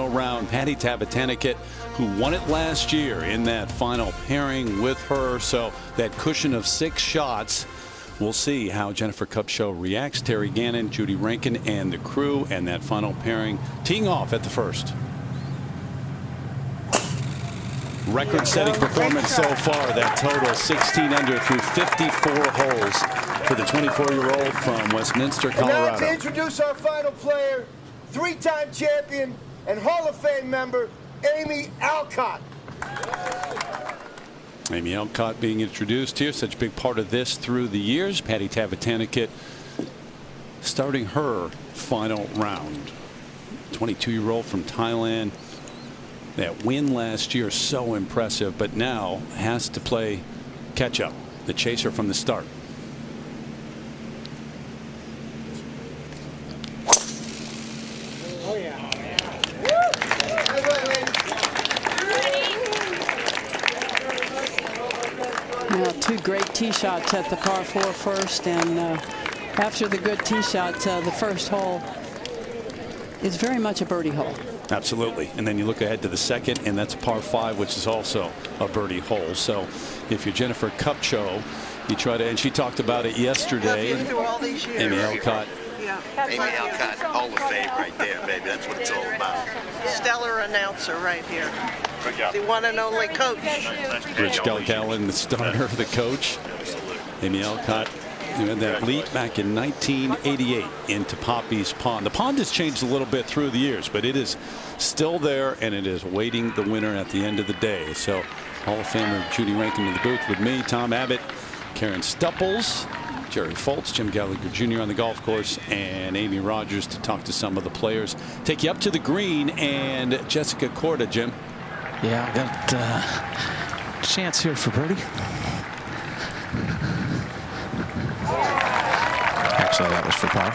final round. Patty Tavatanakit, who won it last year in that final pairing with her. So that cushion of 6 shots. We'll see how Jennifer Kupcho reacts. Terry Gannon, Judy Rankin, and the crew, and that final pairing teeing off at the first. Record-setting performance so far. That total 16 under through 54 holes for the 24-year-old from Westminster, Colorado. And now to introduce our final player, 3-time champion and Hall of Fame member, Amy Alcott. Amy Alcott being introduced here, such a big part of this through the years. Patty Tavatanakit starting her final round. 22-year-old from Thailand. That win last year, so impressive, but now has to play catch up. The chaser from the start. Oh yeah. Now 2 great tee shots at the par 4 first, and after the good tee shot, the first hole is very much a birdie hole. Absolutely. And then you look ahead to the second, and that's a par 5, which is also a birdie hole. So if you're Jennifer Kupcho, you try to, and she talked about it yesterday. Amy Alcott. Yeah. Amy Alcott, Hall of Fame right there, baby. That's what it's all about. Stellar announcer right here. The one and only coach. Rich Galgallen, the starter, the coach. Amy Alcott. You had that leap back in 1988 into Poppy's Pond. The pond has changed a little bit through the years, but it is still there, and it is waiting the winner at the end of the day. So Hall of Famer Judy Rankin in the booth with me, Tom Abbott, Karen Stupples, Jerry Foltz, Jim Gallagher Jr. on the golf course, and Amy Rogers to talk to some of the players. Take you up to the green, and Jessica Korda, Jim. Yeah, I got a chance here for birdie. Actually, that was for par.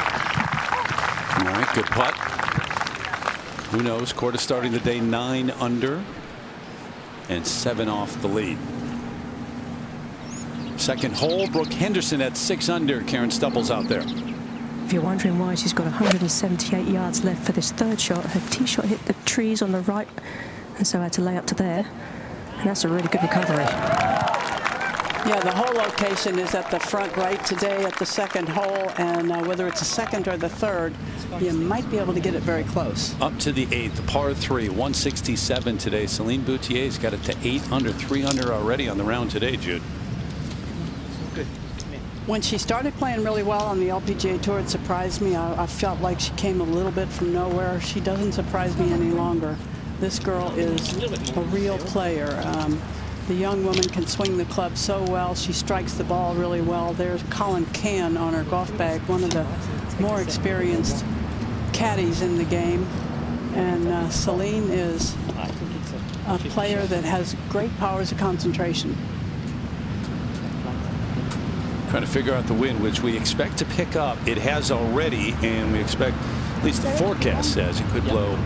All right, good putt. Who knows? Korda starting the day 9 under and 7 off the lead. Second hole, Brooke Henderson at 6 under. Karen Stupples out there. If you're wondering why she's got 178 yards left for this 3rd shot, her tee shot hit the trees on the right, and so I had to lay up to there. And that's a really good recovery. Yeah, the hole location is at the front right today at the 2nd hole, and whether it's the 2nd or the 3rd, you might be able to get it very close. Up to the 8th, par 3, 167 today. Celine Boutier's got it to 8 under, 3 under already on the round today, Jude. Good. When she started playing really well on the LPGA Tour, it surprised me. I felt like she came a little bit from nowhere. She doesn't surprise me any longer. This girl is a real player. The young woman can swing the club so well. She strikes the ball really well. There's Colin Can on her golf bag, one of the more experienced caddies in the game. And Celine is a player that has great powers of concentration. Trying to figure out the wind, which we expect to pick up. It has already, and we expect, at least the forecast says, it could blow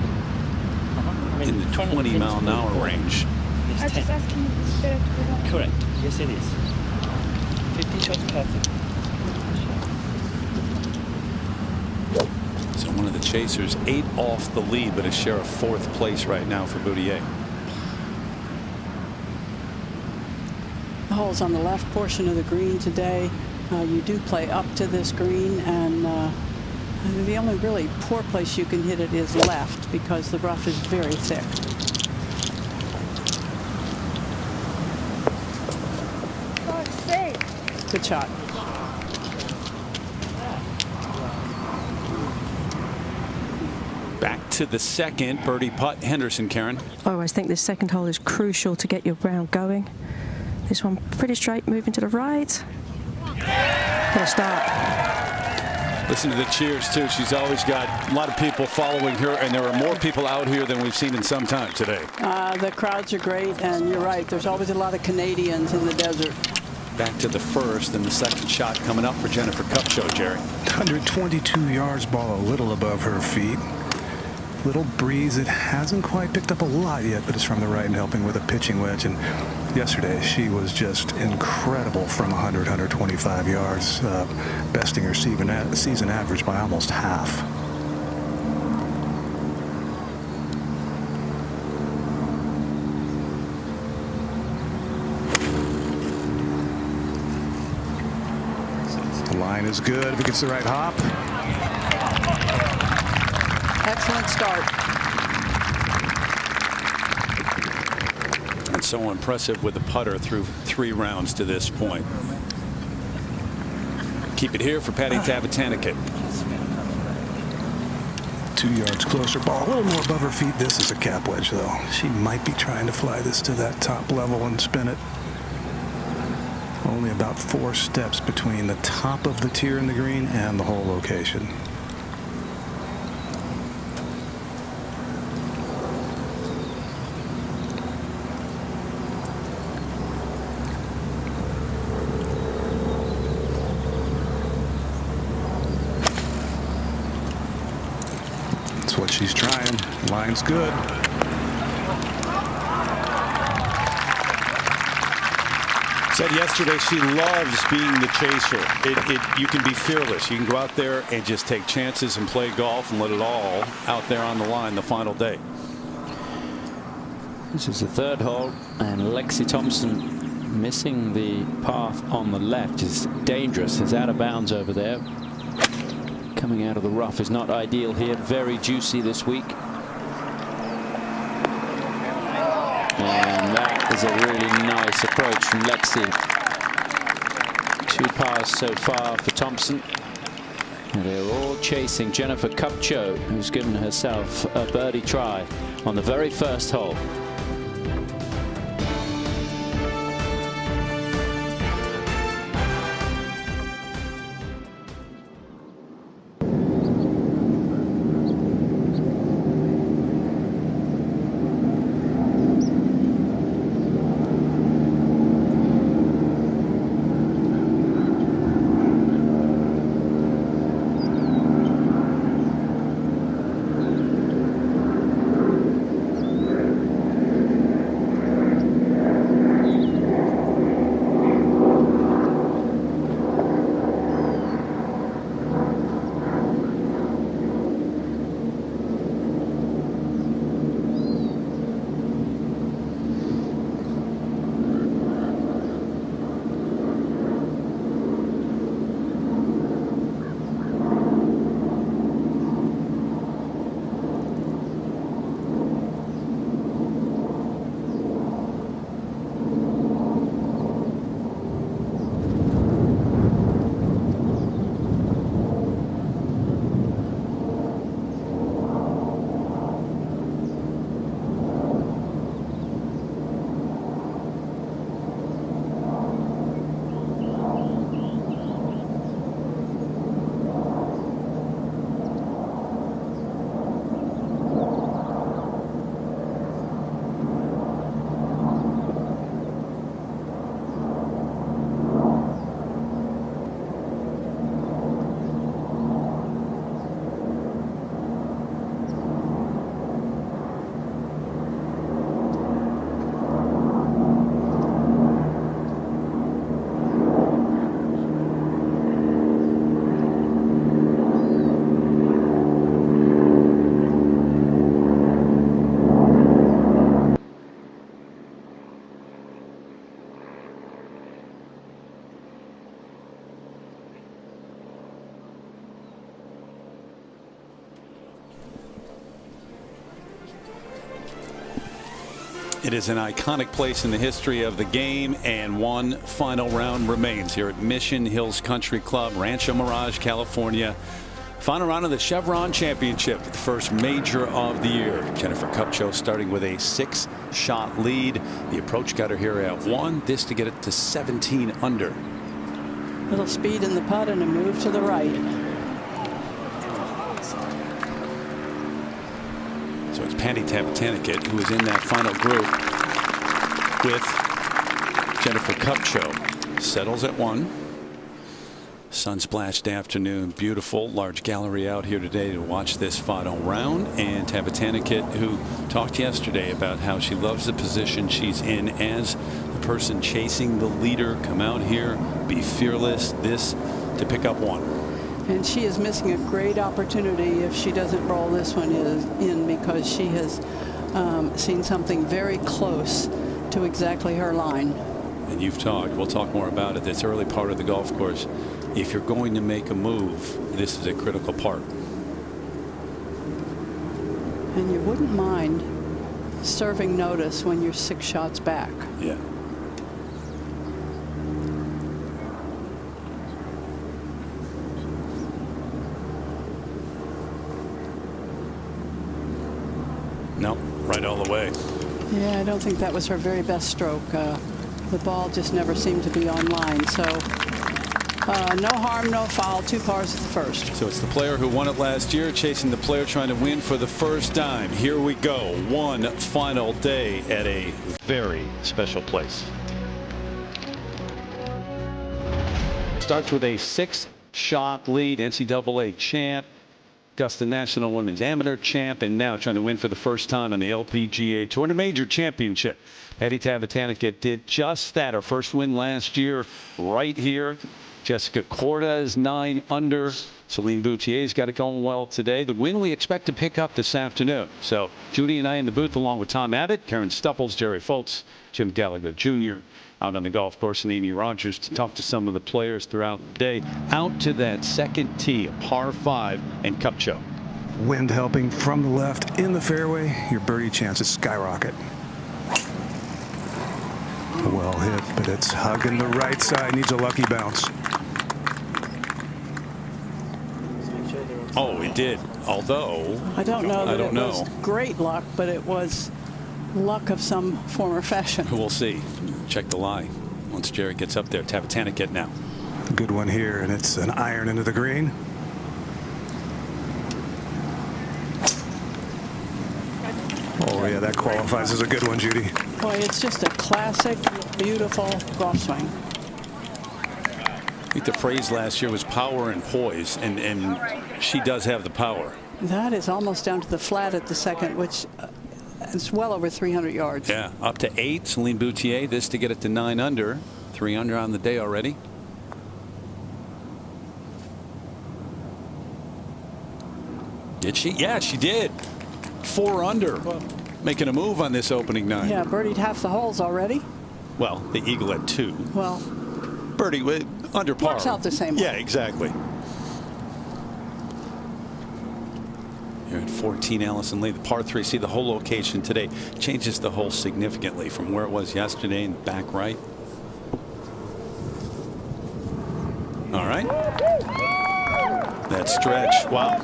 in the 20-mile-an-hour range. I'm just asking you to spit it. Correct. Yes, it is. 50 shots perfect. So one of the chasers 8 off the lead, but a share of 4th place right now for Boutier. The hole's on the left portion of the green today. You do play up to this green, and the only really poor place you can hit it is left because the rough is very thick. Good shot. Back to the 2nd birdie putt. Henderson, Karen. I always think this 2nd hole is crucial to get your round going. This one pretty straight, moving to the right. Got to start. Listen to the cheers too. She's always got a lot of people following her, and there are more people out here than we've seen in some time today. The crowds are great, and you're right. There's always a lot of Canadians in the desert. Back to the 1st, and the 2nd shot coming up for Jennifer Kupcho, Jerry. 122 yards, ball a little above her feet. Little breeze. It hasn't quite picked up a lot yet, but it's from the right and helping with a pitching wedge. And yesterday she was just incredible from 125 yards, besting her season average by almost half. Line is good if it gets the right hop. Excellent start. And so impressive with the putter through 3 rounds to this point. Keep it here for Patty Tavatanakit. 2 yards closer, ball a little more above her feet. This is a cap wedge, though. She might be trying to fly this to that top level and spin it. Only about 4 steps between the top of the tier in the green and the hole location. That's what she's trying. Line's good. Said yesterday she loves being the chaser. You can be fearless. You can go out there and just take chances and play golf and let it all out there on the line the final day. This is the 3rd hole, and Lexi Thompson missing the path on the left is dangerous. It's out of bounds over there. Coming out of the rough is not ideal here. Very juicy this week. And that is a really nice approach from Lexi. 2 pars so far for Thompson. And they're all chasing Jennifer Kupcho, who's given herself a birdie try on the very first hole. It is an iconic place in the history of the game, and one final round remains here at Mission Hills Country Club, Rancho Mirage, California. Final round of the Chevron Championship, the first major of the year. Jennifer Kupcho starting with a 6-shot lead. The approach got her here at 1. This to get it to 17 under. Little speed in the putt and a move to the right. So it's Patty Tavatanakit who is in that final group with Jennifer Kupcho. Settles at 1. Sun-splashed afternoon, beautiful. Large gallery out here today to watch this final round. And Tavatanakit, who talked yesterday about how she loves the position she's in as the person chasing the leader. Come out here, be fearless. This to pick up 1. And she is missing a great opportunity if she doesn't roll this one in, because she has seen something very close to exactly her line. And we'll talk more about it. This early part of the golf course if you're going to make a move, this is a critical part. And you wouldn't mind serving notice when you're 6 shots back. Yeah. No, right all the way. Yeah, I don't think that was her very best stroke. The ball just never seemed to be on line. So no harm, no foul. 2 pars at the first. So it's the player who won it last year chasing the player trying to win for the first time. Here we go. One final day at a very special place. Starts with a 6-shot lead. NCAA champ. Augusta National Women's Amateur champ, and now trying to win for the first time on the LPGA Tour in a major championship. Eddie Tavatanakit did just that. Her first win last year right here. Jessica Korda is 9 under. Celine Boutier's got it going well today. The win we expect to pick up this afternoon. So Judy and I in the booth along with Tom Abbott, Karen Stupples, Jerry Foltz, Jim Gallagher Jr. out on the golf course, and Amy Rogers to talk to some of the players throughout the day. Out to that second tee, par 5, and Kupcho. Wind helping from the left in the fairway. Your birdie chances skyrocket. Well hit, but it's hugging the right side. Needs a lucky bounce. Oh, it did. Although I don't know that it was great luck, but it was luck of some form or fashion. We'll see. Check the lie once Jerry gets up there. Tavatanakit now. Good one here, and it's an iron into the green. Oh yeah, that qualifies as a good one, Judy. Boy, it's just a classic, beautiful golf swing. I think the phrase last year was power and poise, and she does have the power. That is almost down to the flat at the second, which is well over 300 yards. Yeah, up to 8. Celine Boutier, this to get it to 9 under. 3 under on the day already. Did she? Yeah, she did. 4 under. Making a move on this opening 9. Yeah, birdied half the holes already. Well, the eagle at 2. Well, birdie with under par. Works out the same way. Yeah, exactly. Here at 14, Allison Lee, the par 3. See, the whole location today changes the hole significantly from where it was yesterday and back right. All right. That stretch. Wow.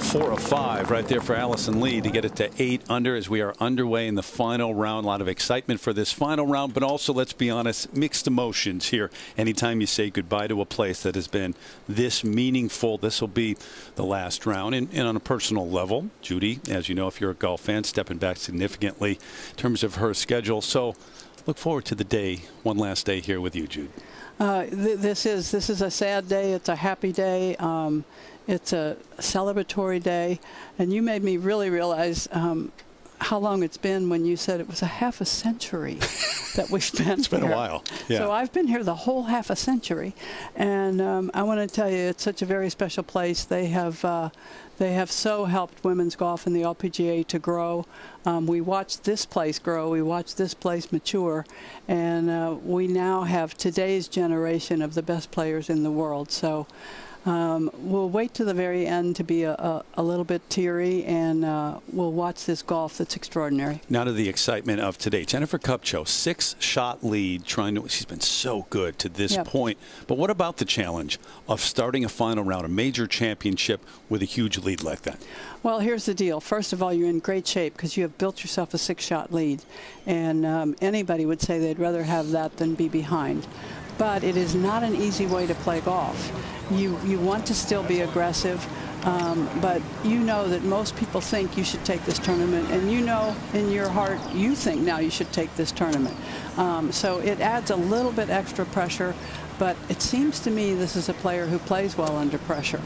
4 of 5 right there for Allison Lee to get it to 8 under as we are underway in the final round. A lot of excitement for this final round, but also, let's be honest, mixed emotions here. Anytime you say goodbye to a place that has been this meaningful, this will be the last round. And on a personal level, Judy, as you know, if you're a golf fan, stepping back significantly in terms of her schedule. So look forward to the day, one last day here with you, Jude. This is a sad day. It's a happy day. It's a celebratory day, and you made me really realize how long it's been when you said it was a half a century that we've been It's been here. a while. Yeah. So I've been here the whole half a century, and I want to tell you, it's such a very special place. They have so helped women's golf in the LPGA to grow. We watched this place grow. We watched this place mature, and we now have today's generation of the best players in the world. So we'll wait to the very end to be a little bit teary, and we'll watch this golf that's extraordinary. Now to the excitement of today. Jennifer Kupcho, 6-shot lead, she's been so good to this point. But what about the challenge of starting a final round, a major championship with a huge lead like that? Well, here's the deal. First of all, you're in great shape because you have built yourself a 6-shot lead. And anybody would say they'd rather have that than be behind. But it is not an easy way to play golf. You want to still be aggressive, but you know that most people think you should take this tournament, and you know in your heart you think now you should take this tournament. So it adds a little bit extra pressure, but it seems to me this is a player who plays well under pressure.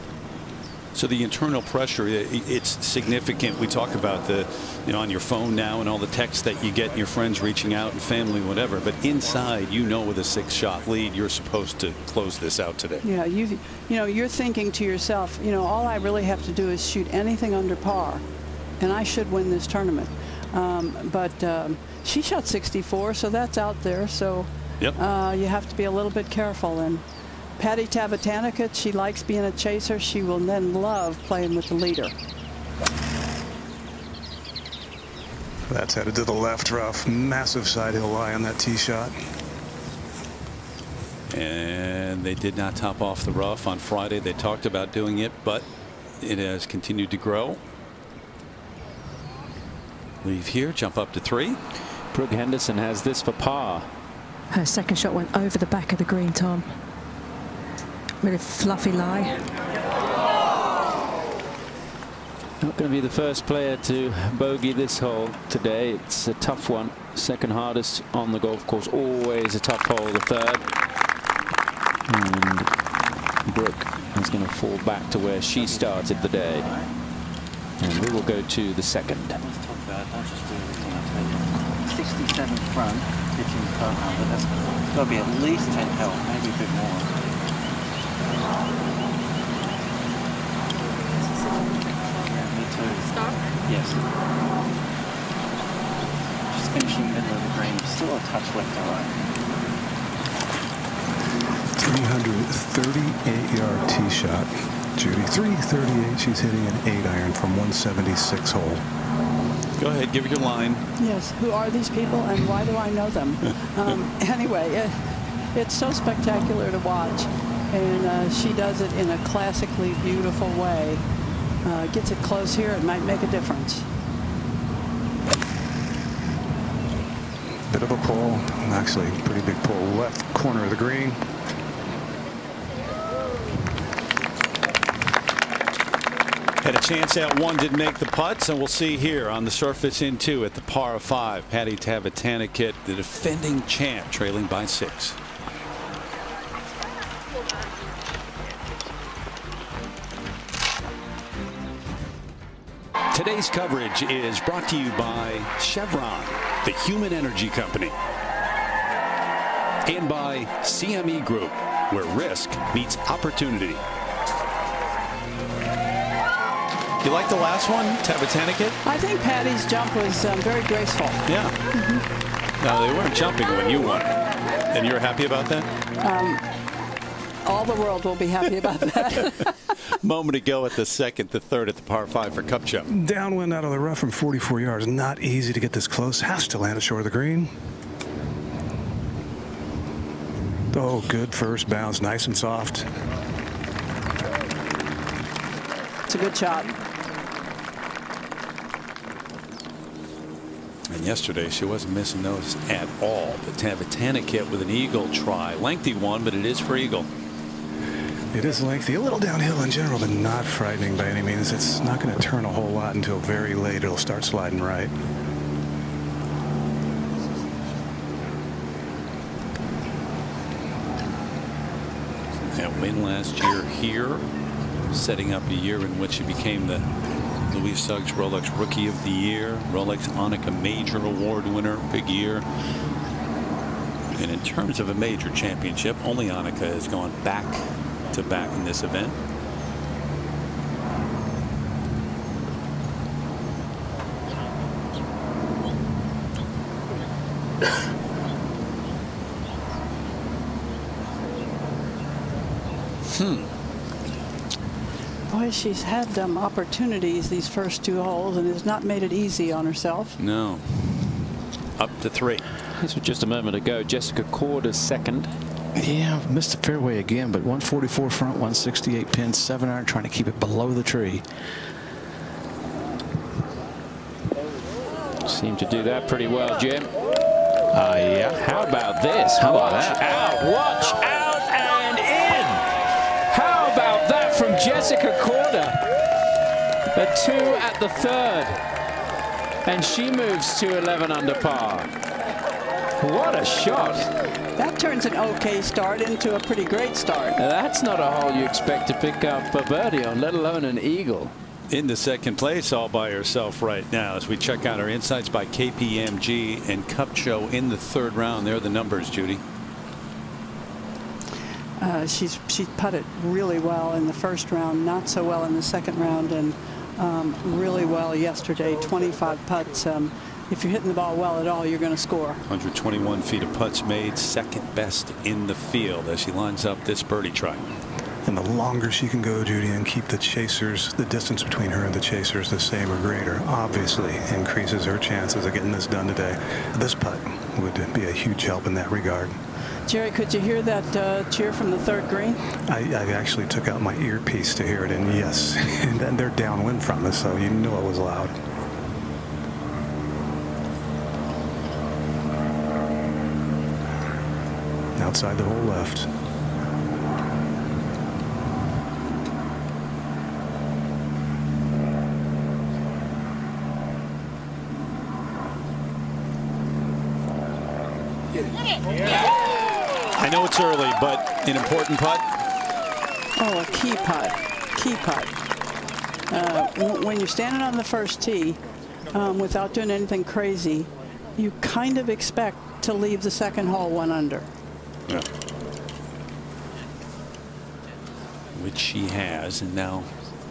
So the internal pressure, it's significant. We talk about the, on your phone now and all the texts that you get, your friends reaching out and family, whatever. But inside, with a 6-shot lead, you're supposed to close this out today. Yeah, you're thinking to yourself, all I really have to do is shoot anything under par, and I should win this tournament. But she shot 64, so that's out there. So you have to be a little bit careful. And Patty Tavatanakit, she likes being a chaser. She will then love playing with the leader. That's headed to the left rough. Massive side hill lie on that tee shot. And they did not top off the rough on Friday. They talked about doing it, but it has continued to grow. Leave here, jump up to 3. Brooke Henderson has this for par. Her second shot went over the back of the green, Tom. Really fluffy lie. Not going to be the first player to bogey this hole today. It's a tough one. Second hardest on the golf course. Always a tough hole, the third. And Brooke is going to fall back to where she started the day. And we will go to the second. 67 front, pitching front, but that's got to be at least 10 help, maybe a bit more. Yeah, me too. Stop? Yes. Just finishing middle of the green, still a touch left to right. 338-yard tee shot, Judy. 338. She's hitting an 8-iron from 176 hole. Go ahead, give your line. Yes, who are these people and why do I know them? Anyway, it's so spectacular to watch, and she does it in a classically beautiful way. Gets it close here, it might make a difference. Bit of a pull, actually pretty big pull, left corner of the green. Had a chance at one, didn't make the putts, and we'll see here on the surface in 2 at the par of 5. Patty Tavatanakit, the defending champ, trailing by 6. Today's coverage is brought to you by Chevron, the human energy company, and by CME Group, where risk meets opportunity. You like the last one, Tavatanakit? I think Patty's jump was very graceful. Yeah. No, they weren't jumping when you won. And you're happy about that? All the world will be happy about that. Moment ago at the second, the third at the par 5 for Kupcho. Downwind out of the rough from 44 yards. Not easy to get this close. Has to land ashore of the green. Oh, good first bounce. Nice and soft. It's a good shot. And yesterday, she wasn't missing those at all. But Tavatanakit with an eagle try. Lengthy one, but it is for eagle. It is lengthy, a little downhill in general, but not frightening by any means. It's not going to turn a whole lot until very late. It'll start sliding right. That win last year here, setting up a year in which she became the Louise Suggs Rolex Rookie of the Year, Rolex Annika Major Award winner, big year. And in terms of a major championship, only Annika has gone back to back in this event. Boy, she's had opportunities these first 2 holes and has not made it easy on herself. No. Up to 3. This was just a moment ago. Jessica Korda's second. Yeah, missed the fairway again, but 144 front, 168 pin, 7-iron, trying to keep it below the tree. Seemed to do that pretty well, Jim. Yeah. How about this? How about watch that? out, watch out, and in. How about that from Jessica Korda? A 2 at the third. And she moves to 11 under par. What a shot. That turns an okay start into a pretty great start. Now, that's not a hole you expect to pick up a birdie on, let alone an eagle. Into second place all by herself right now as we check out our insights by KPMG and Kupcho in the 3rd round. There are the numbers, Judy. She's putted really well in the first round, not so well in the second round, and really well yesterday. 25 putts. if you're hitting the ball well at all, you're going to score. 121 feet of putts made, second best in the field as she lines up this birdie try. And the longer she can go, Judy, and keep the chasers, the distance between her and the chasers the same or greater, obviously increases her chances of getting this done today. This putt would be a huge help in that regard. Jerry, could you hear that cheer from the third green? I actually took out my earpiece to hear it, and yes, and then they're downwind from us, so you know it was loud. Outside the hole left. I know it's early, but an important putt. Oh, a key putt. Key putt. When you're standing on the first tee without doing anything crazy, you kind of expect to leave the second hole 1 under. Yeah. Which she has, and now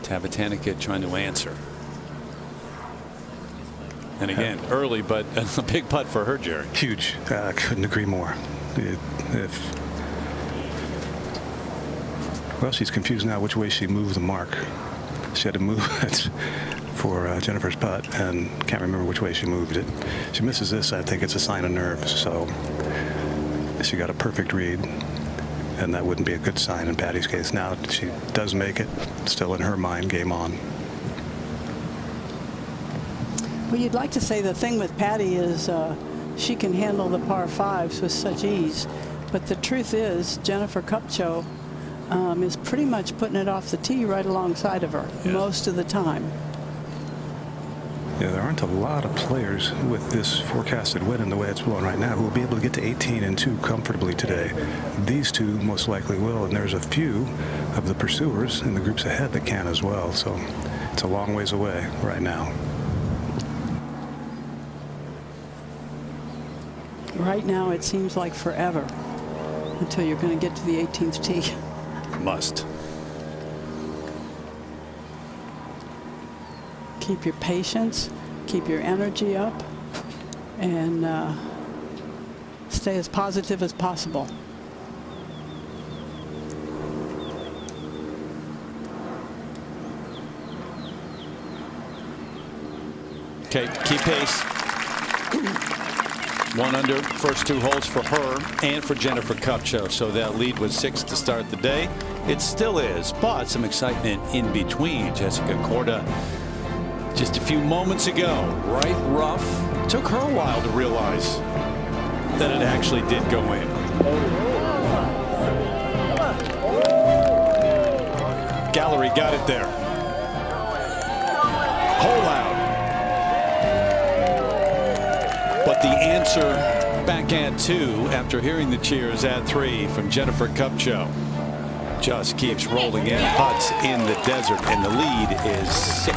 Tavatanakit trying to answer. And again, early, but a big putt for her, Jerry. Huge. I couldn't agree more. Well, she's confused now which way she moved the mark. She had to move it for Jennifer's putt, and can't remember which way she moved it. She misses this, I think it's a sign of nerves. So she got a perfect read, and that wouldn't be a good sign in Patty's case. Now she does make it. Still in her mind, game on. Well, you'd like to say the thing with Patty is she can handle the par 5s with such ease. But the truth is, Jennifer Kupcho is pretty much putting it off the tee right alongside of her most of the time. Yeah, there aren't a lot of players with this forecasted wind and the way it's blowing right now who will be able to get to 18 and 2 comfortably today. These two most likely will, and there's a few of the pursuers in the groups ahead that can as well. So it's a long ways away right now. Right now, it seems like forever until you're going to get to the 18th tee. Must. Keep your patience, keep your energy up, and stay as positive as possible. Okay, keep pace. 1 under, first 2 holes for her and for Jennifer Kupcho. So that lead was 6 to start the day. It still is, but some excitement in between. Jessica Korda just a few moments ago, right rough. It took her a while to realize that it actually did go in. Gallery got it there. Hole out. But the answer back at 2 after hearing the cheers at 3 from Jennifer Kupcho. Just keeps rolling in putts in the desert, and the lead is 6.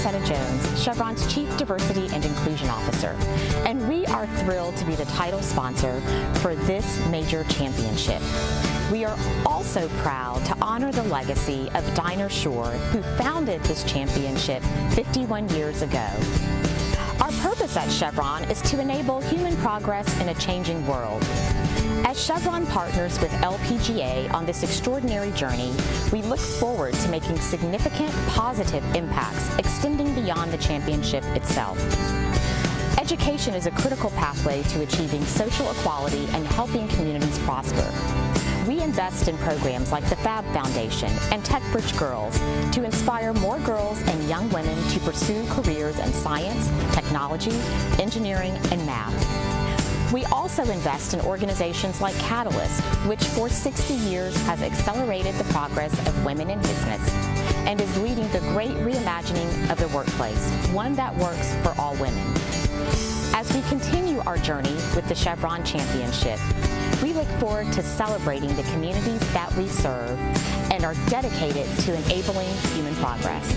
Jones, Chevron's Chief Diversity and Inclusion Officer, and we are thrilled to be the title sponsor for this major championship. We are also proud to honor the legacy of Dinah Shore, who founded this championship 51 years ago. Our purpose at Chevron is to enable human progress in a changing world. As Chevron partners with LPGA on this extraordinary journey, we look forward to making significant positive impacts extending beyond the championship itself. Education is a critical pathway to achieving social equality and helping communities prosper. We invest in programs like the FAB Foundation and TechBridge Girls to inspire more girls and young women to pursue careers in science, technology, engineering, and math. We also invest in organizations like Catalyst, which for 60 years has accelerated the progress of women in business and is leading the great reimagining of the workplace, one that works for all women. As we continue our journey with the Chevron Championship, we look forward to celebrating the communities that we serve and are dedicated to enabling human progress.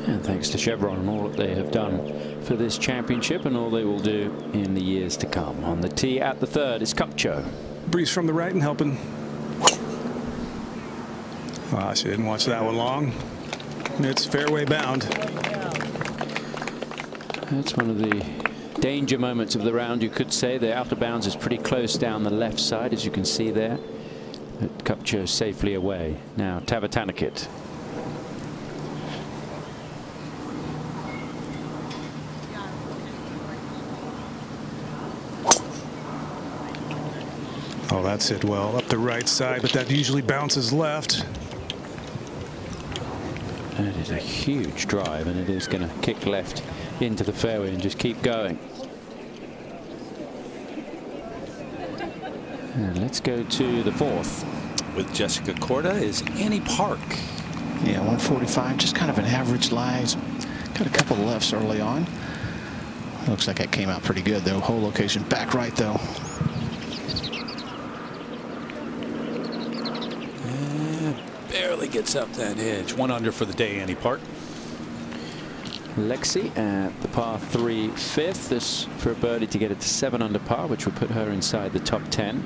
And thanks to Chevron and all that they have done for this championship and all they will do in the years to come. On the tee at the third is Kupcho. Breeze from the right and helping. She didn't watch that one long. It's fairway bound. That's one of the danger moments of the round, you could say. The out of bounds is pretty close down the left side, as you can see there. But Kupcho safely away. Now Tavatanakit. Oh, that's hit well up the right side, but that usually bounces left. That is a huge drive, and it is going to kick left into the fairway and just keep going. And let's go to the fourth. With Jessica Korda is Annie Park. Yeah, 145, just kind of an average lie. Got a couple of lefts early on. Looks like that came out pretty good, though. Hole location back right, though. Barely gets up that edge. 1 under for the day, Annie Park. Lexi at the par 3 fifth. This for a birdie to get it to 7 under par, which will put her inside the top 10.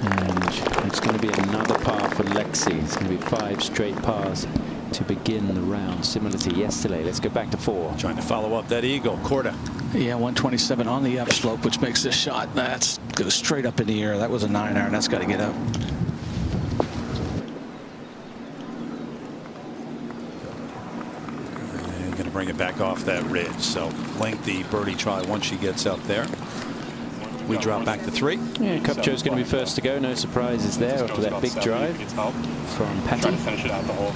And it's going to be another par for Lexi. It's going to be 5 straight pars to begin the round, similar to yesterday. Let's go back to 4. Trying to follow up that eagle. Korda. Yeah, 127 on the upslope, which makes this shot. That's goes straight up in the air. That was a 9-iron. That's got to get up. Going to bring it back off that ridge. So lengthy birdie try once she gets up there. We drop back to 3. Yeah, Kupcho's going to be first to go. No surprises there after that big drive from Patty. Trying to finish it out the hole.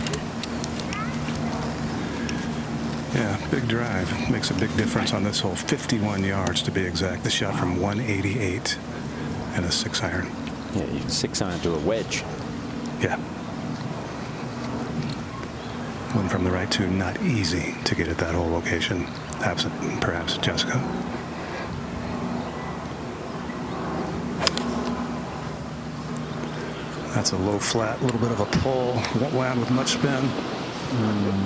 Yeah, big drive makes a big difference on this hole. 51 yards to be exact. The shot from 188 and a 6-iron. Yeah, you can 6-iron to a wedge. Yeah. One from the right too. Not easy to get at that hole location. Absent perhaps Jessica. That's a low flat, a little bit of a pull. Won't land with much spin.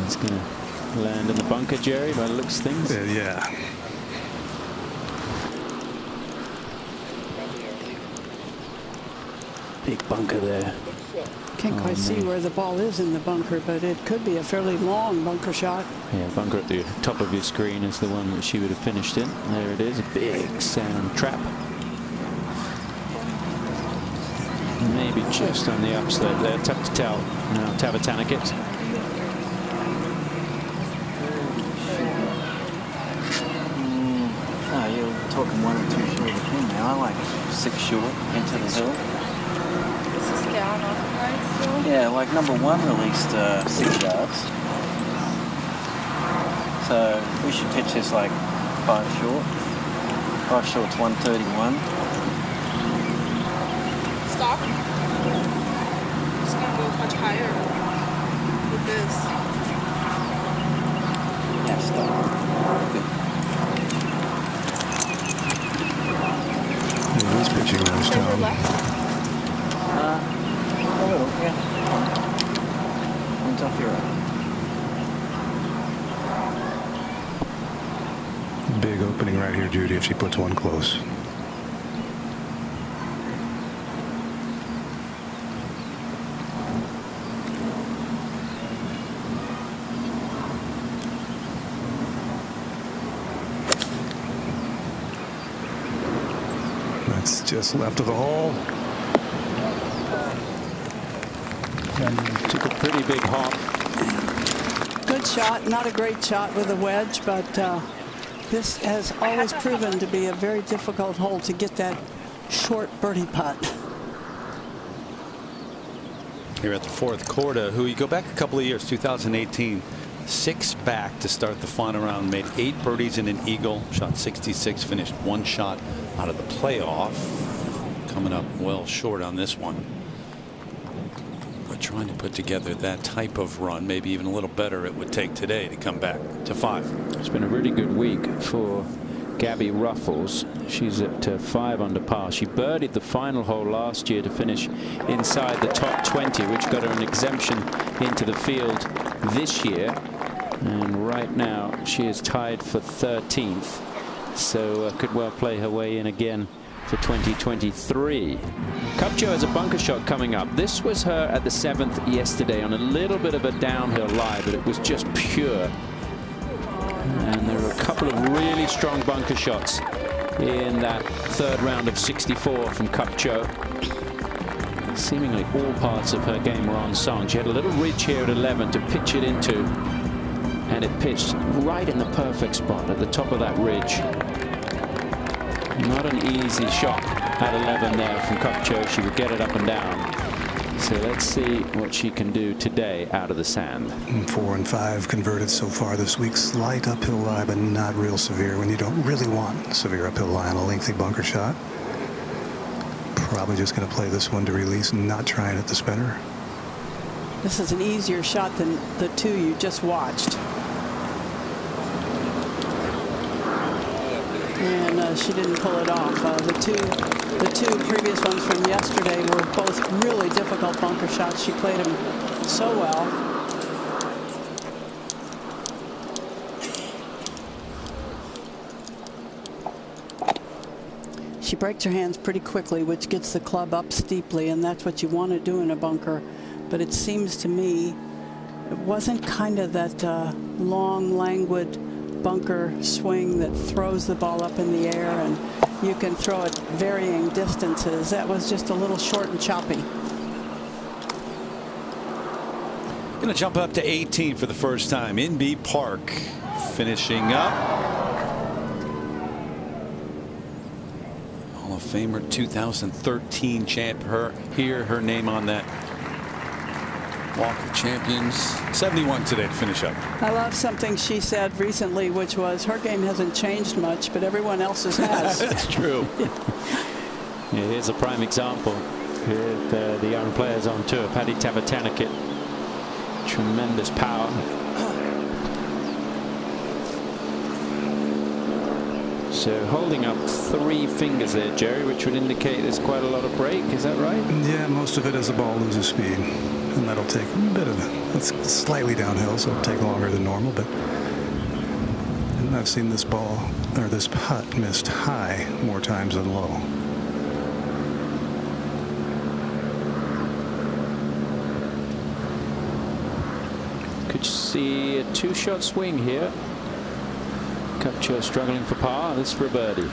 It's going to land in the bunker, Jerry, by the looks of things. Yeah. Big bunker there. Can't quite see where the ball is in the bunker, but it could be a fairly long bunker shot. Yeah, bunker at the top of your screen is the one that she would have finished in. There it is, a big sand trap. Maybe just on the upslope there. Tough to tell. Now Tavatanakit. No, you're talking 1 or 2 short of the pin now. I like 6 short into the hill. This is down on the right still? Yeah, like number 1 released 6 yards. So we should pitch this like 5 short. 5 short's 131. Stop. It's gonna go much higher with this. Yeah, stop. Good. He's pitching those, Tom. Big opening right here, Judy, if she puts one close. That's just left of the hole. Took a pretty big hop. Good shot. Not a great shot with a wedge, but this has always proven to be a very difficult hole to get that short birdie putt. Here at the fourth, Korda, who you go back a couple of years, 2018, 6 back to start the final round, made 8 birdies and an eagle, shot 66, finished 1 shot out of the playoff, coming up well short on this one. But trying to put together that type of run, maybe even a little better, it would take today to come back to 5. It's been a really good week for Gabby Ruffles. She's at 5 under par. She birdied the final hole last year to finish inside the top 20, which got her an exemption into the field this year. And right now she is tied for 13th, so could well play her way in again for 2023. Kupcho has a bunker shot coming up. This was her at the 7th yesterday on a little bit of a downhill lie, but it was just pure. And there were a couple of really strong bunker shots in that 3rd round of 64 from Kupcho. Seemingly all parts of her game were on song. She had a little ridge here at 11 to pitch it into, and it pitched right in the perfect spot at the top of that ridge. Not an easy shot at 11 there from Kupcho. She would get it up and down. So let's see what she can do today out of the sand. 4 and 5 converted so far this week. Slight uphill lie, but not real severe when you don't really want severe uphill lie on a lengthy bunker shot. Probably just going to play this one to release, not trying at the spinner. This is an easier shot than the 2 you just watched. And she didn't pull it off. The two previous ones from yesterday were both really difficult bunker shots. She played them so well. She breaks her hands pretty quickly, which gets the club up steeply, and that's what you want to do in a bunker. But it seems to me it wasn't kind of that long, languid bunker swing that throws the ball up in the air and you can throw it varying distances. That was just a little short and choppy. Going to jump up to 18 for the first time. Inbee Park finishing up. Hall of Famer 2013 champ. Her name on that Walk of Champions. 71 today to finish up. I love something she said recently, which was her game hasn't changed much, but everyone else's has. That's true. Yeah, here's a prime example with the young players on tour. Paddy Tavatanakit, tremendous power. So holding up 3 fingers there, Jerry, which would indicate there's quite a lot of break. Is that right? Yeah, most of it as the ball loses speed. And that'll take a bit of it's slightly downhill, so it'll take longer than normal. But I've seen this ball, or this putt, missed high more times than low. Could you see a 2-shot swing here? Kupcho struggling for par. This for a birdie.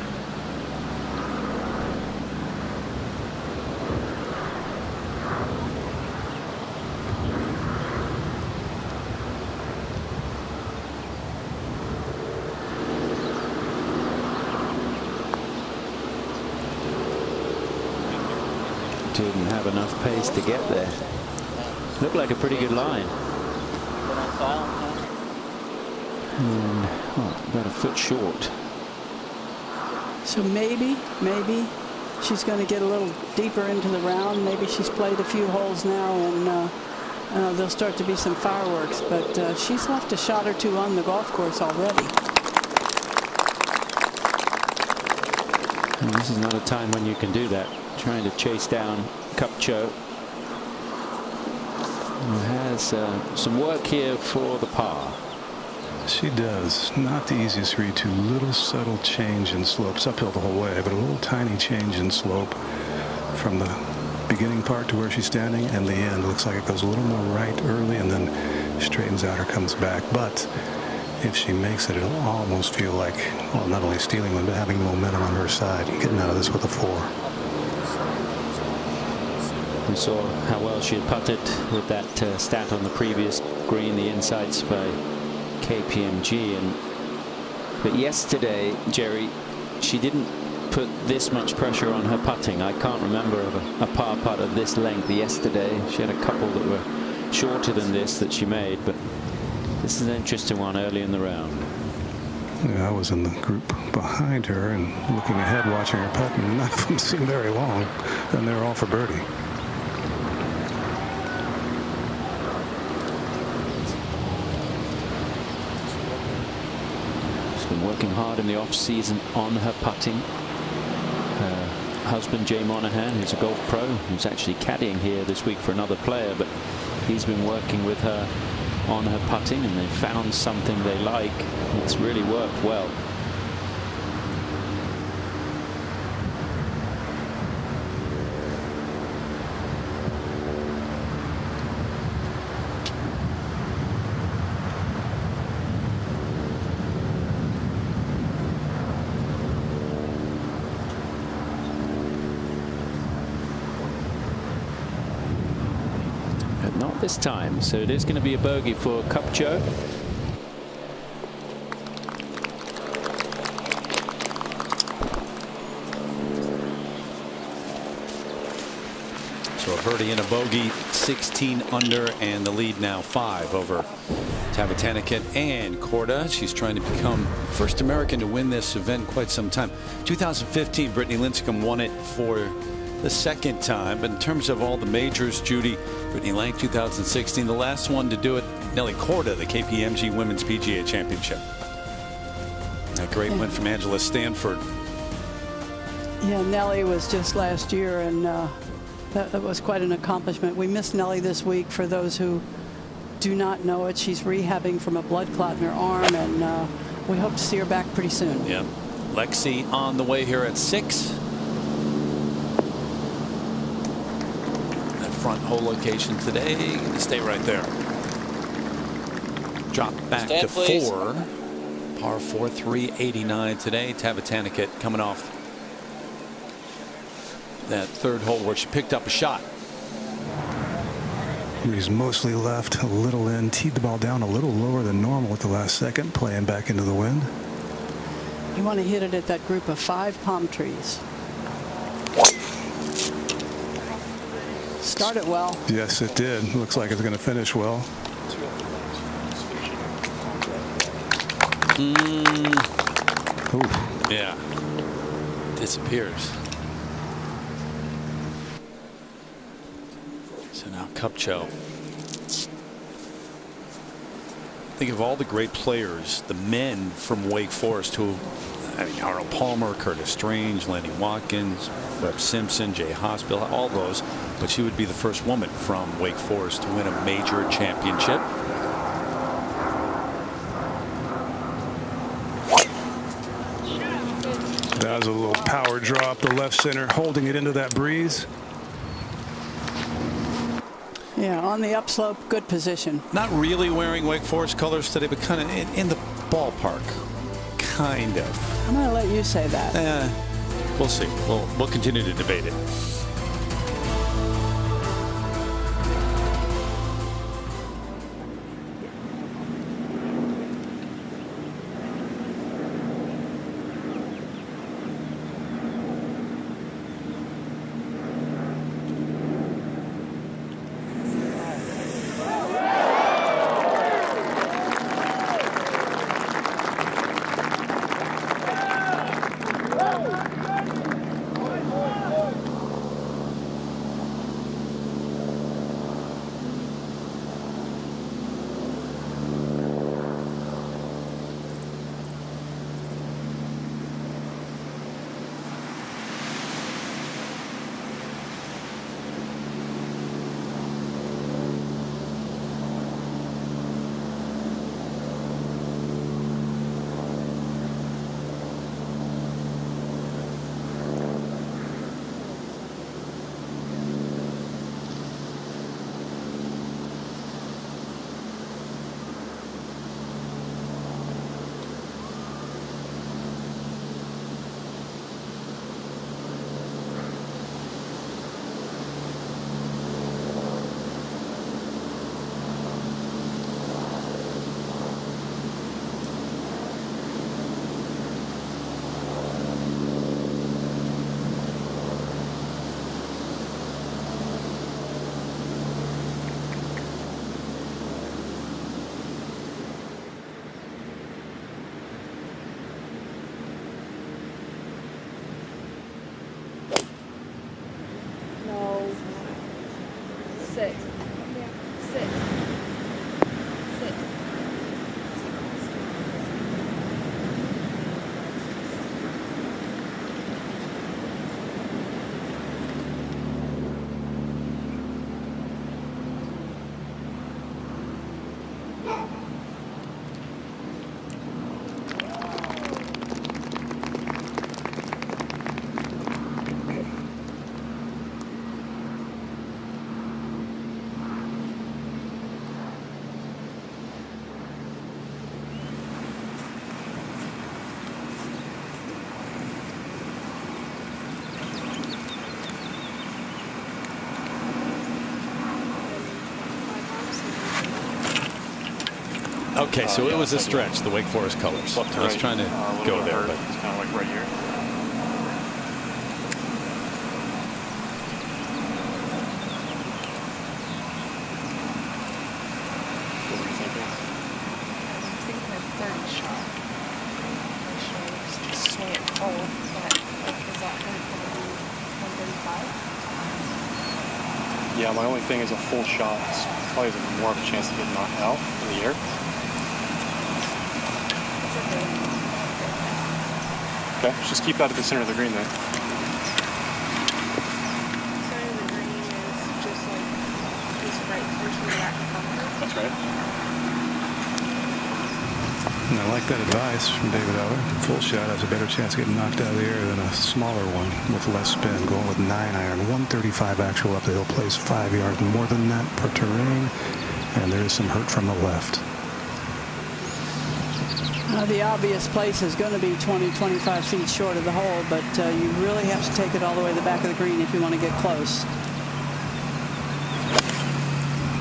Didn't have enough pace to get there. Looked like a pretty good line. And, about a foot short. So maybe she's going to get a little deeper into the round. Maybe she's played a few holes now, and there'll start to be some fireworks. But she's left a shot or 2 on the golf course already. And this is not a time when you can do that. Trying to chase down Kupcho, who has some work here for the par. She does. Not the easiest read, too. Little subtle change in slopes uphill the whole way, but a little tiny change in slope from the beginning part to where she's standing and the end. Looks like it goes a little more right early and then straightens out or comes back. But if she makes it, it'll almost feel like, well, not only stealing one, but having momentum on her side, getting out of this with a 4. We saw how well she had putted with that stat on the previous green, the insights by KPMG. But yesterday, Jerry, she didn't put this much pressure on her putting. I can't remember of a par putt of this length yesterday. She had a couple that were shorter than this that she made, but this is an interesting one early in the round. Yeah, I was in the group behind her and looking ahead, watching her putt, and none of them seemed very long, and they're all for birdie. Working hard in the off season on her putting. Her husband Jay Monahan, who's a golf pro, who's actually caddying here this week for another player, but he's been working with her on her putting, and they've found something they like. It's really worked well. Not this time, so it is going to be a bogey for Kupcho. So a birdie and a bogey, 16 under, and the lead now 5 over Tavatanakit and Korda. She's trying to become first American to win this event in quite some time. 2015, Brittany Lincecum won it for the second time, but in terms of all the majors, Judy, Brittany Lang 2016, the last one to do it, Nelly Korda, the KPMG Women's PGA Championship. A great win from Angela Stanford. Yeah, Nelly was just last year, and that was quite an accomplishment. We missed Nelly this week. For those who do not know it, she's rehabbing from a blood clot in her arm, and we hope to see her back pretty soon. Yeah, Lexi on the way here at 6. Front hole location today. Gonna stay right there. Drop back to 4. Par 4, 389 today. Tavatanakit coming off that third hole where she picked up a shot. He's mostly left, a little in, teed the ball down a little lower than normal at the last second, playing back into the wind. You want to hit it at that group of 5 palm trees. Started well. Yes, it did. Looks like it's going to finish well. Yeah. Disappears. So now Kupcho. Think of all the great players, the men from Wake Forest who, I mean, Arnold Palmer, Curtis Strange, Lenny Watkins, Webb Simpson, Jay Hospital, all those. But she would be the first woman from Wake Forest to win a major championship. That was a little power drop. The left center holding it into that breeze. Yeah, on the upslope, good position. Not really wearing Wake Forest colors today, but kind of in the ballpark. Kind of. I'm going to let you say that. We'll see. We'll continue to debate it. Okay, so it was a stretch, the Wake Forest colors. I was trying to go there, but it's kind of like right here. What were you thinking? I'm thinking a 30 shot. Just swing it full, but is that going to be 135? Yeah, my only thing is a full shot. It's probably more of a chance to get knocked out in the air. Okay, just keep that at the center of the green then. Center of the green is just like this right close to the rack bunker. That's right. And I like that advice from David Eller. Full shot has a better chance of getting knocked out of the air than a smaller one with less spin. Going with 9 iron, 135 actual up the hill, plays 5 yards more than that per terrain, and there is some hurt from the left. The obvious place is going to be 20-25 feet short of the hole, but you really have to take it all the way to the back of the green if you want to get close.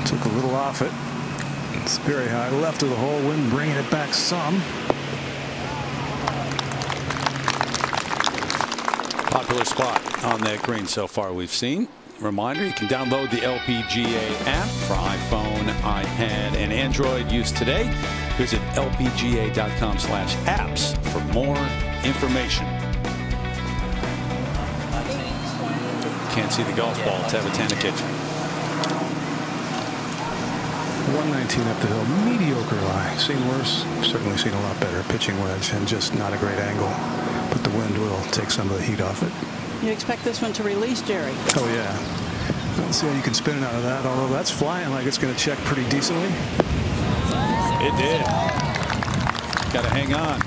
Took a little off it. It's very high left of the hole, wind bringing it back some. Popular spot on that green so far we've seen. Reminder, you can download the LPGA app for iPhone, iPad, and Android use today. Visit lpga.com/apps for more information. Can't see the golf ball. Tavatanakit. 119 up the hill, mediocre lie. Seen worse, certainly seen a lot better. Pitching wedge and just not a great angle. But the wind will take some of the heat off it. You expect this one to release, Jerry? Oh, yeah. I don't see how you can spin it out of that, although that's flying like it's going to check pretty decently. It did. Got to hang on.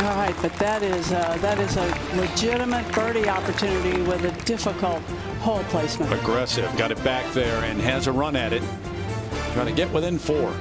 All right, but that is a legitimate birdie opportunity with a difficult hole placement. Aggressive. Got it back there and has a run at it. Trying to get within 4.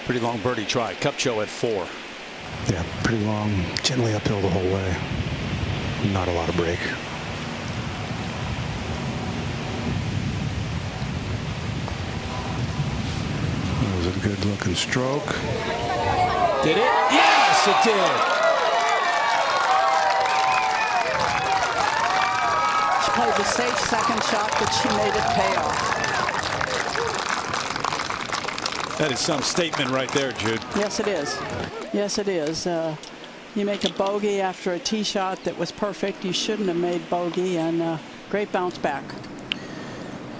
Pretty long birdie try. Kupcho at 4. Yeah, pretty long, gently uphill the whole way. Not a lot of break. Good looking stroke. Did it? Yes, it did. She played the safe second shot, but she made it pay off. That is some statement right there, Jude. Yes, it is. Yes, it is. You make a bogey after a tee shot that was perfect. You shouldn't have made bogey, and great bounce back.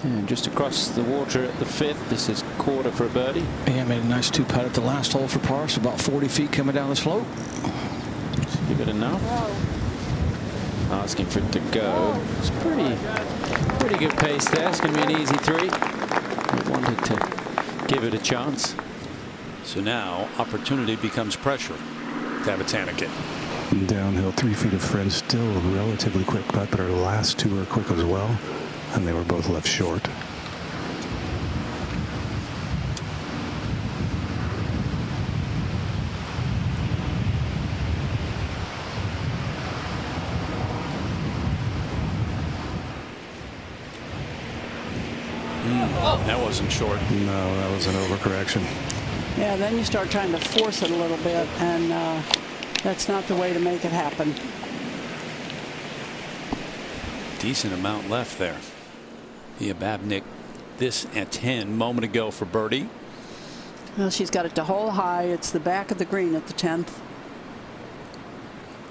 And just across the water at the 5th, this is Korda for a birdie. Yeah, made a nice 2-putt at the last hole for par. So about 40 feet coming down the slope. Just give it enough. Asking for it to go. It's pretty good pace there. It's going to be an easy 3. I wanted to give it a chance. So now opportunity becomes pressure. Tavatanakit. Downhill 3 feet of friend, still a relatively quick putt, but our last 2 are quick as well, and they were both left short. That wasn't short. No, that was an overcorrection. Yeah, then you start trying to force it a little bit, and that's not the way to make it happen. Decent amount left there. Pia Babnik, this at 10 moment ago for birdie. Well, she's got it to hole high. It's the back of the green at the 10th.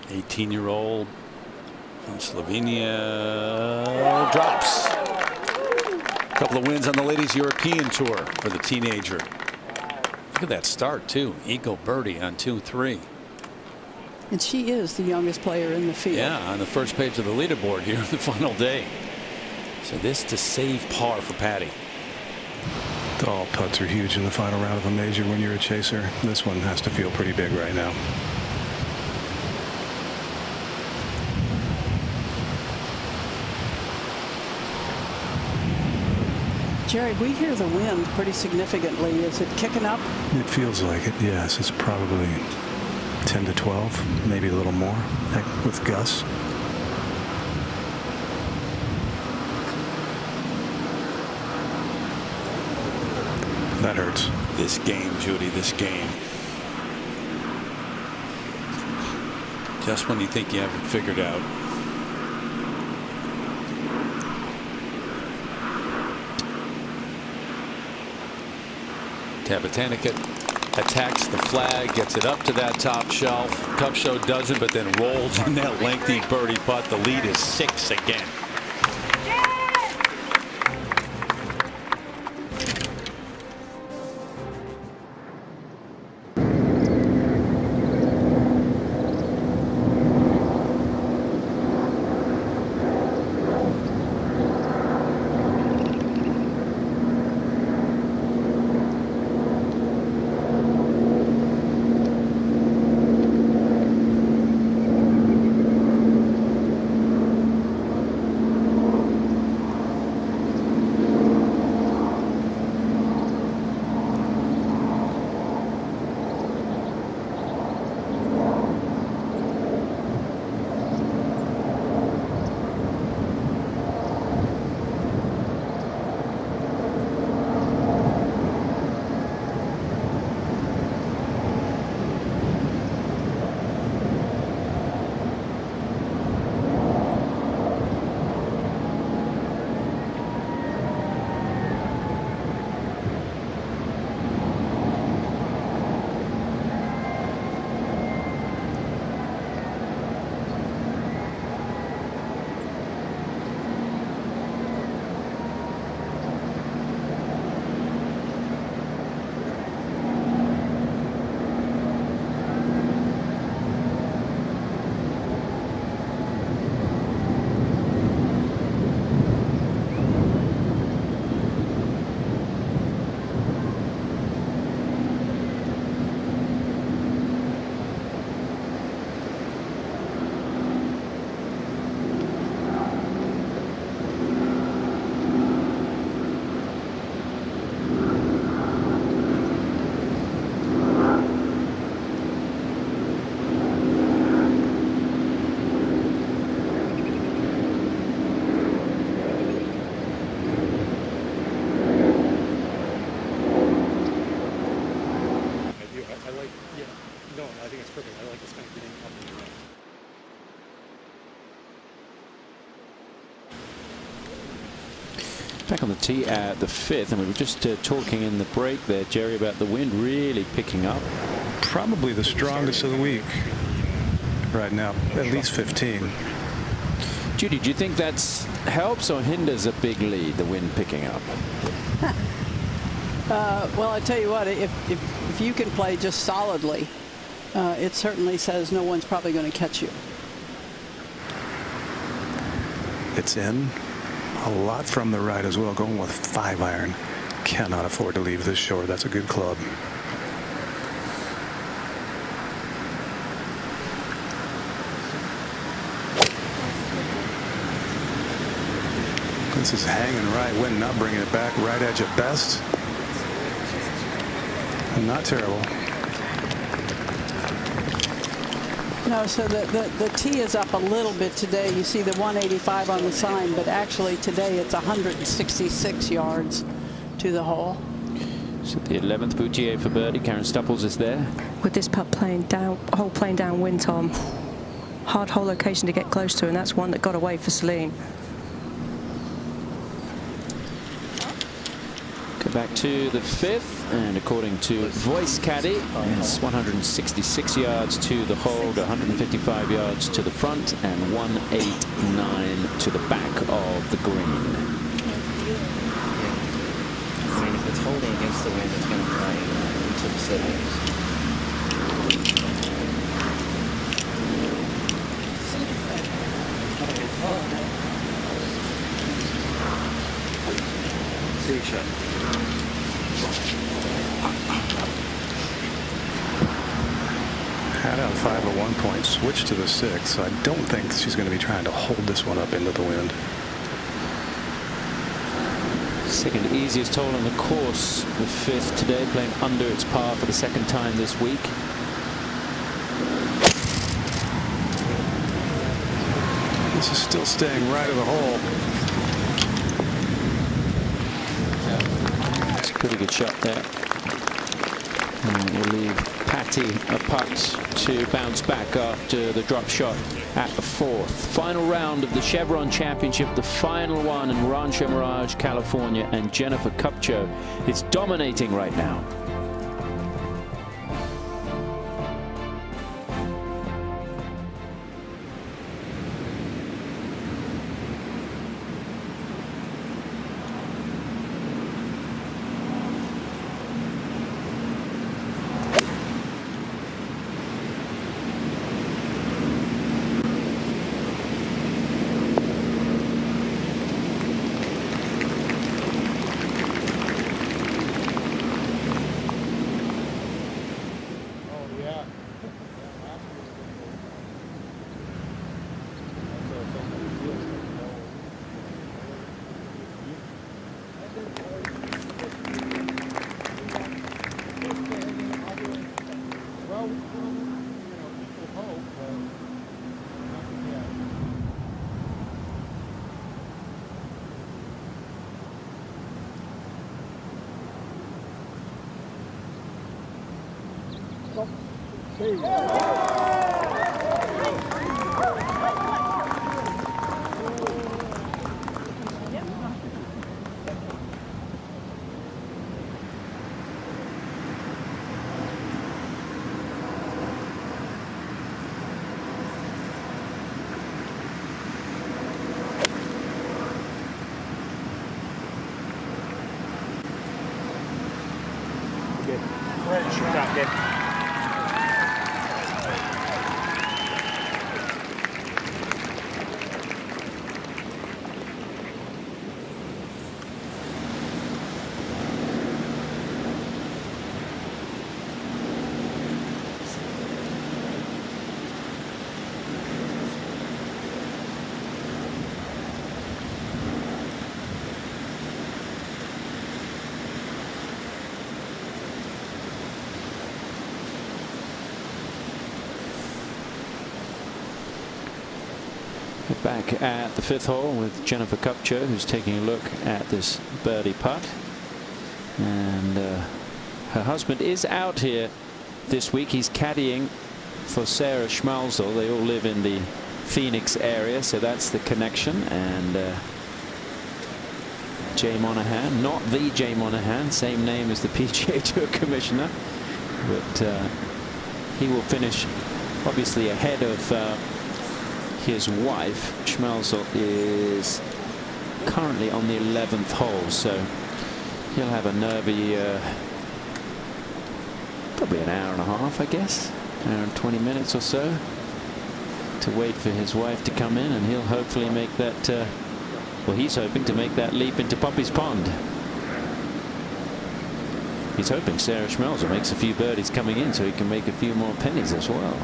18-year-old from Slovenia drops. A couple of wins on the Ladies European Tour for the teenager. Look at that start, too. Eagle birdie on 2-3. And she is the youngest player in the field. Yeah, on the first page of the leaderboard here on the final day. So this to save par for Patty. All putts are huge in the final round of a major when you're a chaser. This one has to feel pretty big right now. Jerry, we hear the wind pretty significantly. Is it kicking up? It feels like it, yes. It's probably 10 to 12, maybe a little more with gusts. That hurts. This game, Judy, this game. Just when you think you have it figured out. Tavatanakit attacks the flag, gets it up to that top shelf. Kupcho doesn't, but then rolls in that lengthy birdie putt. The lead is 6 again. Back on the tee at the 5th, and we were just talking in the break there, Jerry, about the wind really picking up. Probably the strongest of the week right now, at least 15. Judy, do you think that helps or hinders a big lead, the wind picking up? Well, I tell you what, if you can play just solidly, it certainly says no one's probably going to catch you. It's in a lot from the right as well, going with 5-iron. Cannot afford to leave this short. That's a good club. This is hanging right, wind not bringing it back, right edge at best. Not terrible. No, so the tee is up a little bit today. You see the 185 on the sign, but actually today it's 166 yards to the hole. So the 11th Boutier for birdie. Karen Stupples is there. With this putt playing down wind, Tom. Hard hole location to get close to, and that's one that got away for Celine. Go back to the 5th, and according to Voice Caddy, it's 166 yards to the hole, 155 yards to the front, and 189 to the back of the green. I mean, if it's holding against the wind, it's going to fly into the settings. Shot. Had out 5 at one point, switched to the 6. So I don't think she's going to be trying to hold this one up into the wind. Second easiest hole on the course, the 5th today, playing under its par for the 2nd time this week. This is still staying right of the hole. Pretty good shot there. And we'll leave Patty a putt to bounce back after the drop shot at the 4th. Final round of the Chevron Championship, the final one in Rancho Mirage, California, and Jennifer Kupcho is dominating right now. Back at the 5th hole with Jennifer Kupcho, who's taking a look at this birdie putt. And her husband is out here this week. He's caddying for Sarah Schmalzel. They all live in the Phoenix area, so that's the connection. And Jay Monahan, not the Jay Monahan, same name as the PGA Tour commissioner, but he will finish obviously ahead of his wife. Schmelzel is currently on the 11th hole, so he'll have a nervy probably an hour and a half, I guess, hour and 20 minutes or so to wait for his wife to come in, and he'll hopefully make that well, he's hoping to make that leap into Poppy's Pond. He's hoping Sarah Schmelzer makes a few birdies coming in so he can make a few more pennies as well.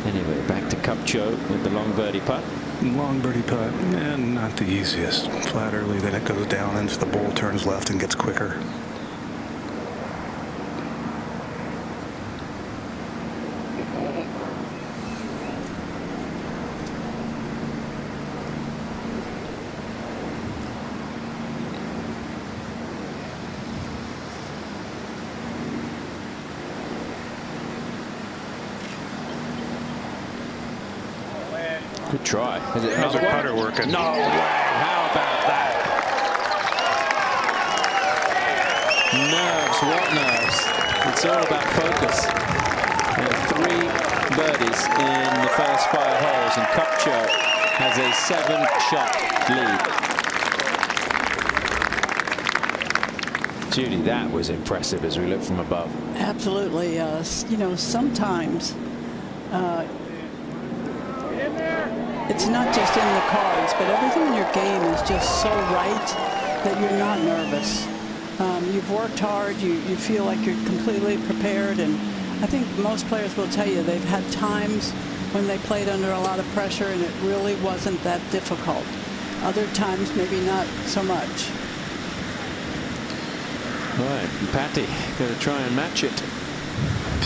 Anyway, back to Kupcho with the long birdie putt. Long birdie putt, and not the easiest. Flat early, then it goes down into the bowl, turns left, and gets quicker. Good try. How's the putter working? No way. How about that? Nerves. What nerves? It's all about focus. And 3 birdies in the first 5 holes, and Kupcho has a 7-shot lead. Judy, that was impressive as we look from above. Absolutely. You know, sometimes it's not just in the cards, but everything in your game is just so right that you're not nervous. You've worked hard. You feel like you're completely prepared. And I think most players will tell you they've had times when they played under a lot of pressure and it really wasn't that difficult. Other times, maybe not so much. All right, Patty, got to try and match it.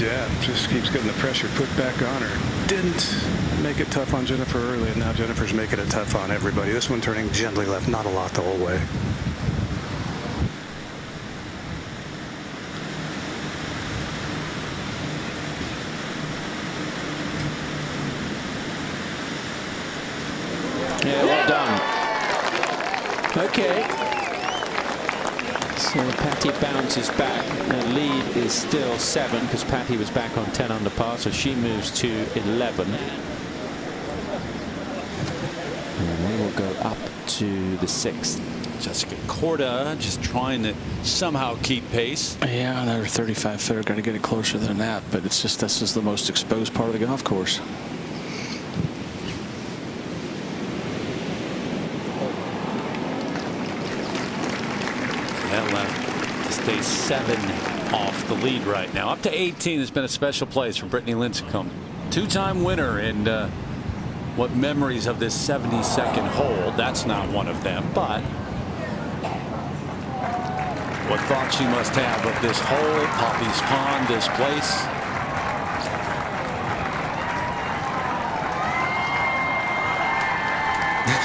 Yeah, just keeps getting the pressure put back on her. Didn't make it tough on Jennifer early, and now Jennifer's making it tough on everybody. This one turning gently left, not a lot the whole way. Yeah, well done. Okay. So Patty bounces back. Her lead is still 7 because Patty was back on 10 under par, so she moves to 11. And we will go up to the 6th. Jessica Korda just trying to somehow keep pace. Yeah, another 35 footer. Got to get it closer than that, but it's just this is the most exposed part of the golf course. That left to stay 7 off the lead right now. Up to 18 has been a special place for Brittany Lincecum. 2-time winner, and what memories of this 72nd hole. That's not one of them, but what thought she must have of this hole, Poppy's Pond, this place.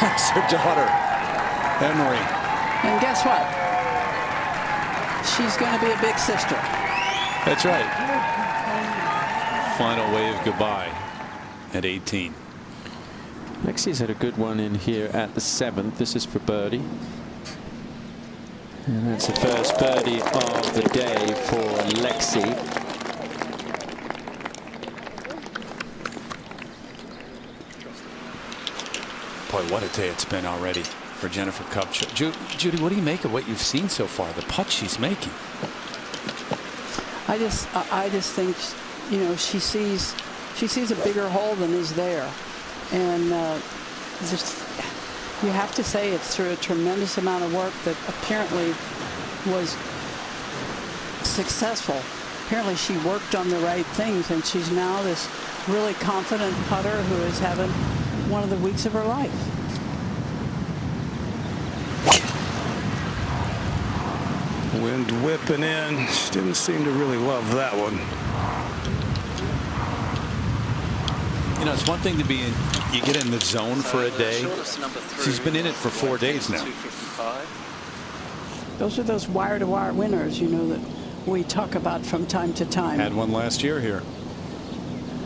That's her daughter, Emery. And guess what? She's going to be a big sister. That's right. Final wave goodbye at 18. Lexi's had a good one in here at the 7th. This is for birdie. And that's the first birdie of the day for Lexi. Boy, what a day it's been already for Jennifer Kupcho. Judy, what do you make of what you've seen so far? The putt she's making. I just think, you know, she sees a bigger hole than is there, and just you have to say it's through a tremendous amount of work that apparently was successful. Apparently she worked on the right things, and she's now this really confident putter who is having one of the weeks of her life. Wind whipping in. She didn't seem to really love that one. You know, it's one thing to be in, you get in the zone for a day. She's been in it for 4 days now. Those are those wire-to-wire winners, you know, that we talk about from time to time. Had one last year here.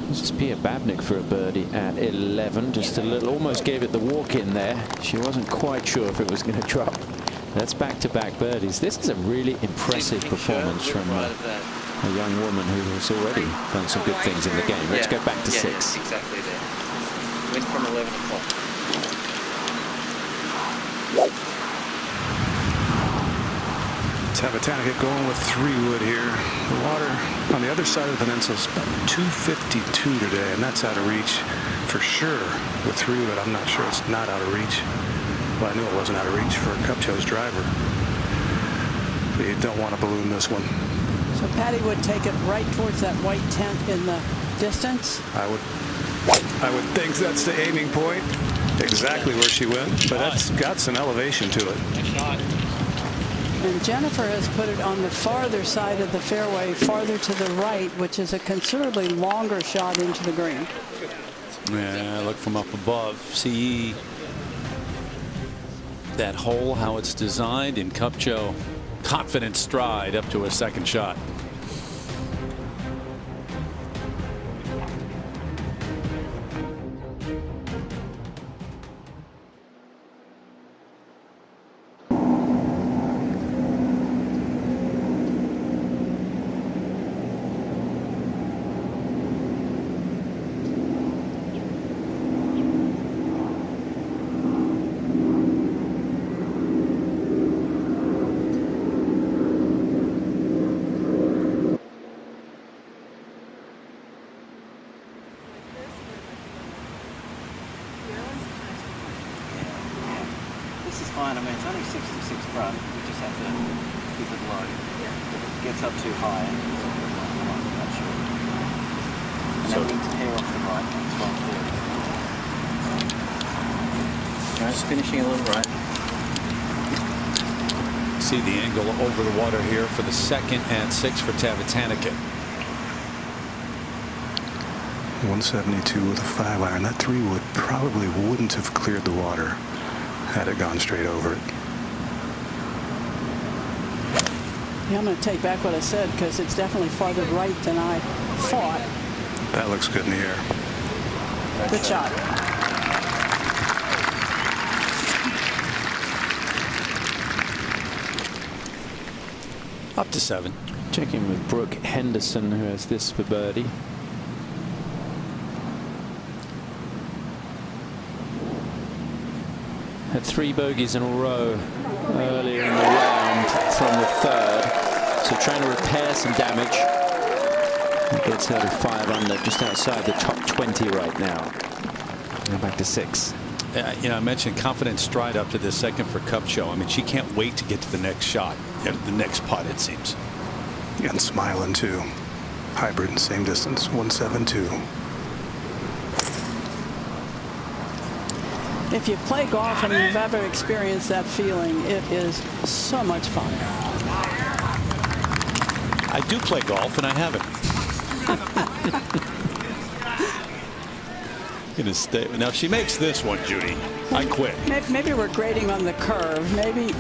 This is Pia Babnik for a birdie at 11. Just a little, almost gave it the walk in there. She wasn't quite sure if it was going to drop That's back-to-back birdies. This is a really impressive performance from a young woman who has already done some good things in the game. Let's go back to 6. Exactly there. Went from 11 o'clock. Tavatanakit going with 3-wood here. The water on the other side of the peninsula is about 252 today, and that's out of reach for sure. With 3-wood, I'm not sure it's not out of reach. Well, I knew it wasn't out of reach for Kupcho's driver. But you don't want to balloon this one. So Patty would take it right towards that white tent in the distance. I would think that's the aiming point. Exactly where she went, but that's got some elevation to it. And Jennifer has put it on the farther side of the fairway, farther to the right, which is a considerably longer shot into the green. Yeah, look from up above. See that hole, how it's designed, and Kupcho confident stride up to a second shot. Fine. I mean, it's only 66 front. We just have to keep it low. If it gets up too high, I'm not sure. And then we need to pair off the right. It's 130. Just finishing a little right. See the angle over the water here for the 2nd and 6 for Tavatanakit. 172 with a 5-iron. That 3-wood probably wouldn't have cleared the water had it gone straight over it. Yeah, I'm going to take back what I said because it's definitely farther right than I thought. That looks good in the air. Good shot. Up to 7. Checking with Brooke Henderson, who has this for birdie. Had 3 bogeys in a row earlier in the round from the 3rd, so trying to repair some damage. Gets her to 5 under, just outside the top 20 right now. Now back to 6. You know, I mentioned confident stride up to the 2nd for Kupcho. I mean, she can't wait to get to the next shot, the next putt, it seems. And smiling too. Hybrid, same distance, 172. If you play golf and you've ever experienced that feeling, it is so much fun. I do play golf, and I haven't. Gonna stay. Now, if she makes this one, Judy, I quit. Maybe we're grading on the curve. Maybe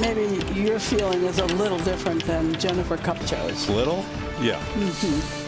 your feeling is a little different than Jennifer Kupcho's. Little? Yeah. Mm-hmm.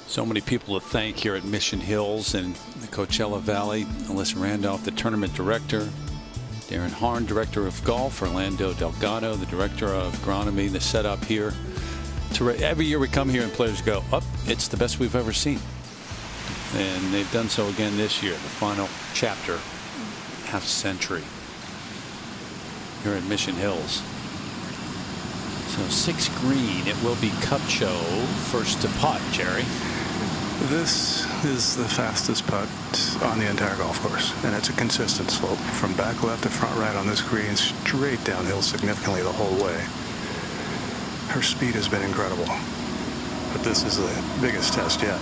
So many people to thank here at Mission Hills and the Coachella Valley. Alyssa Randolph, the tournament director. Darren Harn, director of golf. Orlando Delgado, the director of agronomy. The setup here. Every year we come here and players go, "Up, it's the best we've ever seen." And they've done so again this year. The final chapter, half century here at Mission Hills. So 6 green. It will be Kupcho first to putt, Jerry. This is the fastest putt on the entire golf course, and it's a consistent slope from back left to front right on this green, straight downhill significantly the whole way. Her speed has been incredible, but this is the biggest test yet.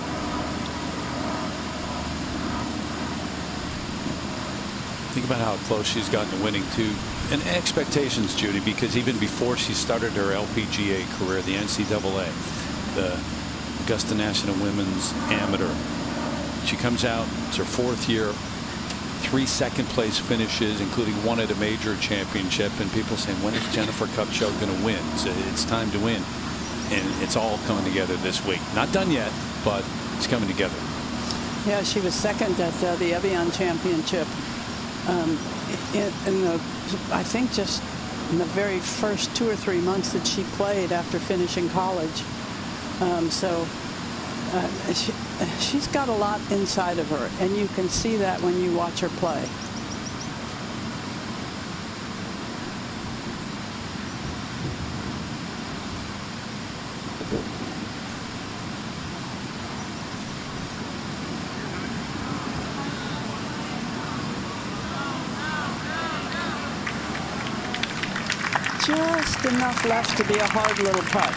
Think about how close she's gotten to winning too, and expectations, Judy, because even before she started her LPGA career, the NCAA, the Augusta National Women's Amateur, she comes out, it's her 4th year, 3 second-place finishes, including 1 at a major championship, and people saying, when is Jennifer Kupcho going to win? So it's time to win, and it's all coming together this week. Not done yet, but it's coming together. Yeah, she was second at the Evian Championship. I think just in the very first 2 or 3 months that she played after finishing college. She's got a lot inside of her, and you can see that when you watch her play. Just enough left to be a hard little putt.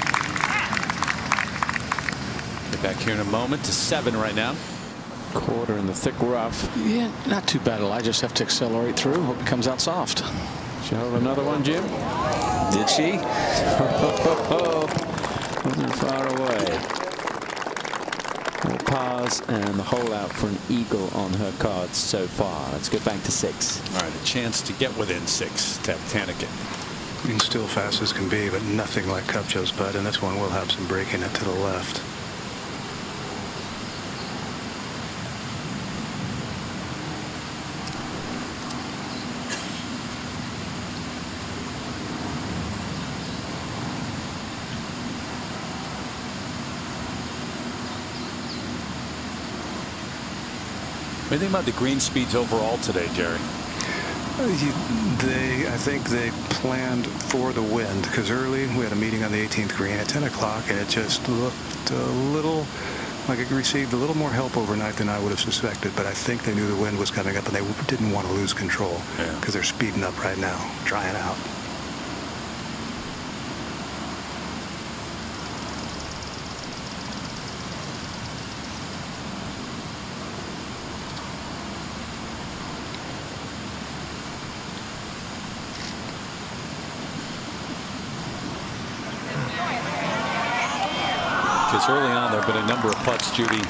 Get back here in a moment to 7 right now. Korda in the thick rough. Yeah, not too bad. I just have to accelerate through. Hope it comes out soft. She hold another one, Jim? Did she? Wasn't far away. 4 pars and the hole out for an eagle on her cards so far. Let's go back to 6. All right, a chance to get within 6. Tavatanakit. And still fast as can be, but nothing like Kupcho's putt, and this one will have some break in it to the left. What do you think about the green speeds overall today, Jerry? I think they planned for the wind, because early we had a meeting on the 18th green at 10 o'clock, and it just looked a little like it received a little more help overnight than I would have suspected. But I think they knew the wind was coming up, and they didn't want to lose control, because they're speeding up right now, drying out. Because early on there have been a number of putts, Judy,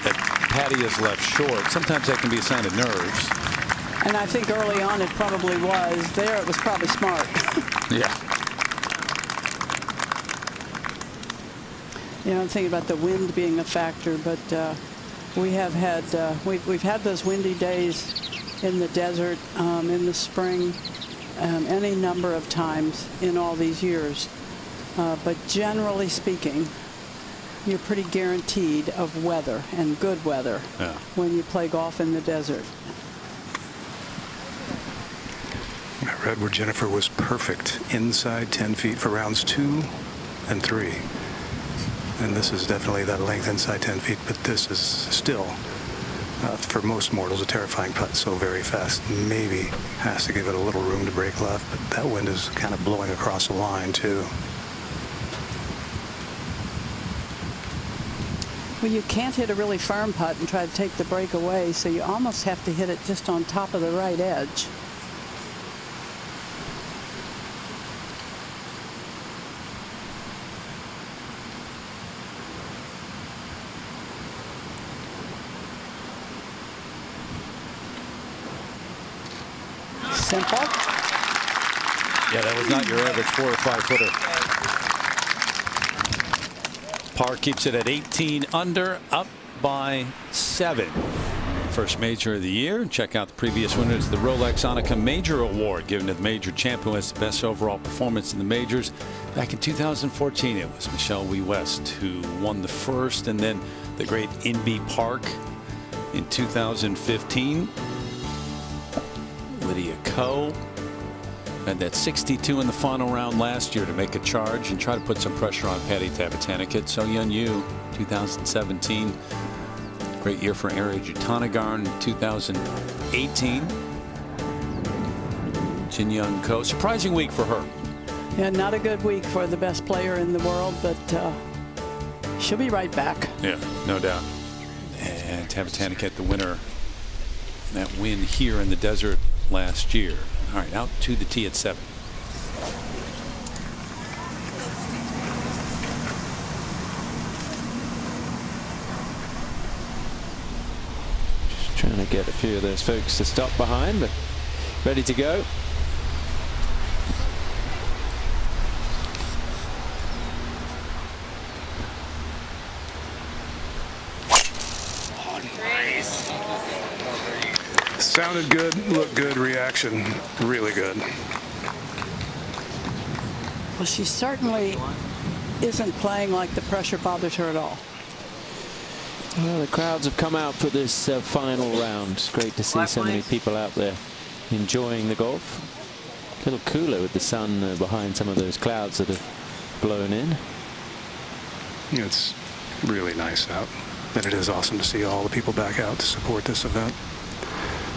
that Patty has left short. Sometimes that can be a sign of nerves. And I think early on it probably was. There it was probably smart. Yeah. You know, I'm thinking about the wind being a factor, but we have had we've had those windy days in the desert, in the spring, any number of times in all these years. But generally speaking, you're pretty guaranteed of weather, and good weather, when you play golf in the desert. I read where Jennifer was perfect inside 10 feet for rounds 2 and 3. And this is definitely that length inside 10 feet, but this is still, for most mortals, a terrifying putt. So very fast. Maybe has to give it a little room to break left, but that wind is kind of blowing across the line, too. Well, you can't hit a really firm putt and try to take the break away, so you almost have to hit it just on top of the right edge. Simple. Yeah, that was not your average 4 or 5 footer. Par keeps it at 18 under, up by 7. First major of the year. Check out the previous winners. The Rolex Annika Major Award given to the major champ who has the best overall performance in the majors. Back in 2014, it was Michelle Wee West who won the first, and then the great Inbee Park in 2015. Lydia Ko had that 62 in the final round last year to make a charge and try to put some pressure on Patty Tavatanakit. So Yeon Yu, 2017. Great year for Ari Jutanagarn in 2018. Jin Young Ko. Surprising week for her. Yeah, not a good week for the best player in the world, but she'll be right back. Yeah, no doubt. And Tavatanakit, the winner, that win here in the desert last year. All right, out to the tee at 7. Just trying to get a few of those folks to stop behind, but ready to go. Sounded good, looked good, reaction really good. Well, she certainly isn't playing like the pressure bothers her at all. Well, the crowds have come out for this final round. It's great to see so many people out there enjoying the golf. A little cooler with the sun behind some of those clouds that have blown in. It's really nice out, and it is awesome to see all the people back out to support this event.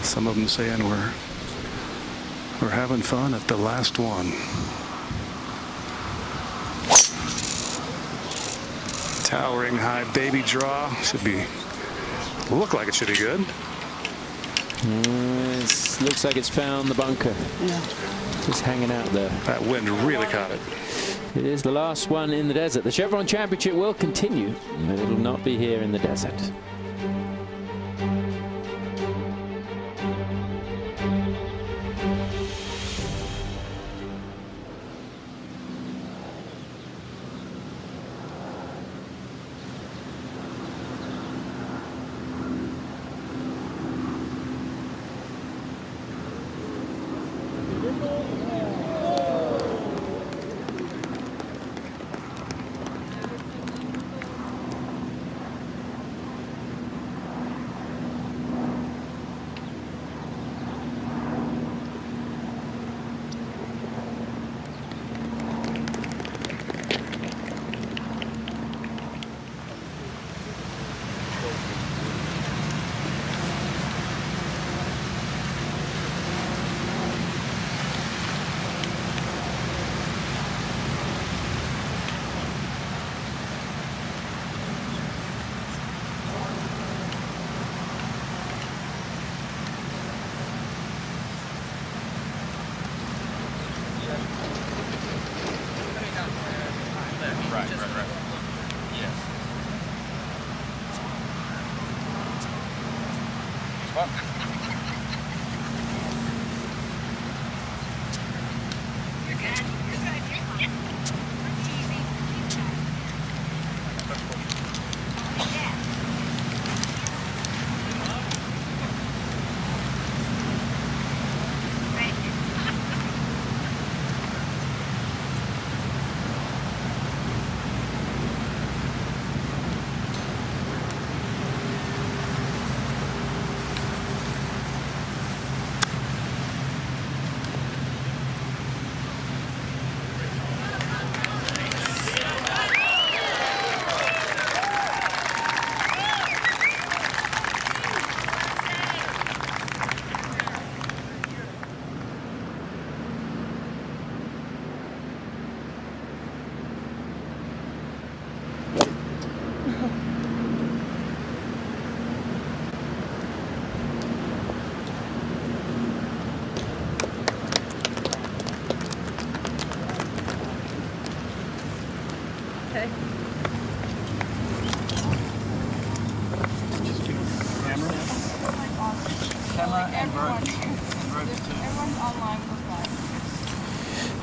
Some of them saying we're having fun at the last one. Towering high baby draw. Should be, look like it should be good. It looks like it's found the bunker. Yeah. Just hanging out there. That wind really caught it. It is the last one in the desert. The Chevron Championship will continue, but it will not be here in the desert.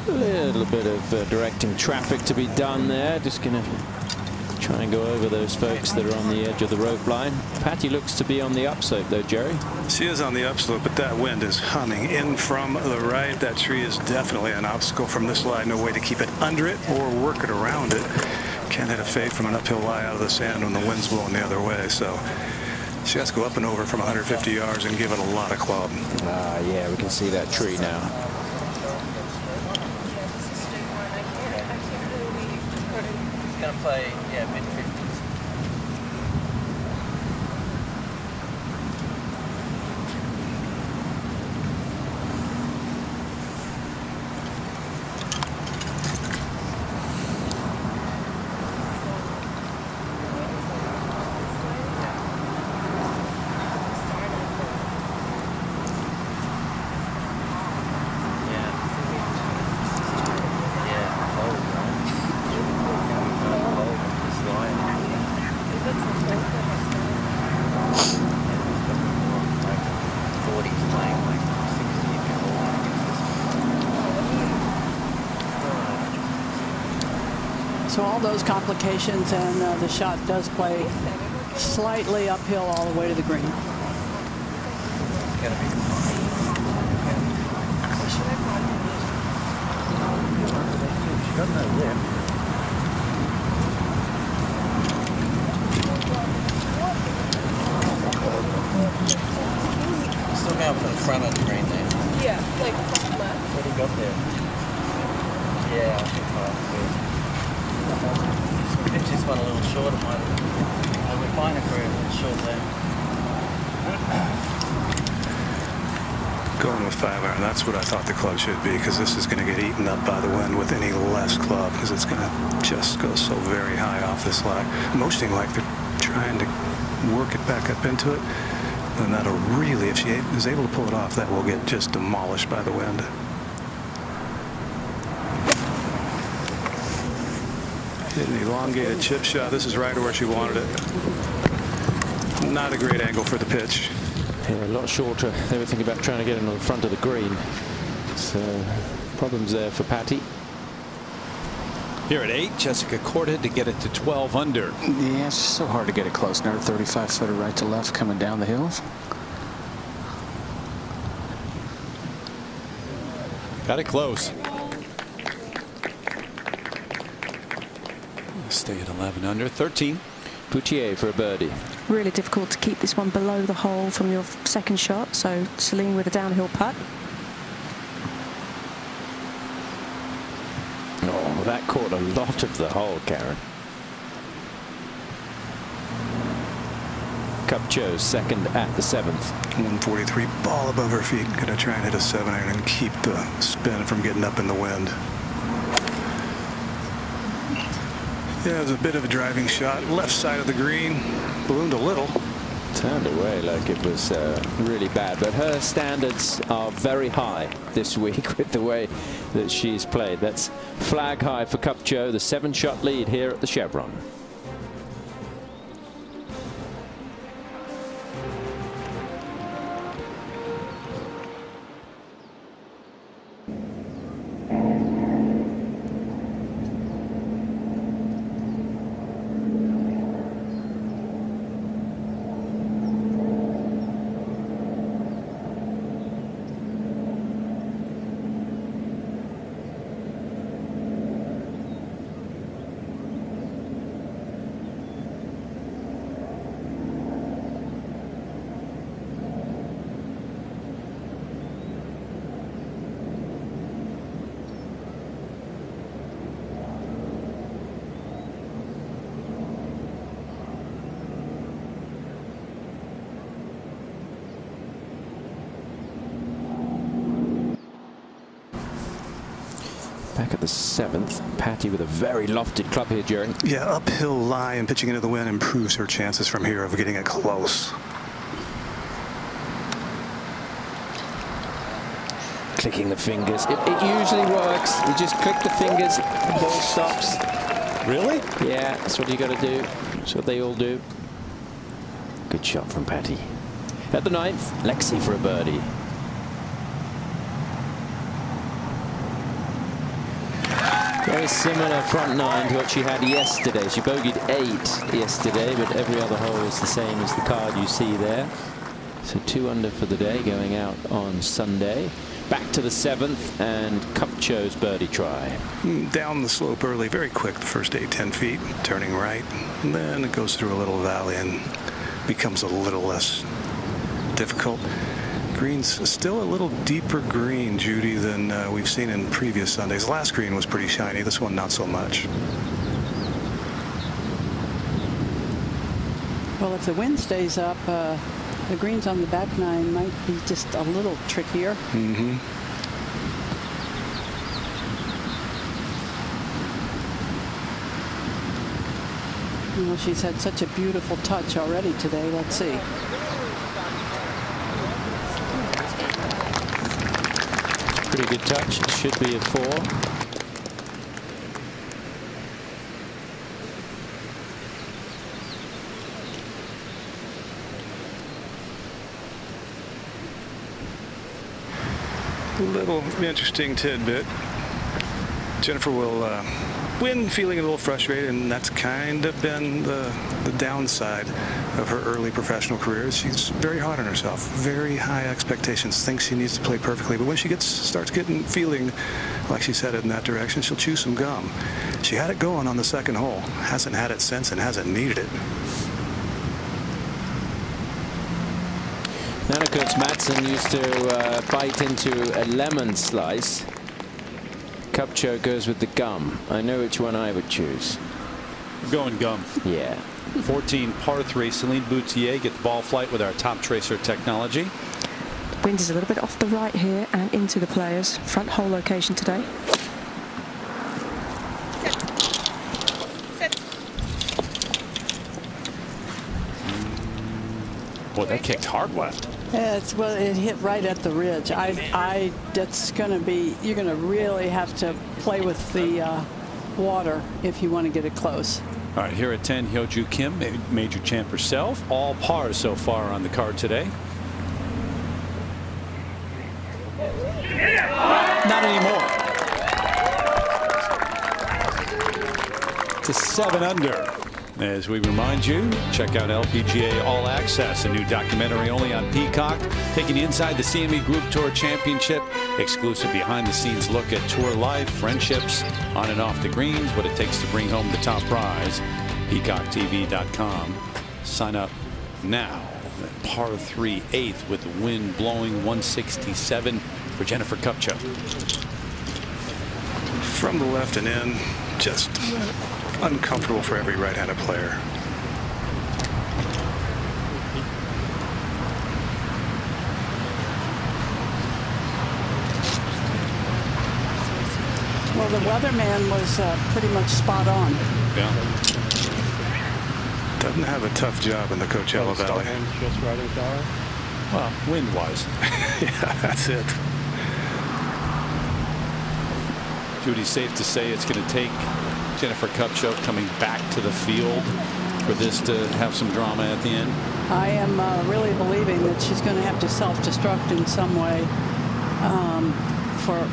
A little bit of directing traffic to be done there. Just going to Try and go over those folks that are on the edge of the rope line. Patty looks to be on the upslope though, Jerry. She is on the upslope, but that wind is humming in from the right. That tree is definitely an obstacle from this lie. No way to keep it under it or work it around it. Can't hit a fade from an uphill lie out of the sand when the wind's blowing the other way. So she has to go up and over from 150 yards and give it a lot of club. Yeah, we can see that tree now. He's going to play, yeah, mid-50s. So all those complications, and the shot does play slightly uphill all the way to the green. Still going for the front of the green there. Yeah, like front left. What do you got there? Yeah, I think good. Pitch this one a little short. We're fine if we're a little short there. Going with 5-iron, that's what I thought the club should be, because this is going to get eaten up by the wind with any less club, because it's going to just go so very high off this lie. Motioning like they're trying to work it back up into it, and that'll really, if she is able to pull it off, that will get just demolished by the wind. Hit an elongated chip shot. This is right where she wanted it. Not a great angle for the pitch. Yeah, a lot shorter. They were thinking about trying to get it on the front of the green. So problems there for Patty. Here at 8, Jessica Korda to get it to 12 under. Yeah, it's so hard to get it close. Another 35-footer right to left coming down the hill. Got it close. Stay at 11 under. 13. Poutier for a birdie. Really difficult to keep this one below the hole from your second shot. So Celine with a downhill putt. Oh, that caught a lot of the hole, Karen. Kupcho second at the 7th. 143, ball above her feet. Going to try and hit a 7-iron and keep the spin from getting up in the wind. Yeah, it was a bit of a driving shot. Left side of the green. Ballooned a little. Turned away like it was really bad. But her standards are very high this week with the way that she's played. That's flag high for Kupcho, the 7-shot lead here at the Chevron. Back at the 7th, Patty with a very lofted club here, Jerry. Yeah, uphill lie and pitching into the wind improves her chances from here of getting it close. Clicking the fingers. It usually works. You just click the fingers, the ball stops. Really? Yeah, that's what you got to do. That's what they all do. Good shot from Patty. At the 9th, Lexi for a birdie. Very similar front nine to what she had yesterday. She bogeyed 8 yesterday, but every other hole is the same as the card you see there. So 2 under for the day going out on Sunday. Back to the 7th and Kupcho's birdie try. Down the slope early, very quick, the first 8-10 feet, turning right. And then it goes through a little valley and becomes a little less difficult. Green's still a little deeper green, Judy, than we've seen in previous Sundays. Last green was pretty shiny. This one, not so much. Well, if the wind stays up, the greens on the back nine might be just a little trickier. Mm-hmm. Well, she's had such a beautiful touch already today. Let's see. Pretty good touch. It should be a 4. A little interesting tidbit. Jennifer will win feeling a little frustrated, and that's kind of been the downside of her early professional career. She's very hard on herself, very high expectations, thinks she needs to play perfectly, but when she starts getting feeling like she's headed in that direction, she'll chew some gum. She had it going on the second hole, hasn't had it since and hasn't needed it. Tavatanakit Madsen used to bite into a lemon slice. Kupcho goes with the gum. I know which one I would choose. I'm going gum. Yeah. 14 par 3. Celine Boutier get the ball flight with our top tracer technology. The wind is a little bit off the right here and into the players. Front hole location today. Boy, that kicked hard left. Well, it hit right at the ridge. That's going to be, you're going to really have to play with the water if you want to get it close. All right, here at 10, Hyoju Kim, major champ herself. All pars so far on the card today. Not anymore. To 7 under. As we remind you, check out LPGA All Access, a new documentary only on Peacock, taking you inside the CME Group Tour Championship. Exclusive behind-the-scenes look at tour life, friendships, on and off the greens, what it takes to bring home the top prize. PeacockTV.com. Sign up now. Par 3 8th with the wind blowing 167 for Jennifer Kupcho. From the left and in, just uncomfortable for every right-handed player. Well, the weatherman was pretty much spot on. Yeah. Doesn't have a tough job in the Coachella Valley. Just riding tower. Well, wind-wise. Yeah, that's it. Judy, safe to say it's going to take Jennifer Kupcho coming back to the field for this to have some drama at the end? I am really believing that she's going to have to self-destruct in some way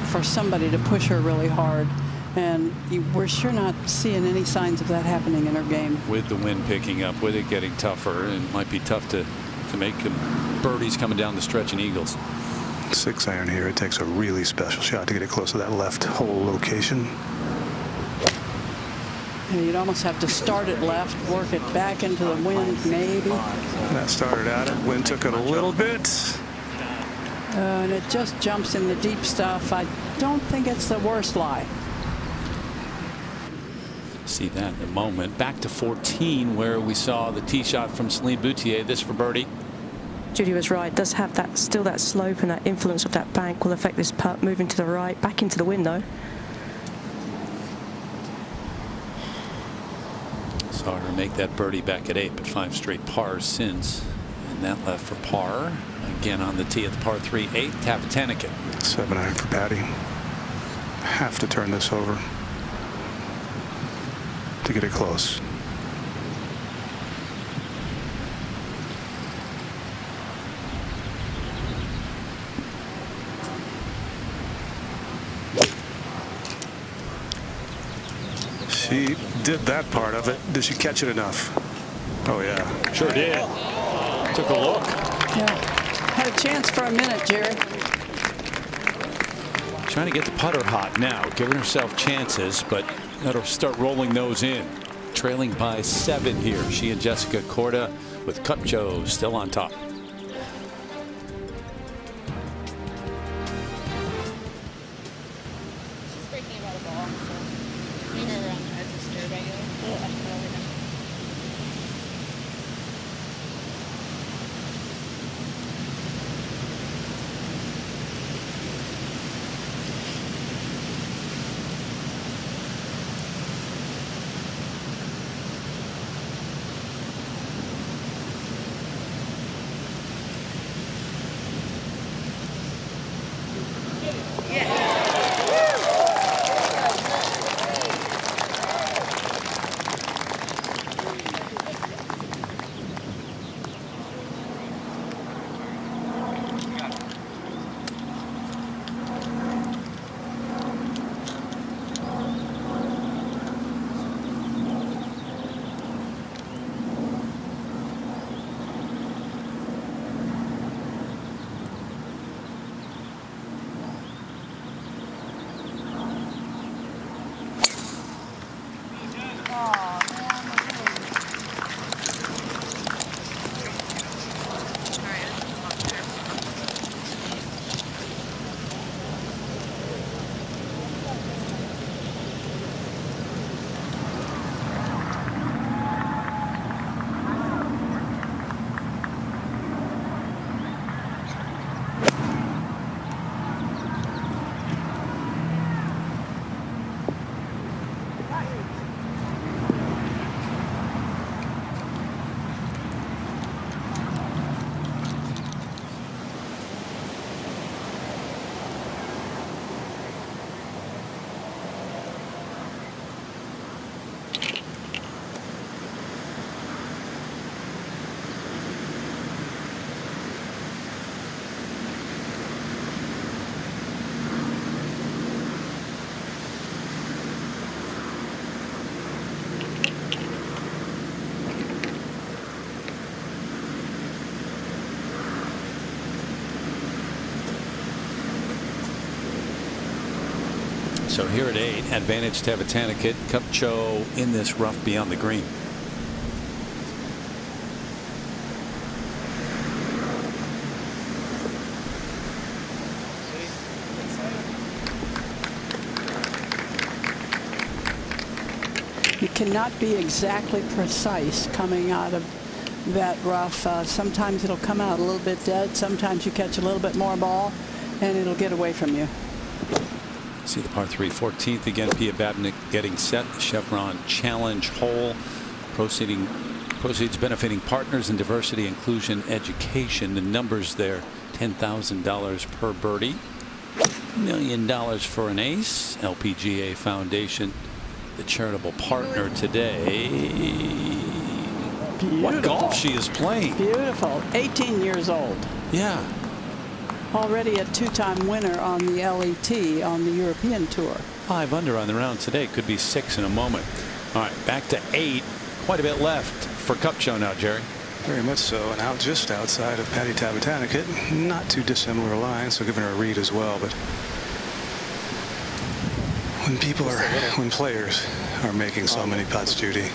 for somebody to push her really hard. And we're sure not seeing any signs of that happening in her game. With the wind picking up, with it getting tougher, it might be tough to make birdies coming down the stretch and eagles. 6-iron here. It takes a really special shot to get it close to that left hole location. You'd almost have to start it left, work it back into the wind, maybe. That started out it. Wind took it a little bit. And it just jumps in the deep stuff. I don't think it's the worst lie. See that in a moment. Back to 14, where we saw the tee shot from Celine Boutier. This for birdie. Judy was right. It does have that still that slope, and that influence of that bank will affect this putt. Moving to the right, back into the wind though. Saw her make that birdie back at 8, but 5 straight pars since. And that left for par. Again on the tee at the par 3 8. Tavatanakit. 7-iron for Patty. Have to turn this over to get it close. She did that part of it. Did she catch it enough? Oh, yeah. Sure did. Took a look. Yeah. Had a chance for a minute, Jerry. Trying to get the putter hot now, giving herself chances, but that'll start rolling those in. Trailing by 7 here. She and Jessica Korda with Kupcho still on top. So here at 8, advantage Tavatanakit. Kupcho in this rough beyond the green. You cannot be exactly precise coming out of that rough. Sometimes it'll come out a little bit dead. Sometimes you catch a little bit more ball and it'll get away from you. See the par 3 14th again. Pia Babnik getting set. Chevron Challenge hole. Proceeds benefiting partners in diversity, inclusion, education. The numbers there: $10,000 per birdie, $1 million for an ace. LPGA Foundation, the charitable partner today. Beautiful. What golf she is playing. Beautiful. 18 years old. Yeah. Already a 2-time winner on the LET on the European Tour. 5 under on the round today. Could be 6 in a moment. All right, back to 8. Quite a bit left for Kupcho now, Jerry. Very much so, and out just outside of Patty Tavatanakit. Not too dissimilar lines, so giving her a read as well. But when players are making so many putts, Judy,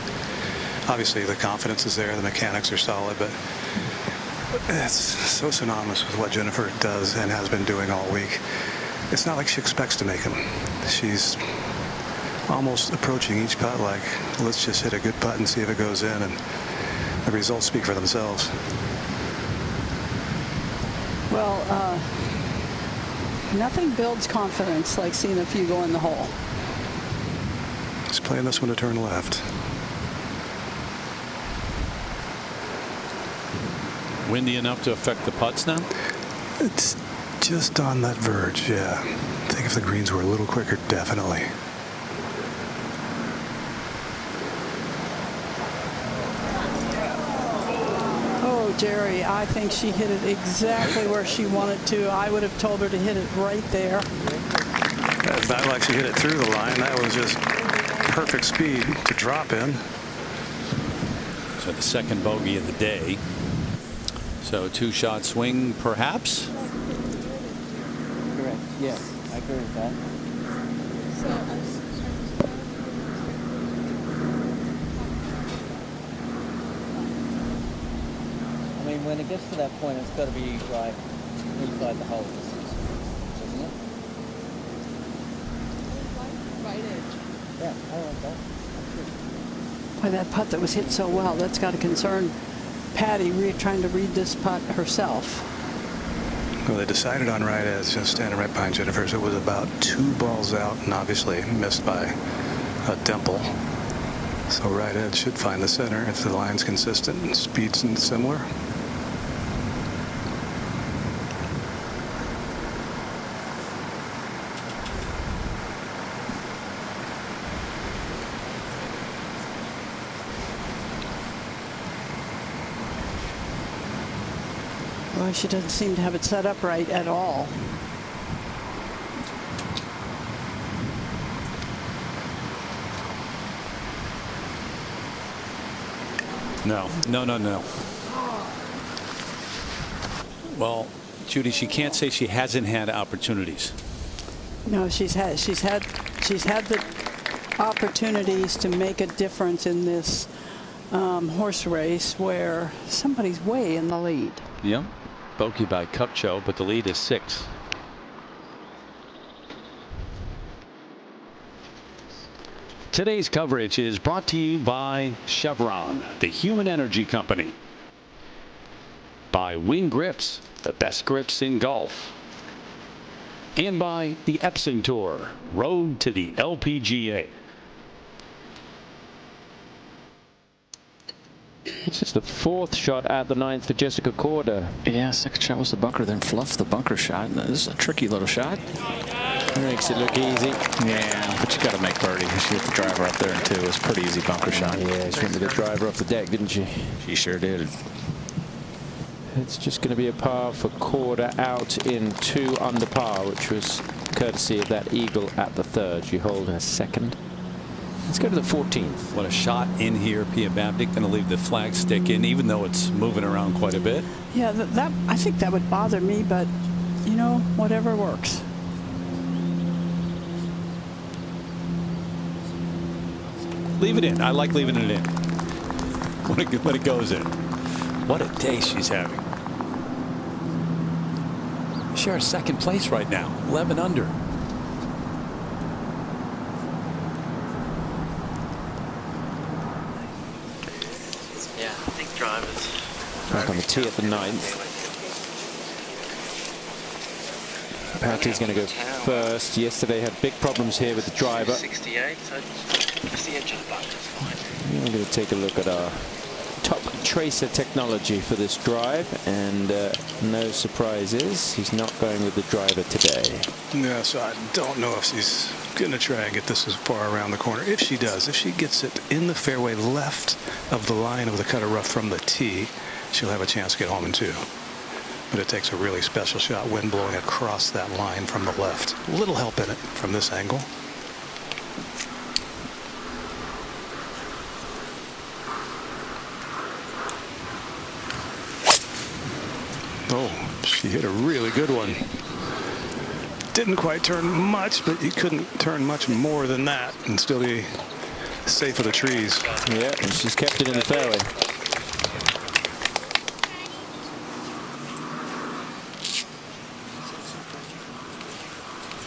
obviously the confidence is there, the mechanics are solid, but it's so synonymous with what Jennifer does and has been doing all week. It's not like she expects to make them. She's almost approaching each putt like, let's just hit a good putt and see if it goes in, and the results speak for themselves. Well, nothing builds confidence like seeing a few go in the hole. He's playing this one to turn left. Windy enough to affect the putts now? It's just on that verge, yeah. I think if the greens were a little quicker, definitely. Oh, Jerry, I think she hit it exactly where she wanted to. I would have told her to hit it right there. That's not like she hit it through the line. That was just perfect speed to drop in. So the second bogey of the day. So 2-shot swing, perhaps. Correct. Yes, I agree with that. I mean, when it gets to that point, it's got to be like inside the hole distance, isn't it? Right edge. Yeah, I like that. Boy, that putt that was hit so well, that's got to concern Patty trying to read this putt herself. Well, they decided on right edge, just standing right behind Jennifer's. It was about 2 balls out and obviously missed by a dimple. So right edge should find the center if the line's consistent and speed's similar. Well, she doesn't seem to have it set up right at all. No. Well, Judy, she can't say she hasn't had opportunities. No, she's had the opportunities to make a difference in this horse race where somebody's way in the lead. Yep. Bogey by Kupcho, but the lead is 6. Today's coverage is brought to you by Chevron, the human energy company. By Wing Grips, the best grips in golf. And by the Epson Tour, road to the LPGA. This is the 4th shot at the 9th for Jessica Korda. Yeah, second shot was the bunker, then fluffed the bunker shot. This is a tricky little shot. Makes it look easy. Yeah, but you got to make birdie. She hit the driver up there too. It was a pretty easy bunker shot. Yeah, she went with the driver off the deck, didn't she? She sure did. It's just going to be a par for Korda out in 2 under par, which was courtesy of that eagle at the 3rd. She holed her 2nd. Let's go to the 14th. What a shot in here. Pia Babdick going to leave the flag stick in, even though it's moving around quite a bit. Yeah, that I think that would bother me, but you know, whatever works. Leave it in. I like leaving it in when it goes in. What a day she's having. Shares 2nd place right now, 11 under. Yeah, I think drivers. Back on the tee at the 9th. Patty's going to go first. Yesterday had big problems here with the driver. 68, so that's the edge of the bunker. Fine. We're going to take a look at our top tracer technology for this drive, and no surprises. He's not going with the driver today. Yeah, so I don't know if she's going to try and get this as far around the corner. If she does, if she gets it in the fairway left of the line of the cut of rough from the tee, she'll have a chance to get home in 2. But it takes a really special shot, wind blowing across that line from the left. A little help in it from this angle. Oh, she hit a really good one. Didn't quite turn much, but you couldn't turn much more than that and still be safe for the trees. Yeah, and she's kept it in the fairway.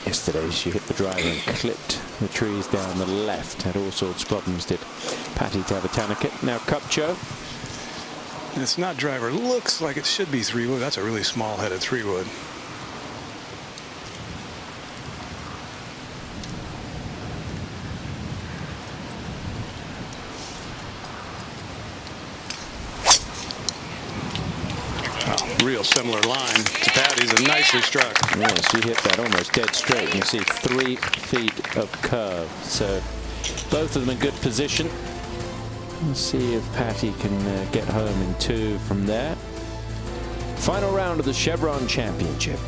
Yesterday she hit the driver and clipped the trees down the left. Had all sorts of problems, did Patty Tavatanakit. Now Kupcho. It's not driver. Looks like it should be 3-wood. That's a really small-headed 3-wood. Real similar line to Patty's and nicely struck. Yeah, she hit that almost dead straight. You see 3 feet of curve. So both of them in good position. We'll see if Patty can get home in 2 from there. Final round of the Chevron Championship.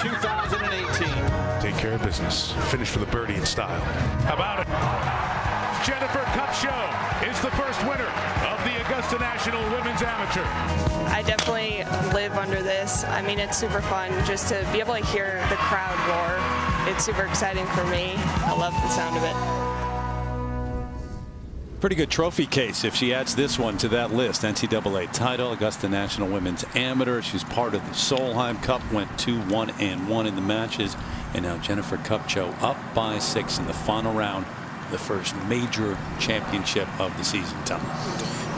2018. Take care of business. Finish for the birdie in style. How about it? Jennifer Kupcho is the first winner of the Augusta National Women's Amateur. I definitely live under this. I mean, it's super fun just to be able to hear the crowd roar. It's super exciting for me. I love the sound of it. Pretty good trophy case if she adds this one to that list. NCAA title, Augusta National Women's Amateur. She's part of the Solheim Cup, went 2-1-1 in the matches. And now Jennifer Kupcho up by 6 in the final round, the first major championship of the season. Tom.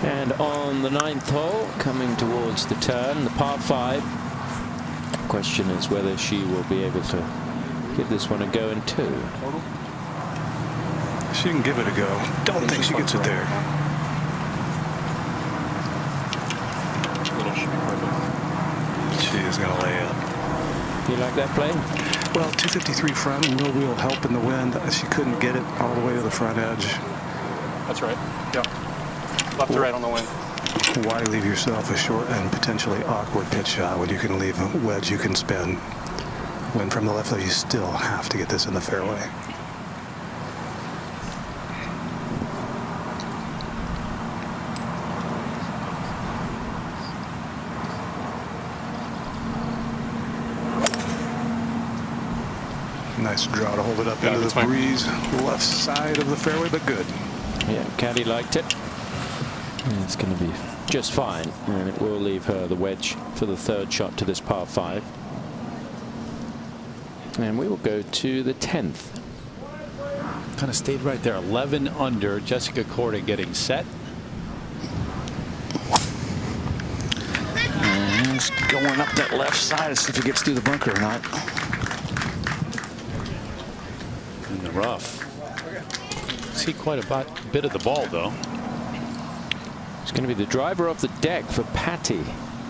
And on the 9th hole, coming towards the turn, the par 5. The question is whether she will be able to give this one a go in 2. She can give it a go. Don't think she gets it there. She is going to lay up. You like that play? Well, 253 front, no real help in the wind. She couldn't get it all the way to the front edge. That's right. Yep. Left to right on the wind. Why leave yourself a short and potentially awkward pitch shot when you can leave a wedge you can spin? Wind from the left, though, you still have to get this in the fairway. Nice draw to hold it up into the breeze. Left side of the fairway, but good. Yeah, caddy liked it. And it's going to be just fine. And it will leave her the wedge for the 3rd shot to this par 5. And we will go to the 10th. Kind of stayed right there. 11 under. Jessica Korda getting set. And he's going up that left side to see if he gets through the bunker or not. In the rough. See quite a bit of the ball, though. It's going to be the driver off the deck for Patty.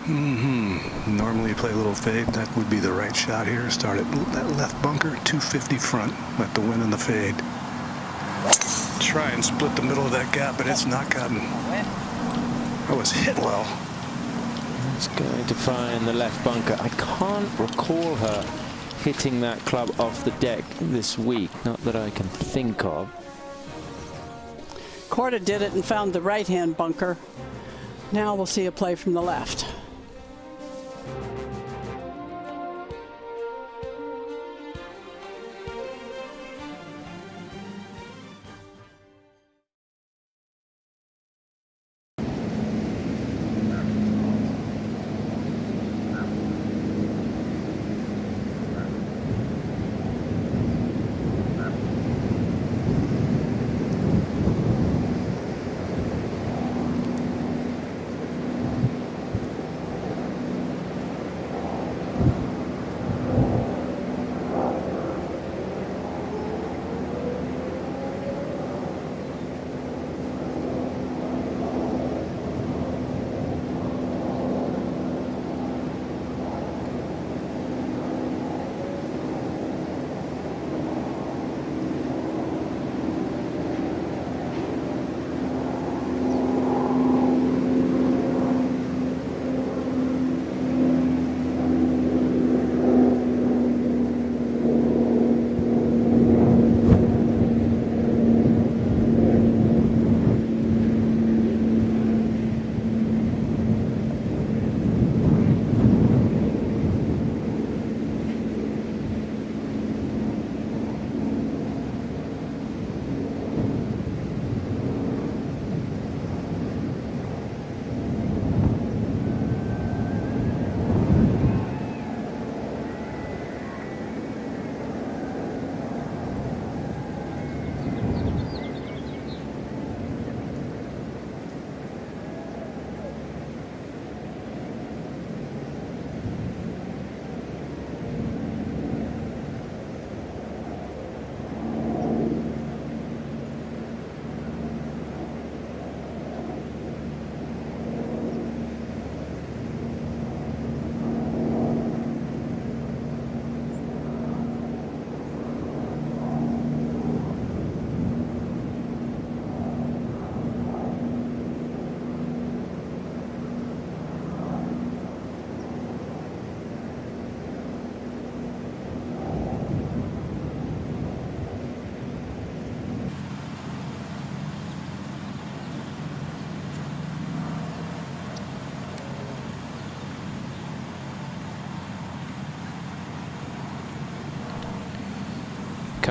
Normally you play a little fade. That would be the right shot here. Start at that left bunker, 250 front. Let the wind and the fade. Try and split the middle of that gap, but it's not gotten. That was hit well. It's going to find the left bunker. I can't recall her hitting that club off the deck this week. Not that I can think of. Korda did it and found the right-hand bunker. Now we'll see a play from the left.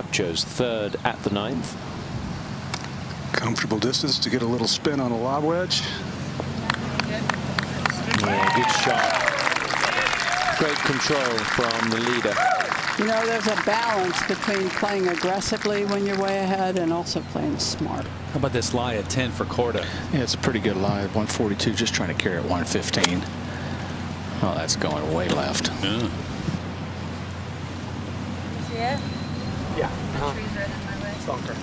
Kupcho's third at the 9th. Comfortable distance to get a little spin on a lob wedge. Yeah, good shot. Great control from the leader. You know, there's a balance between playing aggressively when you're way ahead and also playing smart. How about this lie at 10 for Korda? Yeah, it's a pretty good lie. 142, just trying to carry at 115. Oh, that's going way left. Yeah. Yeah. Yeah. Bunker.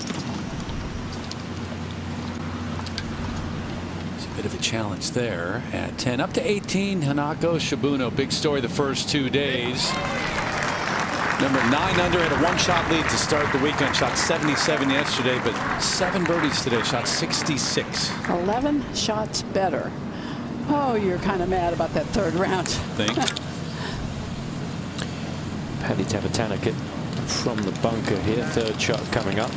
It's a bit of a challenge there at 10. Up to 18, Hanako Shibuno. Big story the first 2 days. Number 9 under, had a 1-shot lead to start the weekend. Shot 77 yesterday, but 7 birdies today. Shot 66. 11 shots better. Oh, you're kind of mad about that third round. Think. Paddy Tavatanakit from the bunker here. Third shot coming up.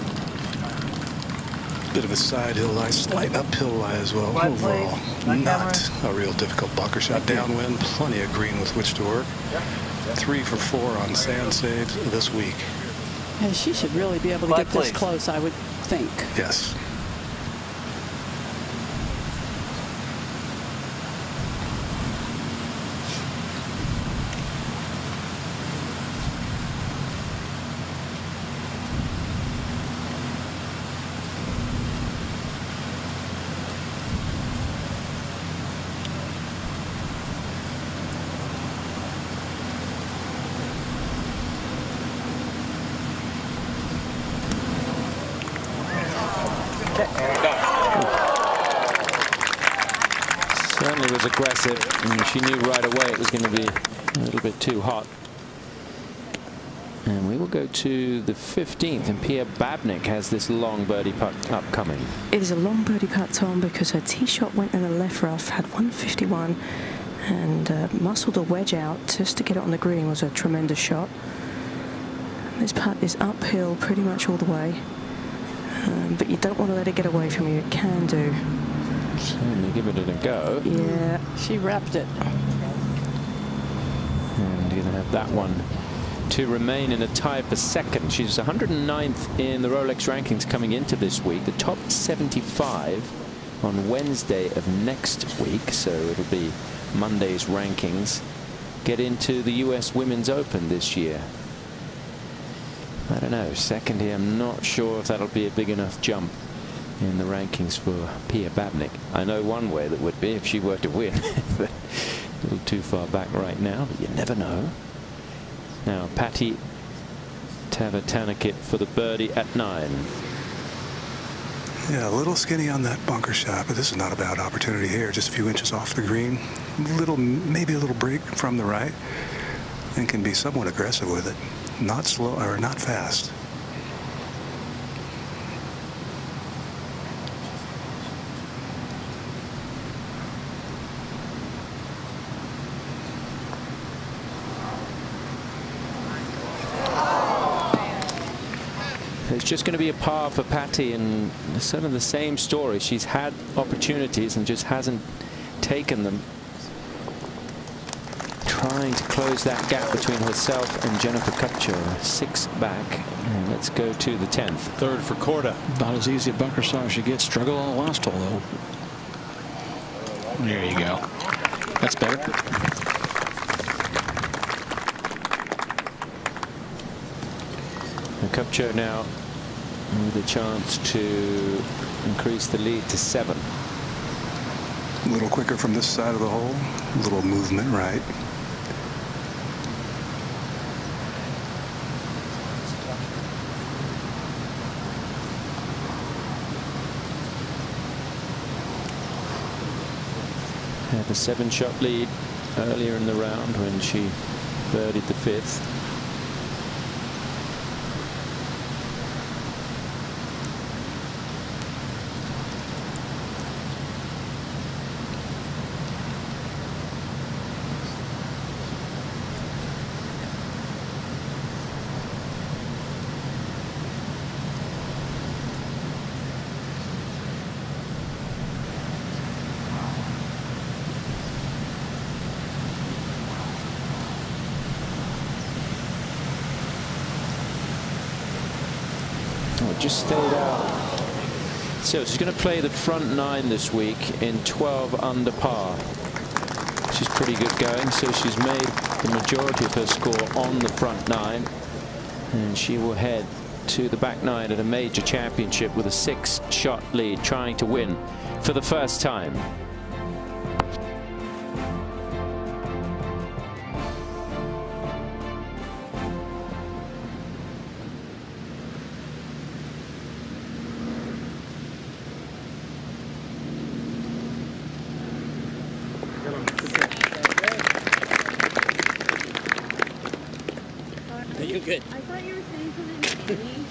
Bit of a side hill lie, slight uphill lie as well. Overall, not a real difficult bunker shot. Downwind, plenty of green with which to work. 3 for 4 on sand saves this week. Hey, she should really be able to get this close, I would think. Yes. Certainly was aggressive, and she knew right away it was going to be a little bit too hot. And we will go to the 15th, and Pia Babnik has this long birdie putt upcoming. It is a long birdie putt, Tom, because her tee shot went in the left rough, had 151, and muscled a wedge out just to get it on the green. Was a tremendous shot. This putt is uphill pretty much all the way, but you don't want to let it get away from you. It can do. Certainly give it a go. Yeah, she wrapped it. And you're going to have that one to remain in a tie for second. She's 109th in the Rolex rankings coming into this week. The top 75 on Wednesday of next week, so it'll be Monday's rankings. Get into the US Women's Open this year. I don't know, second here, I'm not sure if that'll be a big enough jump in the rankings for Pia Babnik. I know one way that would be if she were to win. But a little too far back right now, but you never know. Now Paddy Tavatanakit for the birdie at 9. Yeah, a little skinny on that bunker shot, but this is not a bad opportunity here. Just a few inches off the green. Maybe a little break from the right, and can be somewhat aggressive with it. Not slow or not fast. It's just going to be a par for Paddy, and sort of the same story. She's had opportunities and just hasn't taken them. Trying to close that gap between herself and Jennifer Kupcho. 6 back. And let's go to the 10th. Third for Korda. About as easy a bunker shot as she gets. Struggle on the last hole, though. There you go. That's better. And Kupcho now with a chance to increase the lead to 7. A little quicker from this side of the hole. A little movement right. Had a 7-shot lead earlier in the round when she birdied the 5th. Oh, just stayed out. So she's going to play the front 9 this week in 12 under par. She's pretty good going, so she's made the majority of her score on the front 9, and she will head to the back 9 at a major championship with a 6-shot lead, trying to win for the first time. You're good. I thought you were saying something funny,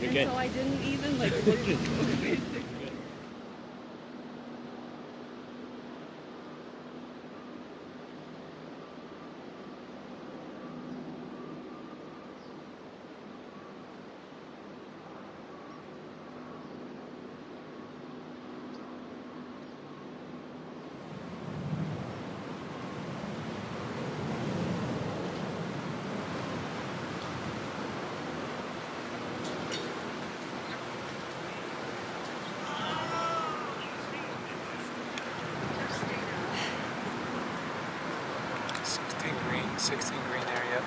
You're and good. so I didn't even like look at you. Green, 16 green there, yep.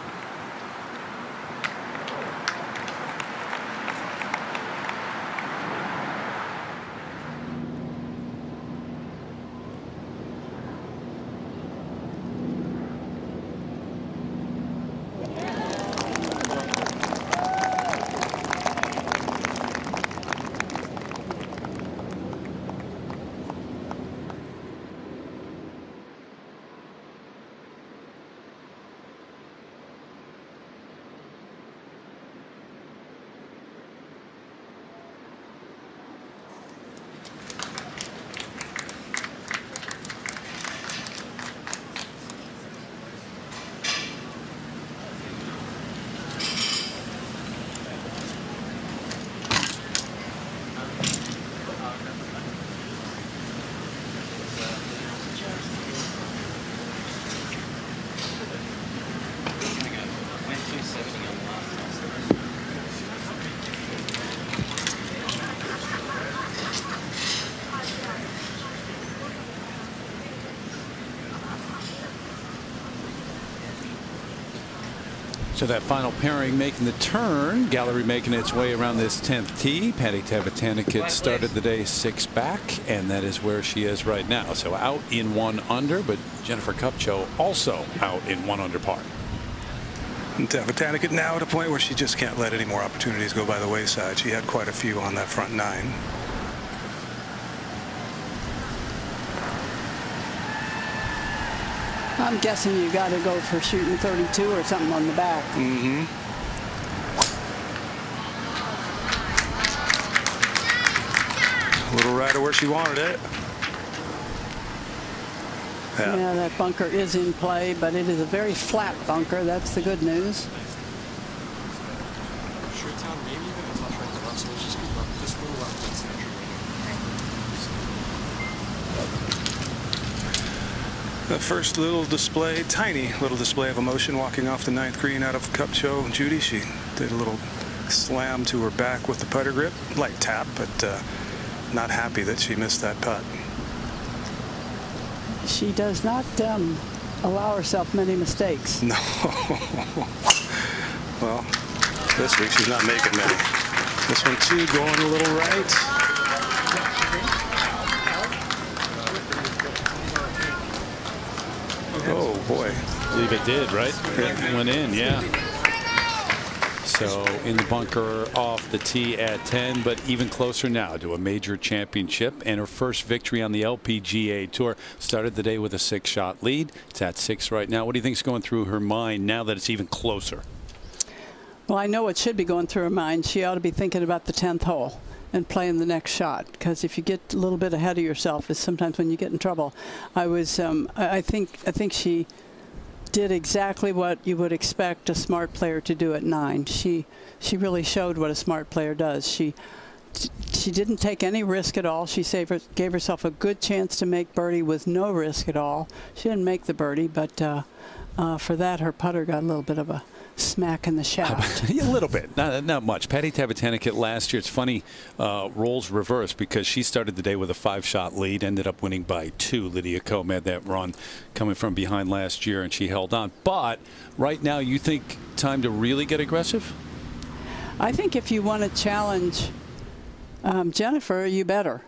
So that final pairing making the turn. Gallery making its way around this 10th tee. Patty Tavatanakit started the day 6 back, and that is where she is right now. So out in 1 under, but Jennifer Kupcho also out in 1 under par. And Tavatanakit now at a point where she just can't let any more opportunities go by the wayside. She had quite a few on that front 9. I'm guessing you got to go for shooting 32 or something on the back. Mm-hmm. A little right of where she wanted it. Yeah, that bunker is in play, but it is a very flat bunker. That's the good news. The first little display, tiny little display of emotion walking off the 9th green out of Kupcho. Judy, she did a little slam to her back with the putter grip. Light tap, but not happy that she missed that putt. She does not allow herself many mistakes. No. Well, this week she's not making many. This one too going a little right. Oh boy. I believe it did, right? It went in, yeah. So in the bunker off the tee at 10, but even closer now to a major championship and her first victory on the LPGA Tour. Started the day with a 6-shot lead. It's at 6 right now. What do you think's going through her mind now that it's even closer? Well, I know what should be going through her mind. She ought to be thinking about the 10th hole and playing the next shot, because if you get a little bit ahead of yourself is sometimes when you get in trouble. I think she did exactly what you would expect a smart player to do at 9. She really showed what a smart player does. She didn't take any risk at all. She gave herself a good chance to make birdie with no risk at all. She didn't make the birdie, but for that her putter got a little bit of a smack in the shaft. A little bit, not much. Patty Tavatanakit last year, it's funny, roles reversed because she started the day with a 5-shot lead, ended up winning by 2. Lydia Ko had that run coming from behind last year, and she held on. But right now, you think time to really get aggressive? I think if you want to challenge Jennifer, you better.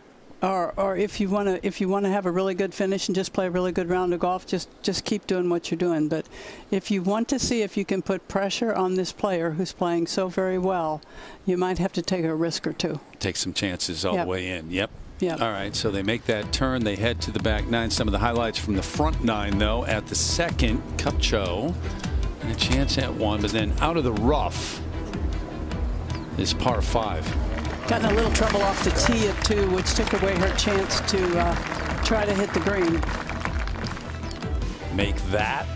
Or if you want to have a really good finish and just play a really good round of golf, just keep doing what you're doing. But if you want to see if you can put pressure on this player who's playing so very well, you might have to take a risk or two. Take some chances all the way in. Yep. Yep. All right, so they make that turn. They head to the back 9. Some of the highlights from the front 9, though. At the second, Kupcho, and a chance at 1, but then out of the rough is par 5. Got in a little trouble off the tee at 2, which took away her chance to try to hit the green. Make that.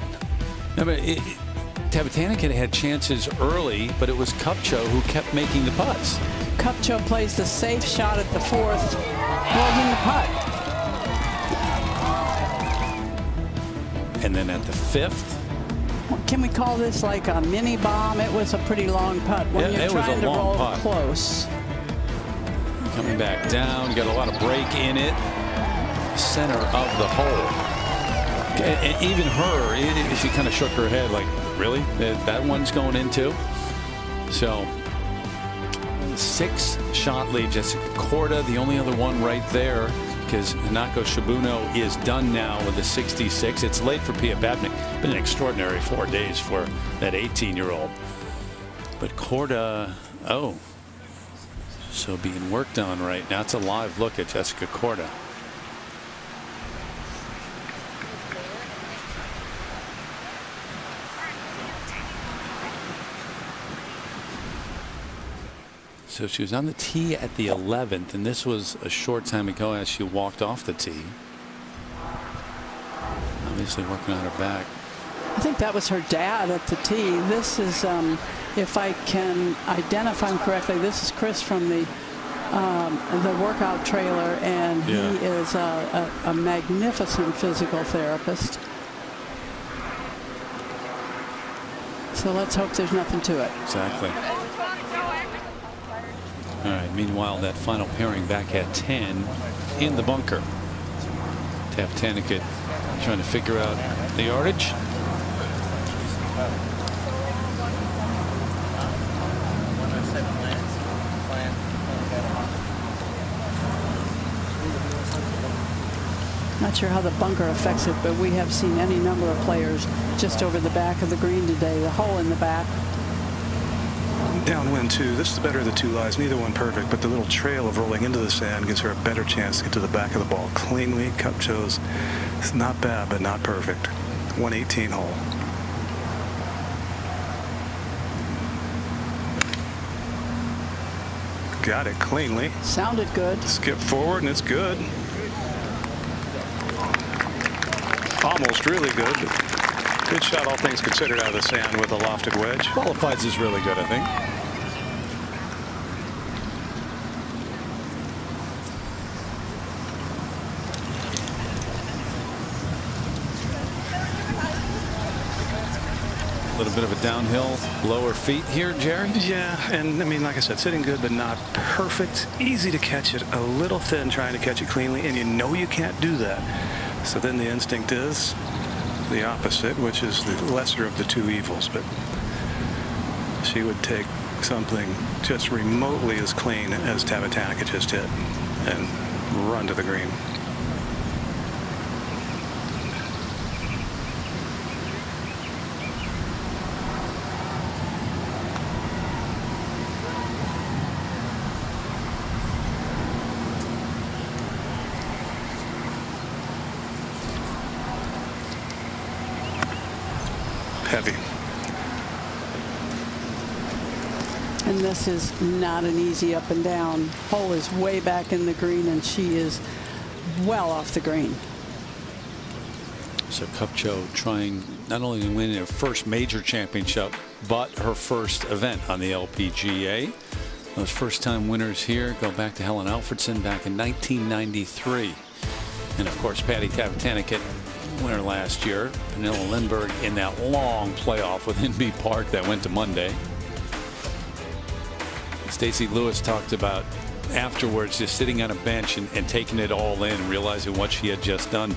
Tavatanakit had chances early, but it was Kupcho who kept making the putts. Kupcho plays the safe shot at the 4th, holding the putt. And then at the 5th. Can we call this like a mini bomb? It was a pretty long putt. When you're trying to roll close. Coming back down, got a lot of break in it. Center of the hole. And even her, she kind of shook her head like, really? That one's going in too? So, 6-shot lead. Jessica Korda, the only other one right there, because Hanako Shibuno is done now with a 66. It's late for Pia Babnik. Been an extraordinary 4 days for that 18-year-old. But Korda, so being worked on right now. It's a live look at Jessica Korda. So she was on the tee at the 11th, and this was a short time ago as she walked off the tee. Obviously working on her back. I think that was her dad at the tee. This is, if I can identify him correctly, this is Chris from the workout trailer, and he is a magnificent physical therapist. So let's hope there's nothing to it. Exactly. All right. Meanwhile, that final pairing back at 10 in the bunker. Tavatanakit trying to figure out the yardage. Not sure how the bunker affects it, but we have seen any number of players just over the back of the green today. The hole in the back. Downwind 2. This is the better of the 2 lies. Neither one perfect, but the little trail of rolling into the sand gives her a better chance to get to the back of the ball cleanly. Kupcho's it's not bad, but not perfect. 118 hole. Got it cleanly. Sounded good. Skip forward and it's good. Almost really good. Good shot, all things considered, out of the sand with a lofted wedge. Qualifies as really good, I think. A little bit of a downhill, lower feet here, Jerry. Yeah, and I mean, like I said, sitting good, but not perfect. Easy to catch it, a little thin trying to catch it cleanly, and you know you can't do that. So then the instinct is the opposite, which is the lesser of the 2 evils. But she would take something just remotely as clean as Tavatanakit just hit and run to the green. Heavy. And this is not an easy up and down. Hole is way back in the green, and she is well off the green. So Kupcho trying not only to win her first major championship, but her first event on the LPGA. Those first-time winners here go back to Helen Alfredson back in 1993. And, of course, Patty Tavatanakit winner last year. Pernilla Lindbergh in that long playoff with Inbee Park that went to Monday. Stacey Lewis talked about afterwards just sitting on a bench and taking it all in, realizing what she had just done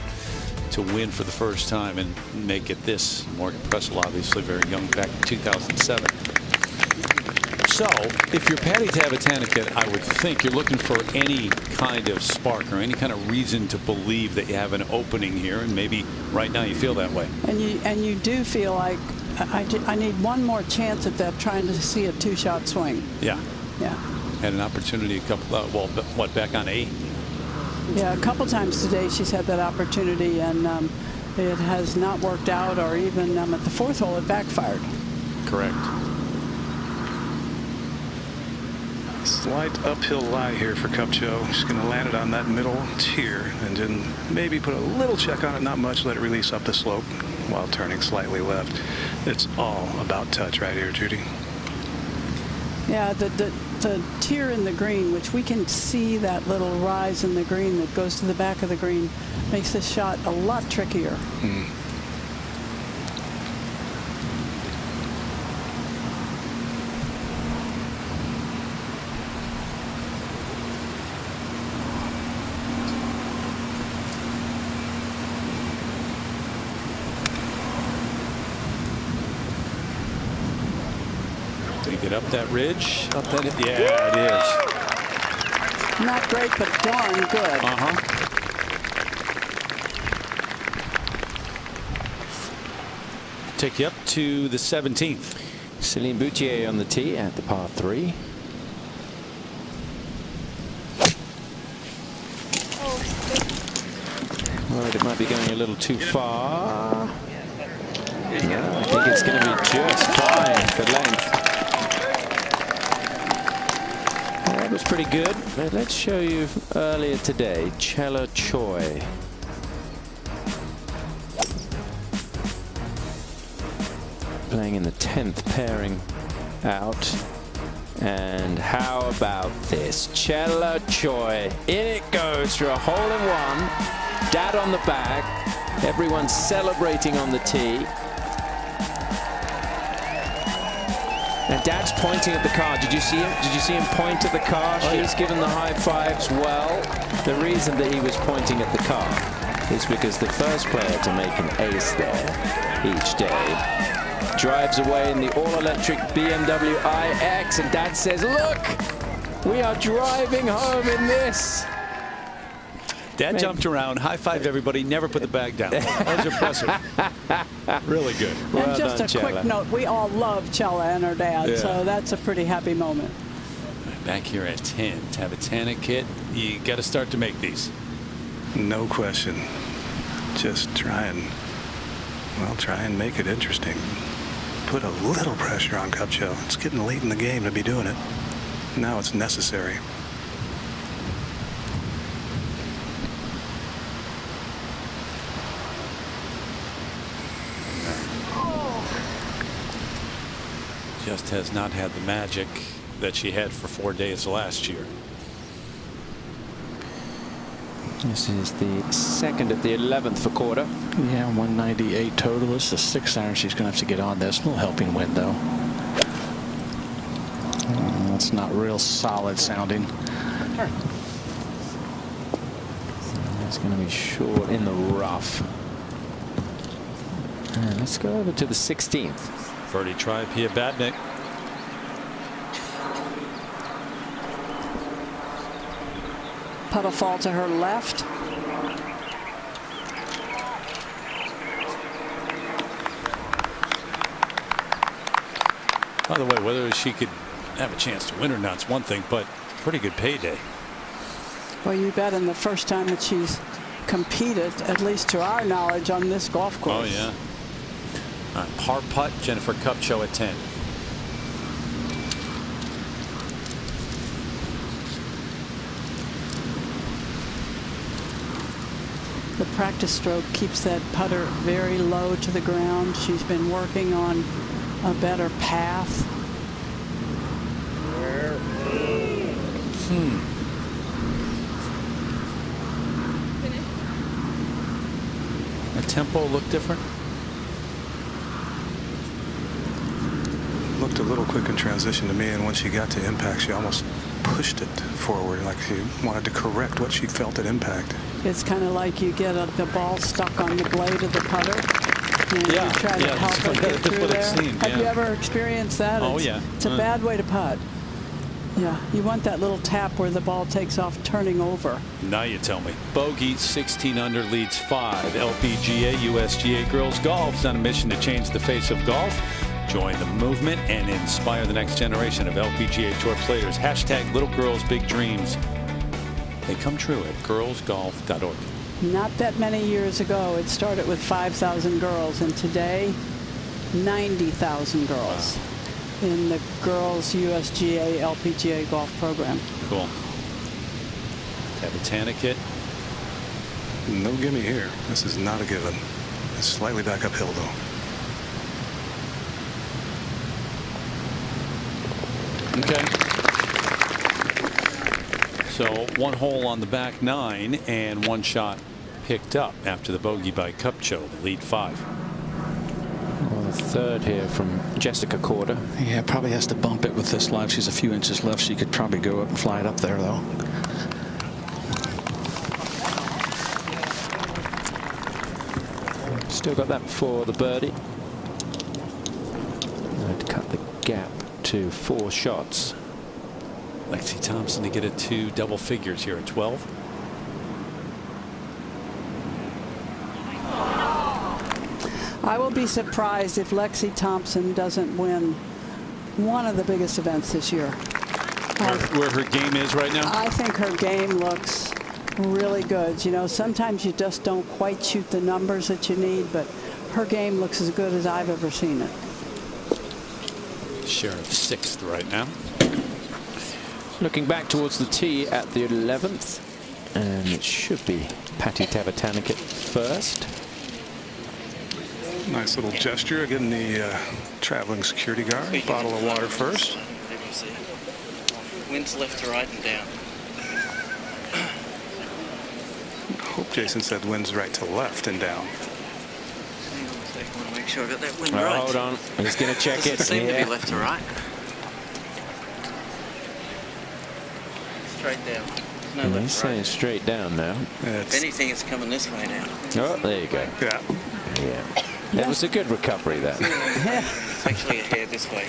to win for the first time and make it this. Morgan Pressel, obviously very young, back in 2007. So if you're Patty Tavatanakit, I would think you're looking for any kind of spark or any kind of reason to believe that you have an opening here, and maybe right now you feel that way. And you do feel like I need one more chance at that, trying to see a 2-shot swing. Yeah. Yeah. Had an opportunity a couple, back on 8? Yeah, a couple times today she's had that opportunity, and it has not worked out, or even at the 4th hole it backfired. Correct. Slight uphill lie here for Kupcho. She's going to land it on that middle tier and then maybe put a little check on it, not much, let it release up the slope while turning slightly left. It's all about touch right here, Judy. Yeah, the tier in the green, which we can see that little rise in the green that goes to the back of the green, makes this shot a lot trickier. Get up that ridge, up that, yeah, it is. Not great, but darn good. Take you up to the 17th. Celine Boutier on the tee at the par 3. Worried it might be going a little too far. No, I think it's going to be just fine for length. That was pretty good. But let's show you earlier today, Chella Choi. Playing in the 10th pairing out. And how about this? Chella Choi. In it goes for a hole-in-one. Dad on the back. Everyone's celebrating on the tee. And Dad's pointing at the car. Did you see him? Did you see him point at the car? She's given the high fives. Well, the reason that he was pointing at the car is because the first player to make an ace there each day drives away in the all-electric BMW iX, and Dad says, "Look, we are driving home in this." Dad jumped around, high-fived everybody, never put the bag down. That was impressive. Really good. And just a quick note, we all love Chella and her dad, so that's a pretty happy moment. Back here at 10, Tavatanakit, you got to start to make these. No question. Just try and make it interesting. Put a little pressure on Kupcho. It's getting late in the game to be doing it. Now it's necessary. Just has not had the magic that she had for 4 days last year. This is the second of the 11th for Korda. Yeah, 198 total. It's the 6th iron she's going to have to get on this. No helping wind, though. It's not real solid sounding. It's going to be short in the rough. And let's go over to the 16th. Birdie try, Pia Badnick. Puddle fall to her left. By the way, whether she could have a chance to win or not is one thing, but pretty good payday. Well, you bet, in the first time that she's competed, at least to our knowledge, on this golf course. Oh, yeah. All right, par putt, Jennifer Kupcho at 10. The practice stroke keeps that putter very low to the ground. She's been working on a better path. tempo look different? Looked a little quick in transition to me, and when she got to impact, she almost pushed it forward, like she wanted to correct what she felt at impact. It's kind of like you get the ball stuck on the blade of the putter, and you try to help it get through there. Have you ever experienced that? Oh, yeah. It's a bad way to putt. Yeah, you want that little tap where the ball takes off turning over. Now you tell me. Bogey 16 under leads 5. LPGA USGA Girls Golf's on a mission to change the face of golf. Join the movement and inspire the next generation of LPGA Tour players. Hashtag Little Girls Big Dreams. They come true at girlsgolf.org. Not that many years ago, it started with 5,000 girls, and today 90,000 girls. Wow. In the girls USGA LPGA golf program. Cool. Tavatanakit. No gimme here. This is not a given. It's slightly back uphill though. Okay. So 1 hole on the back 9 and 1 shot picked up after the bogey by Kupcho, the lead 5. Well, the third here from Jessica Korda. Yeah, probably has to bump it with this live. She's a few inches left. She could probably go up and fly it up there, though. Still got that for the birdie. To cut the gap to 4 shots. Lexi Thompson to get it to double figures here at 12. I will be surprised if Lexi Thompson doesn't win one of the biggest events this year. Where her game is right now? I think her game looks really good. You know, sometimes you just don't quite shoot the numbers that you need, but her game looks as good as I've ever seen it. Share of 6th right now. Looking back towards the tee at the 11th, and it should be Patty Tavatanakit first. Nice little gesture, getting the traveling security guard bottle of water first. Wind's left to right and down. Hope Jason said wind's right to left and down. Hang on a second, I want to make sure I got that wind Oh, right. hold on, he's going to check it. Doesn't seem to be left to right. Straight down. No left He's to saying right. straight down now. If anything, it's coming this way now. Oh, there you go. Yeah. That was a good recovery there. It's actually a hair this way.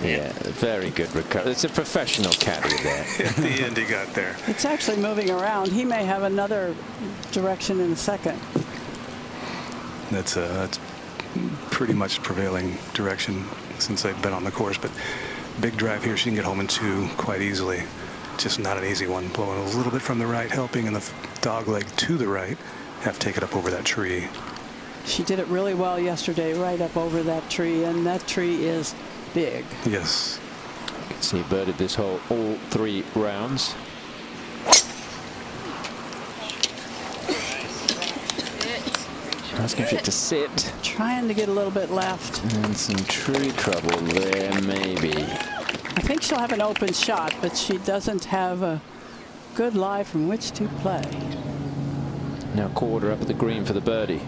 Yeah, very good recovery. It's a professional caddy there. At the end he got there. It's actually moving around. He may have another direction in a second. That's pretty much prevailing direction since they've been on the course. But big drive here. She can get home in 2 quite easily. Just not an easy one. Blowing a little bit from the right, helping, and the dog leg to the right. Have to take it up over that tree. She did it really well yesterday, right up over that tree, and that tree is big. Yes. You can see birded this hole all 3 rounds. Asking for it to sit. Trying to get a little bit left. And some tree trouble there, maybe. I think she'll have an open shot, but she doesn't have a good lie from which to play. Now Korda up at the green for the birdie.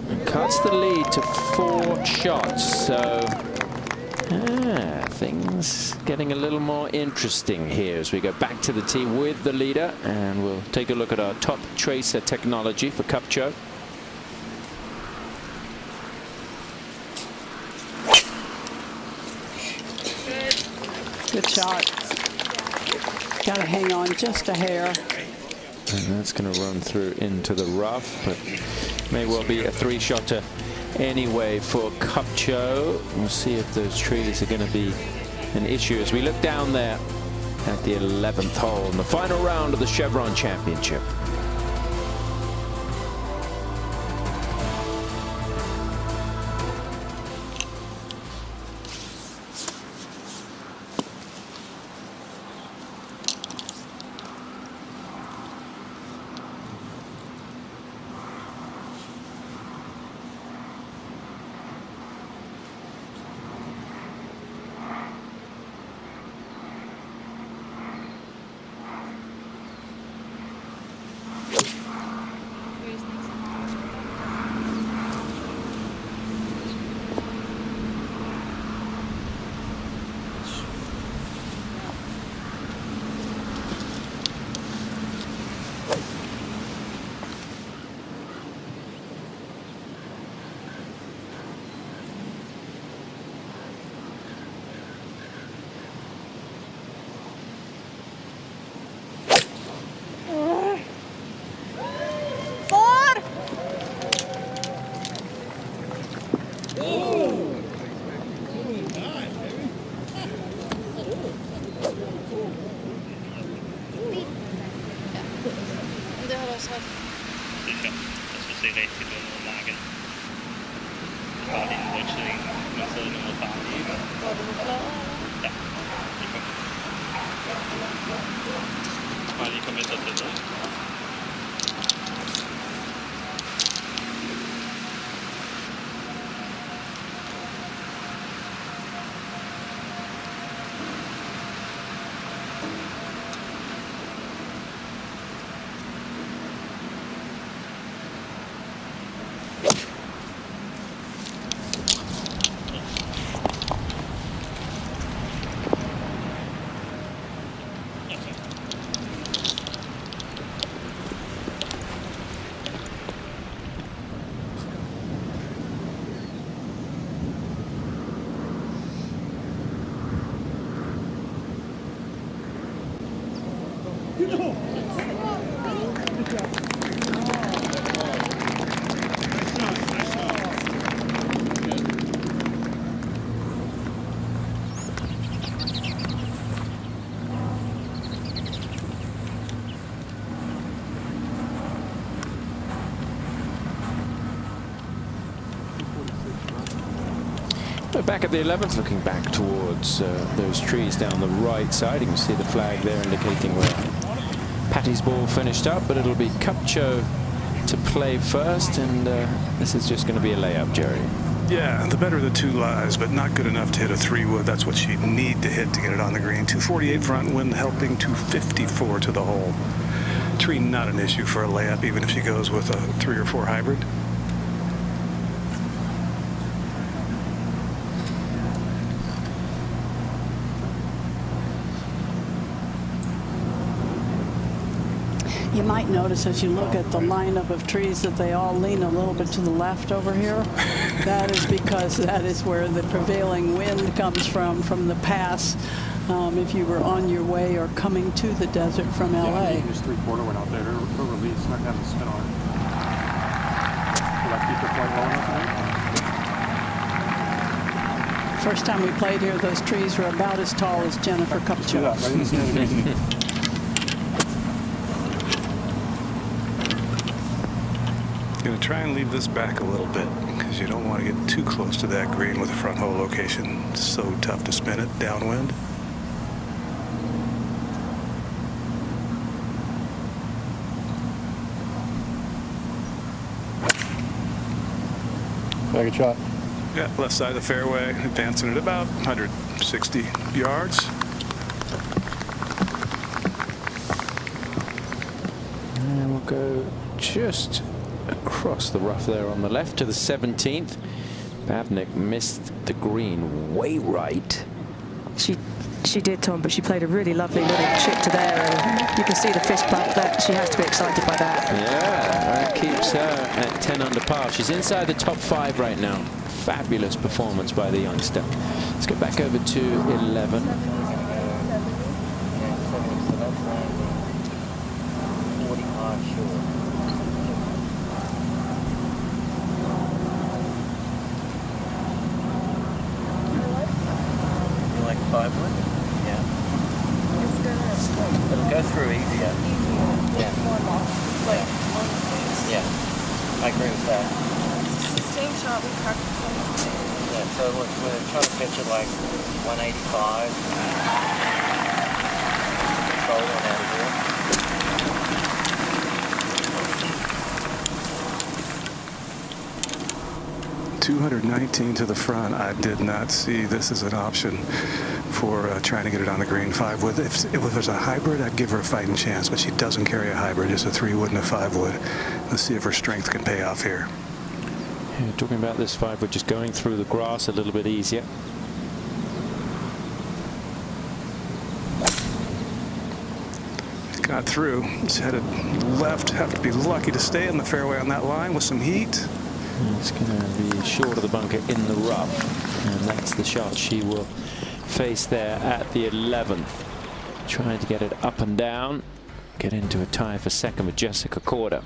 And cuts the lead to 4 shots. So things getting a little more interesting here as we go back to the tee with the leader, and we'll take a look at our top tracer technology for Kupcho. Good shot. Got to hang on just a hair. And that's going to run through into the rough, but may well be a 3-shotter anyway for Kupcho. We'll see if those trees are going to be an issue as we look down there at the 11th hole in the final round of the Chevron Championship. Back at the 11th, looking back towards those trees down the right side. You can see the flag there indicating where Patty's ball finished up, but it'll be Kupcho to play first, and this is just going to be a layup, Jerry. Yeah, the better of the two lies, but not good enough to hit a 3-wood. That's what she'd need to hit to get it on the green. 248 front wind, helping 254 to the hole. Tree not an issue for a layup, even if she goes with a 3 or 4 hybrid. You might notice as you look at the lineup of trees that they all lean a little bit to the left over here. That is because that is where the prevailing wind comes from the pass. If you were on your way or coming to the desert from LA. Yeah, this 3/4 went out there. Her release not having spin on it. Will that keep her flight low enough? First time we played here, those trees were about as tall as Jennifer Kupcho. Going to try and leave this back a little bit because you don't want to get too close to that green with the front hole location. It's so tough to spin it downwind. Take a shot. Yeah, left side of the fairway, advancing it about 160 yards. And we'll go just across the rough there on the left to the 17th. Babnik missed the green way right. She did, Tom, but she played a really lovely little chip to there, and you can see the fist bump. That she has to be excited by that. Yeah, that keeps her at 10 under par. She's inside the top 5 right now. Fabulous performance by the youngster. Let's go back over to 11. You like 5-wood? Yeah. It'll go through easier. Yeah. Yeah. I agree with that. Same shot we practiced. Yeah, so look, we're trying to pitch it like 185. Roll one out of here. 219 to the front. I did not see this as an option for trying to get it on the green 5-wood. If there's a hybrid, I'd give her a fighting chance, but she doesn't carry a hybrid, just a 3-wood and a 5-wood. Let's see if her strength can pay off here. Yeah, talking about this 5-wood just going through the grass a little bit easier. Got through. It's headed left. Have to be lucky to stay in the fairway on that line with some heat. It's going to be short of the bunker in the rough, and that's the shot she will face there at the 11th. Trying to get it up and down, get into a tie for second with Jessica Korda.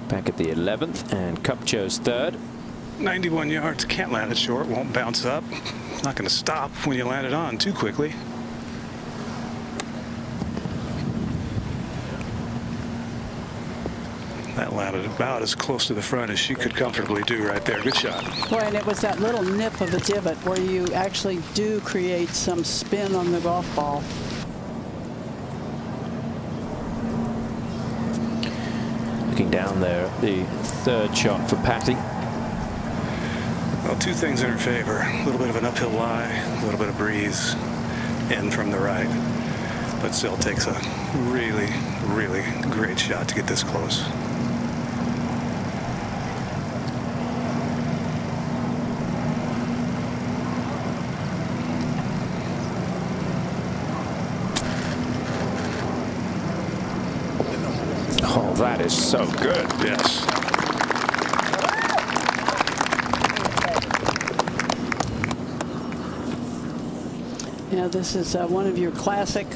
Back at the 11th, and Kupcho's third. 91 yards, can't land it short, won't bounce up. Not going to stop when you land it on too quickly. That landed about as close to the front as she could comfortably do right there. Good shot. Boy, and it was that little nip of a divot where you actually do create some spin on the golf ball. Looking down there at the third shot for Patty. Well, two things in her favor. A little bit of an uphill lie, a little bit of breeze in from the right. But still takes a really, really great shot to get this close. Oh, that is so good. Yes. Yeah, this is one of your classic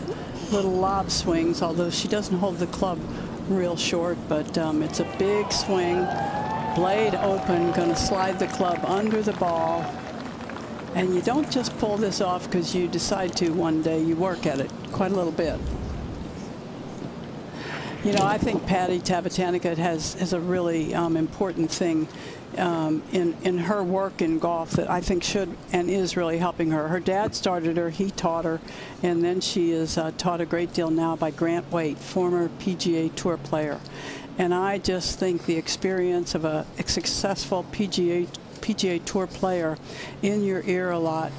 little lob swings, although she doesn't hold the club real short, but it's a big swing, blade open, going to slide the club under the ball. And you don't just pull this off because you decide to one day. You work at it quite a little bit. You know, I think Patty Tavatanakit has a really important thing in her work in golf that I think should and is really helping her. Her dad started her, he taught her, and then she is taught a great deal now by Grant Waite, former PGA Tour player. And I just think the experience of a successful PGA Tour player in your ear a lot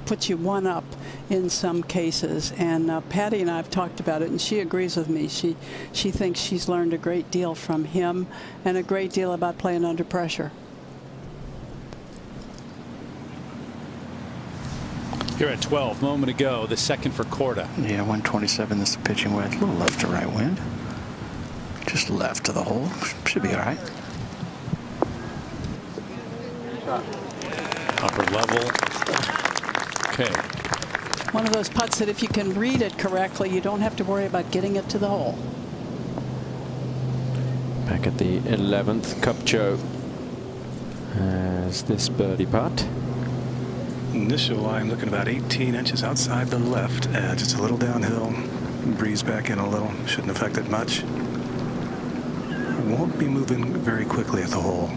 puts you one up in some cases. And Patty and I have talked about it, and she agrees with me. She thinks she's learned a great deal from him and a great deal about playing under pressure. Here at 12, moment ago, the second for Korda. Yeah, 127. This is pitching wedge, a little left to right wind. Just left to the hole. Should be all right. Upper level. Okay. One of those putts that if you can read it correctly, you don't have to worry about getting it to the hole. Back at the 11th, Kupcho has this birdie putt. Initial line looking about 18 inches outside the left edge. It's a little downhill. Breeze back in a little. Shouldn't affect it much. Won't be moving very quickly at the hole,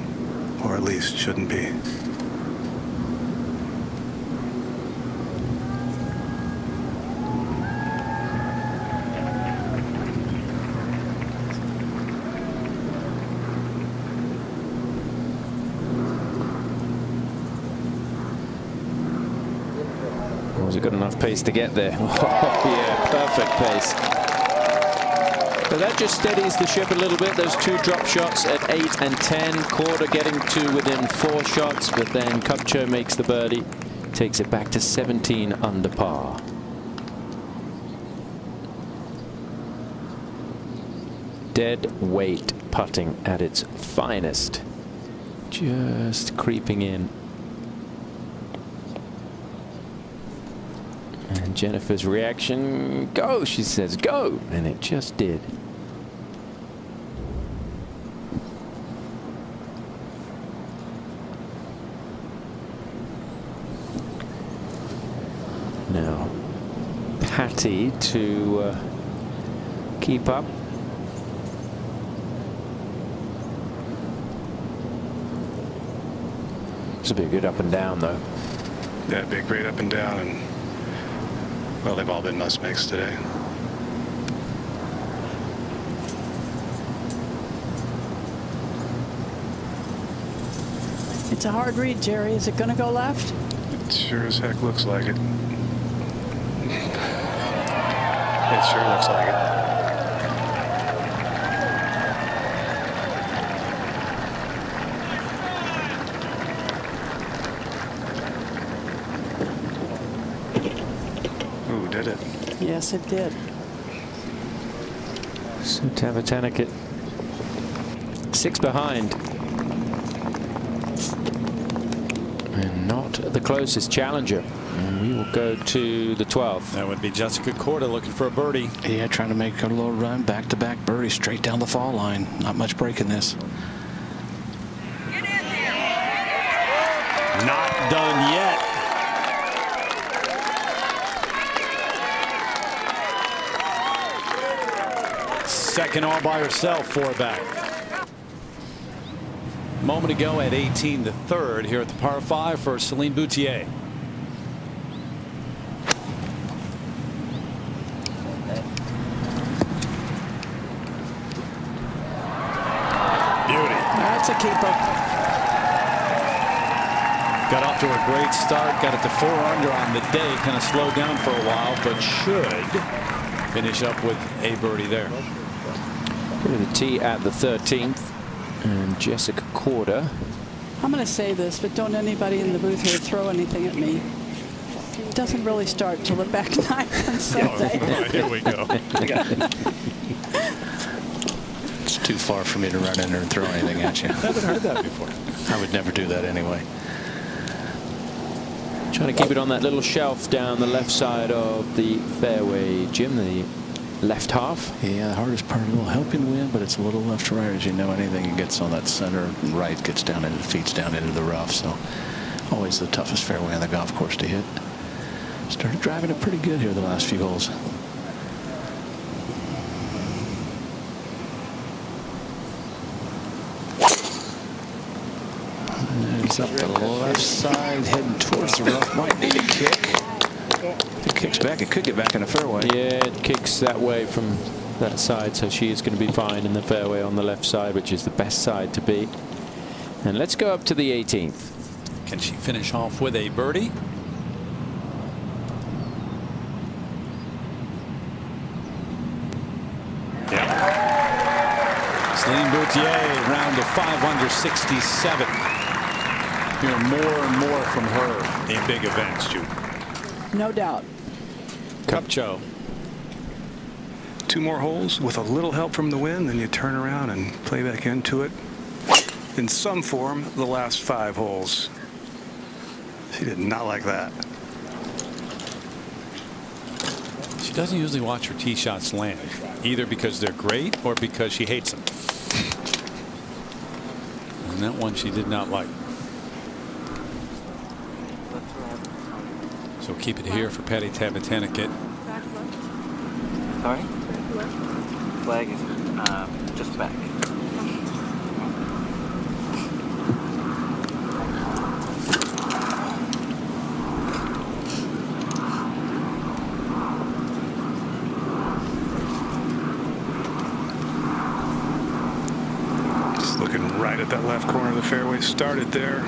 or at least shouldn't be. Was it good enough pace to get there? Oh, yeah, perfect pace. But that just steadies the ship a little bit. Those two drop shots at 8 and 10. Korda getting to within 4 shots, but then Kupcho makes the birdie, takes it back to 17 under par. Dead weight putting at its finest. Just creeping in. And Jennifer's reaction, go, she says, go, and it just did. Now, Patty to keep up. This will be a good up and down, though. Yeah, big great up and down, and well, they've all been must makes today. It's a hard read, Jerry. Is it going to go left? It sure as heck looks like it. It sure looks like it. Ooh, did it? Yes, it did. So Tavatanakit 6 behind. And not the closest challenger. And we will go to the 12th. That would be Jessica Korda looking for a birdie. Yeah, trying to make a little run, back-to-back birdie straight down the fall line. Not much break in this. Not done yet. Second all by herself, 4 back. Moment ago at 18, the third here at the par 5 for Celine Boutier. Beauty. That's a keeper. Got off to a great start. Got it to 4 under on the day. Kind of slowed down for a while, but should finish up with a birdie there. Go to the tee at the 13th. And Jessica Korda. I'm going to say this, but don't anybody in the booth here throw anything at me. It doesn't really start till the back 9 on Sunday. Here we go. It's too far for me to run in there and throw anything at you. I haven't heard that before. I would never do that anyway. Trying to keep it on that little shelf down the left side of the fairway, Jim, the left half. Yeah, the hardest part, a little helping wind, but it's a little left to right. As you know, anything that gets on that center right gets down into, feeds down into the rough. So always the toughest fairway on the golf course to hit. Started driving it pretty good here the last few holes. It's up the left side, heading towards the rough. Might need a kick. If it kicks back, it could get back in the fairway. Yeah, it kicks that way from that side, so she is going to be fine in the fairway on the left side, which is the best side to be. And let's go up to the 18th. Can she finish off with a birdie? Yeah. Celine Boutier, round of 5 under 67. Hear more and more from her in big events, Jude. No doubt. Kupcho. 2 more holes with a little help from the wind, then you turn around and play back into it. In some form, the last 5 holes. She did not like that. She doesn't usually watch her tee shots land, either because they're great or because she hates them. And that one she did not like. So keep it here for Patty Tavatanakit. Sorry? Flag is just back. Just looking right at that left corner of the fairway. Started there.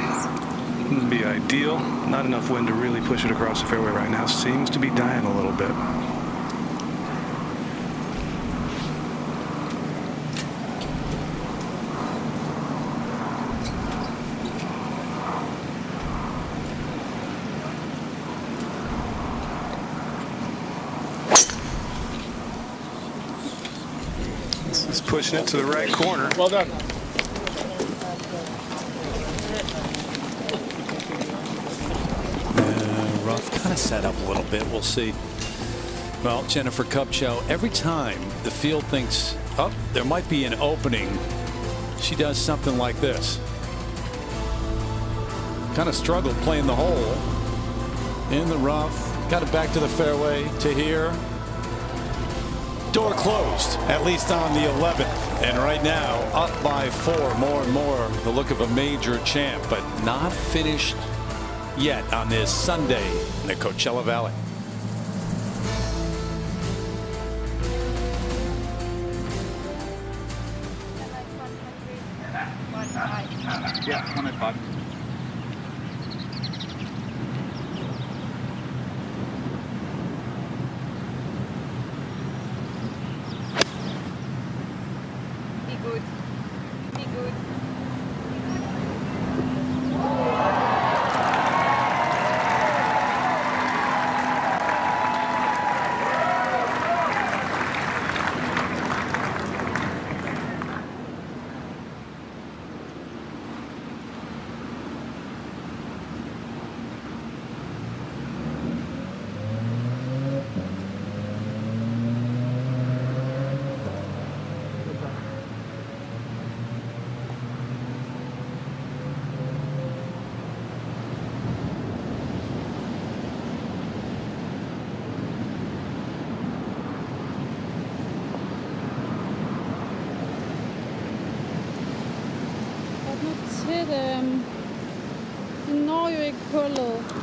Wouldn't be ideal. Not enough wind to really push it across the fairway right now. Seems to be dying a little bit. This is pushing it to the right corner. Well done. Rough kind of set up a little bit. We'll see. Well, Jennifer Kupcho, every time the field thinks, oh, there might be an opening, she does something like this. Kind of struggled playing the hole in the rough. Got it back to the fairway to here. Door closed, at least on the 11th. And right now, up by 4, more and more. The look of a major champ, but not finished yet on this Sunday in the Coachella Valley. Yeah, 105. Be good. Be good. Den når jo ikke hullet.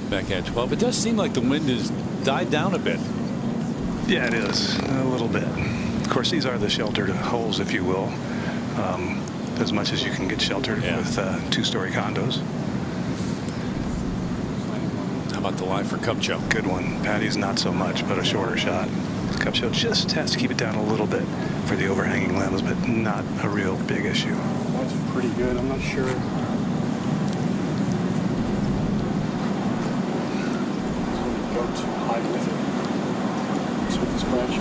Back at 12. It does seem like the wind has died down a bit. Yeah, it is a little bit. Of course, these are the sheltered holes, if you will, as much as you can get sheltered with 2-story condos. How about the lie for Kupcho? Good one. Patty's not so much, but a shorter shot. Kupcho just has to keep it down a little bit for the overhanging limbs, but not a real big issue. That's pretty good. I'm not sure. Go too high with it. Just with this branch. I'm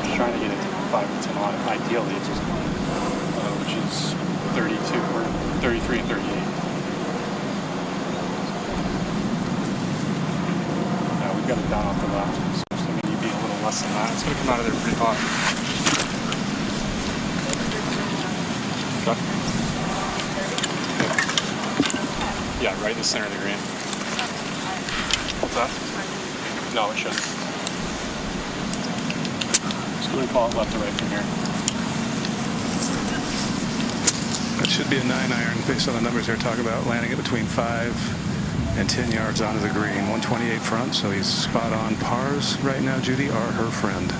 just trying to get it to 5 to 10 on. Ideally, it's just which is 32 or 33 and 38. Yeah, we've got it down off the left. So maybe you'd be a little less than that. It's going to come out of there pretty hot. Okay. Yeah, right in the center of the green. What's that? No, it shouldn't. Just going to call it left to right from here. That should be a 9-iron based on the numbers they're talking about, landing it between 5 and 10 yards onto the green. 128 front, so he's spot on. Pars right now, Judy, are her friend.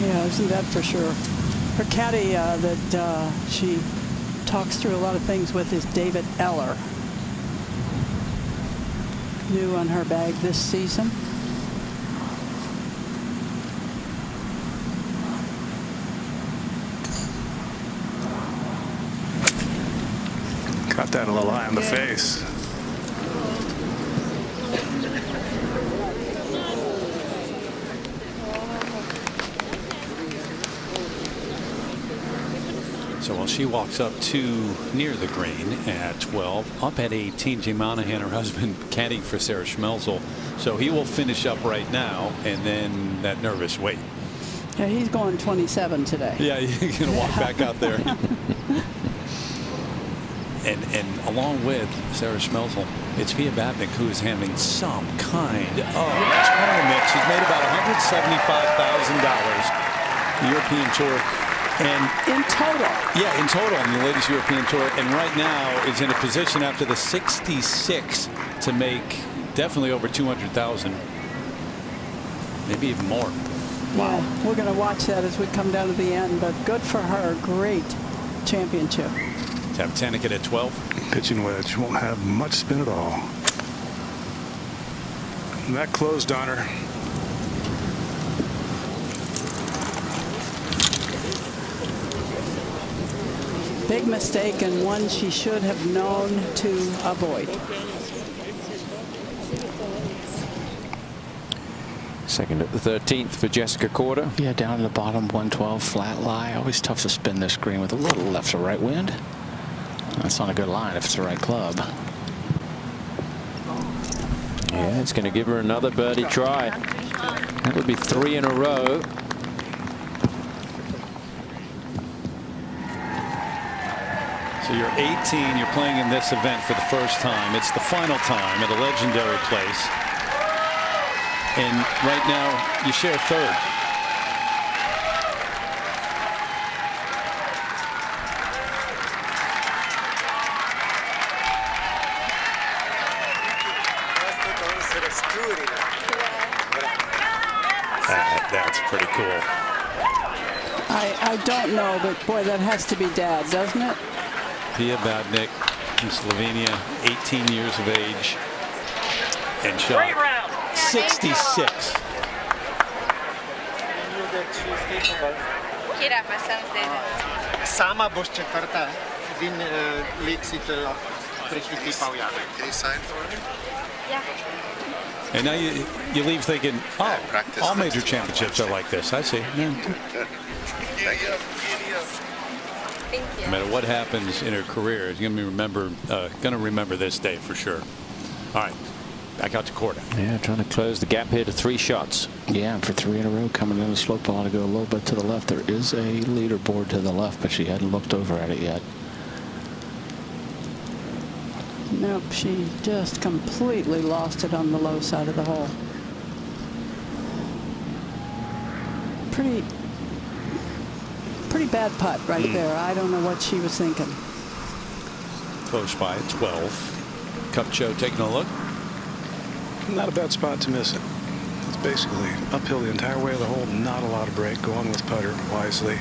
Yeah, isn't that for sure? Her caddy that she talks through a lot of things with is David Eller. New on her bag this season. Got that a little eye on the face. So while she walks up to near the green at 12, up at 18, Jay Monahan, her husband, caddying for Sarah Schmelzel. So he will finish up right now, and then that nervous wait. Yeah, he's going 27 today. Yeah, he's going to walk back out there. And along with Sarah Schmelzel, it's Pia Babnik who is having some kind of tournament. She's made about $175,000 European Tour. And in total. Yeah, in total on the latest European Tour. And right now is in a position after the 66 to make definitely over 200,000. Maybe even more. Wow. Yeah, we're going to watch that as we come down to the end. But good for her. Great championship. Tavatanakit at 12. Pitching wedge won't have much spin at all. And that closed on her. Big mistake, and one she should have known to avoid. Second at the 13th for Jessica Korda. Yeah, down at the bottom, 112 flat lie. Always tough to spin this green with a little left or right wind. That's on a good line if it's the right club. Yeah, it's going to give her another birdie try. That would be 3 in a row. So you're 18, you're playing in this event for the first time. It's the final time at a legendary place. And right now, you share third. That's pretty cool. I don't know, but boy, that has to be Dad, doesn't it? Pia Badnik from Slovenia, 18 years of age, and shot 66. Sama boš četvrta, din lik si to prehitipal Jane. Can you sign for me? Yeah. And now you leave thinking, oh, all major championships are like this. I see. Yeah. Thank you. No matter what happens in her career, she's going to remember this day for sure. All right, back out to Korda. Yeah, trying to close the gap here to 3 shots. Yeah, and for 3 in a row coming down the slope, I want to go a little bit to the left. There is a leaderboard to the left, but she hadn't looked over at it yet. Nope, she just completely lost it on the low side of the hole. Pretty bad putt right there. I don't know what she was thinking. Close by at 12. Kupcho taking a look. Not a bad spot to miss it. It's basically uphill the entire way of the hole. Not a lot of break. Going with putter wisely.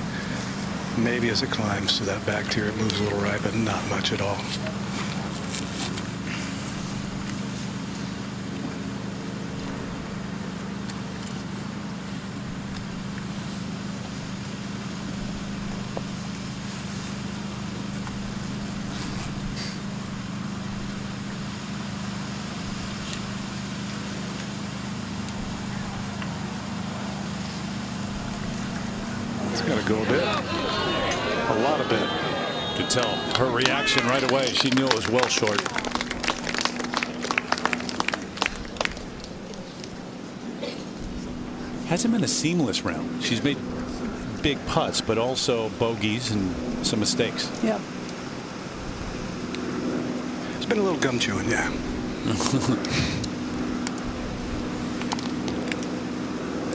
Maybe as it climbs to that back tier, it moves a little right, but not much at all. Got to go a bit. A lot of bit. Could tell her reaction right away. She knew it was well short. Hasn't been a seamless round. She's made big putts, but also bogeys and some mistakes. Yep. It's been a little gum chewing, yeah.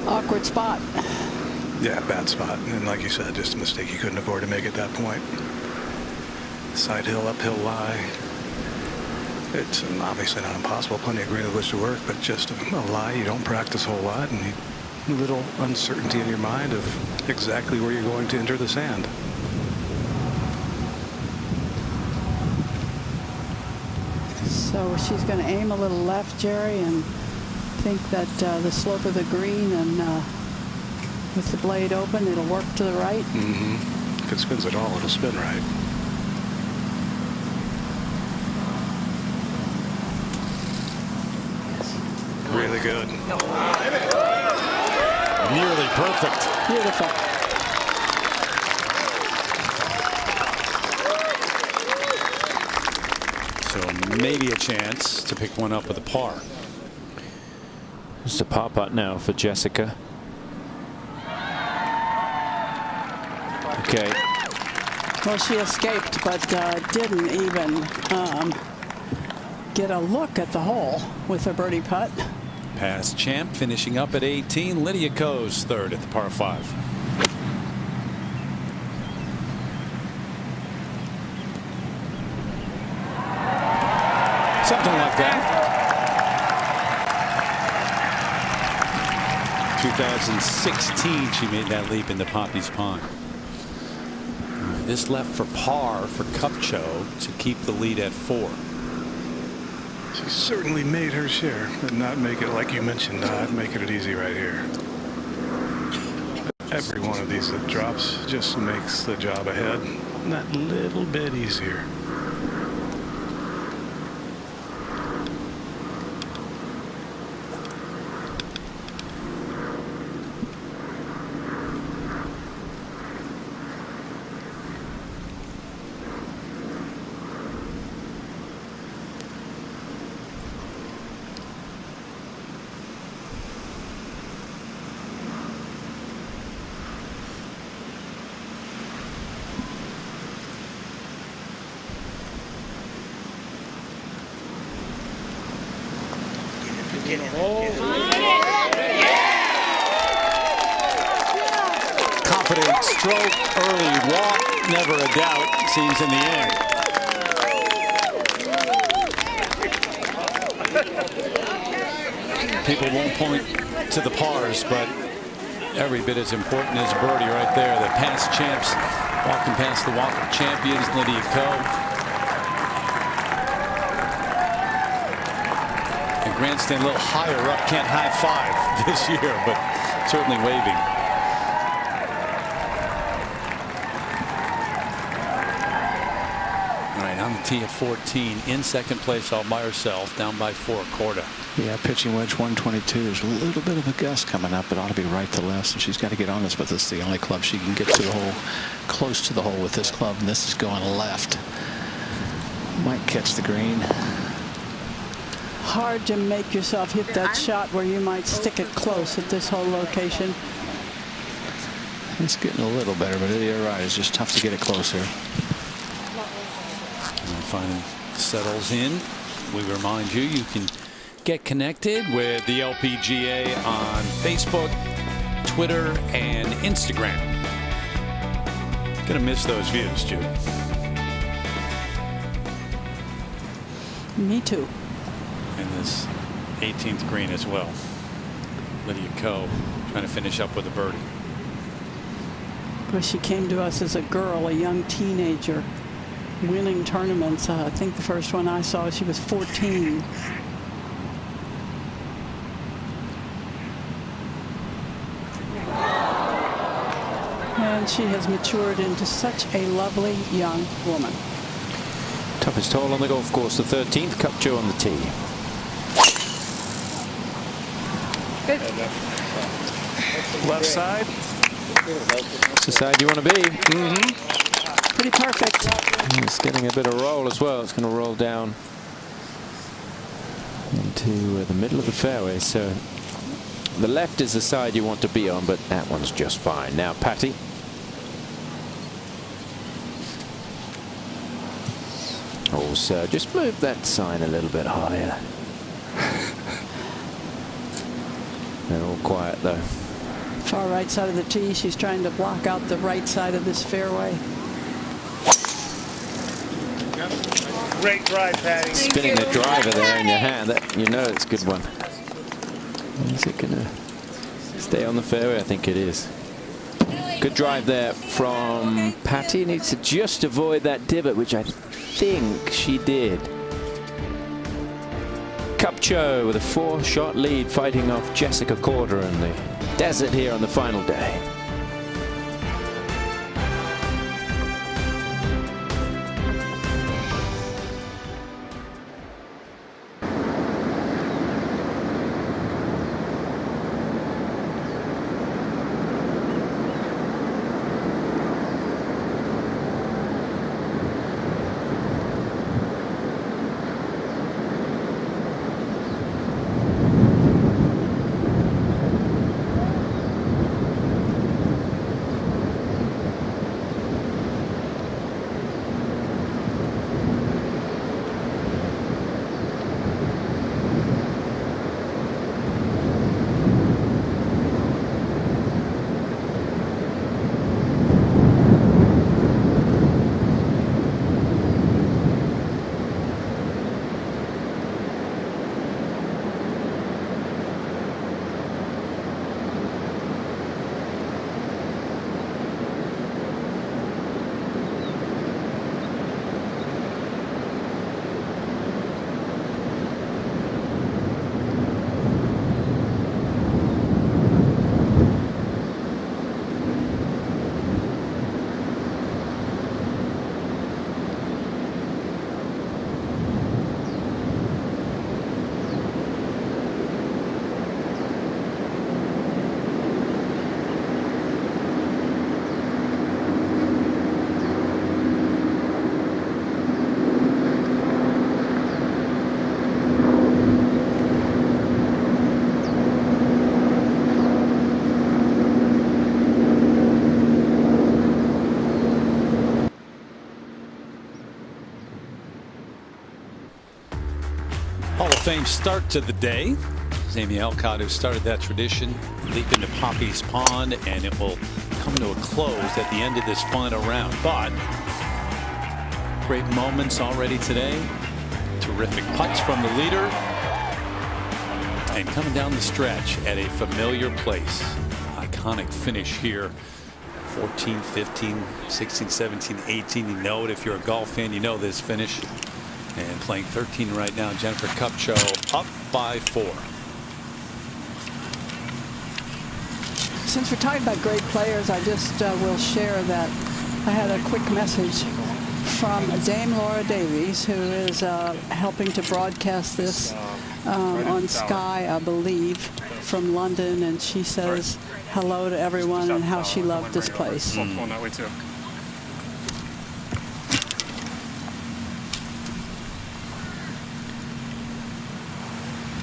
Awkward spot. Yeah, bad spot. And like you said, just a mistake you couldn't afford to make at that point. Side hill, uphill lie. It's obviously not impossible. Plenty of green with which to work, but just a lie you don't practice a whole lot, and a little uncertainty in your mind of exactly where you're going to enter the sand. So she's going to aim a little left, Jerry, and think that the slope of the green and with the blade open, it'll work to the right. Mm-hmm. If it spins at all, it'll spin right. Really good. Nearly perfect. Beautiful. So maybe a chance to pick one up with a par. It's a par putt now for Jessica. Okay. Well, she escaped, but didn't even get a look at the hole with her birdie putt. Past champ finishing up at 18. Lydia Ko's third at the par 5. Something like that. 2016, she made that leap into Poppy's Pond. This left for par for Kupcho to keep the lead at 4. She certainly made her share, but not make it, like you mentioned, not making it easy right here. Every one of these that drops just makes the job ahead that little bit easier. Confident stroke, early walk, never a doubt, seems in the end. People won't point to the pars, but every bit as important as birdie right there. The past champs walking past the walk of champions, Lydia Ko. The grandstand a little higher up, can't high five this year, but certainly waving. All right, on the tee at 14, in second place all by herself, down by 4, Korda. Yeah, pitching wedge 122. There's a little bit of a gust coming up. It ought to be right to left, so she's got to get on this. But this is the only club she can get to the hole, close to the hole with this club, and this is going left. Might catch the green. Hard to make yourself hit that shot where you might stick it close at this whole location. It's getting a little better, but you're right. It's just tough to get it closer. And finally settles in. We remind you, you can get connected with the LPGA on Facebook, Twitter, and Instagram. Gonna miss those views, Jude. Me too. And this 18th green as well. Lydia Ko trying to finish up with a birdie. Of course, she came to us as a girl, a young teenager, winning tournaments. I think the first one I saw, she was 14. And she has matured into such a lovely young woman. Toughest hole on the golf course, the 13th. Kupcho on the tee. Good. Left side. It's the side you want to be. Pretty perfect. It's getting a bit of roll as well. It's going to roll down into the middle of the fairway. So the left is the side you want to be on, but that one's just fine. Now, Patty. Also, just move that sign a little bit higher. They're all quiet though. Far right side of the tee. She's trying to block out the right side of this fairway. Great drive, Patty. Spinning the driver there in your hand. That, you know it's a good one. Is it going to stay on the fairway? I think it is. Good drive there from Patty. Needs to just avoid that divot, which I think she did. Kupcho with a 4-shot lead, fighting off Jessica Korda in the desert here on the final day. Hall of Fame start to the day. It's Amy Alcott who started that tradition. Leap into Poppy's Pond, and it will come to a close at the end of this final round. But great moments already today. Terrific putts from the leader. And coming down the stretch at a familiar place. iconic finish here. 14, 15, 16, 17, 18. You know it if you're a golf fan. You know this finish. And playing 13 right now, Jennifer Kupcho up by 4. Since we're talking about great players, I just will share that I had a quick message from Dame Laura Davies, who is helping to broadcast this on Sky, I believe, from London, and she says hello to everyone and how she loved this place. Going that way too.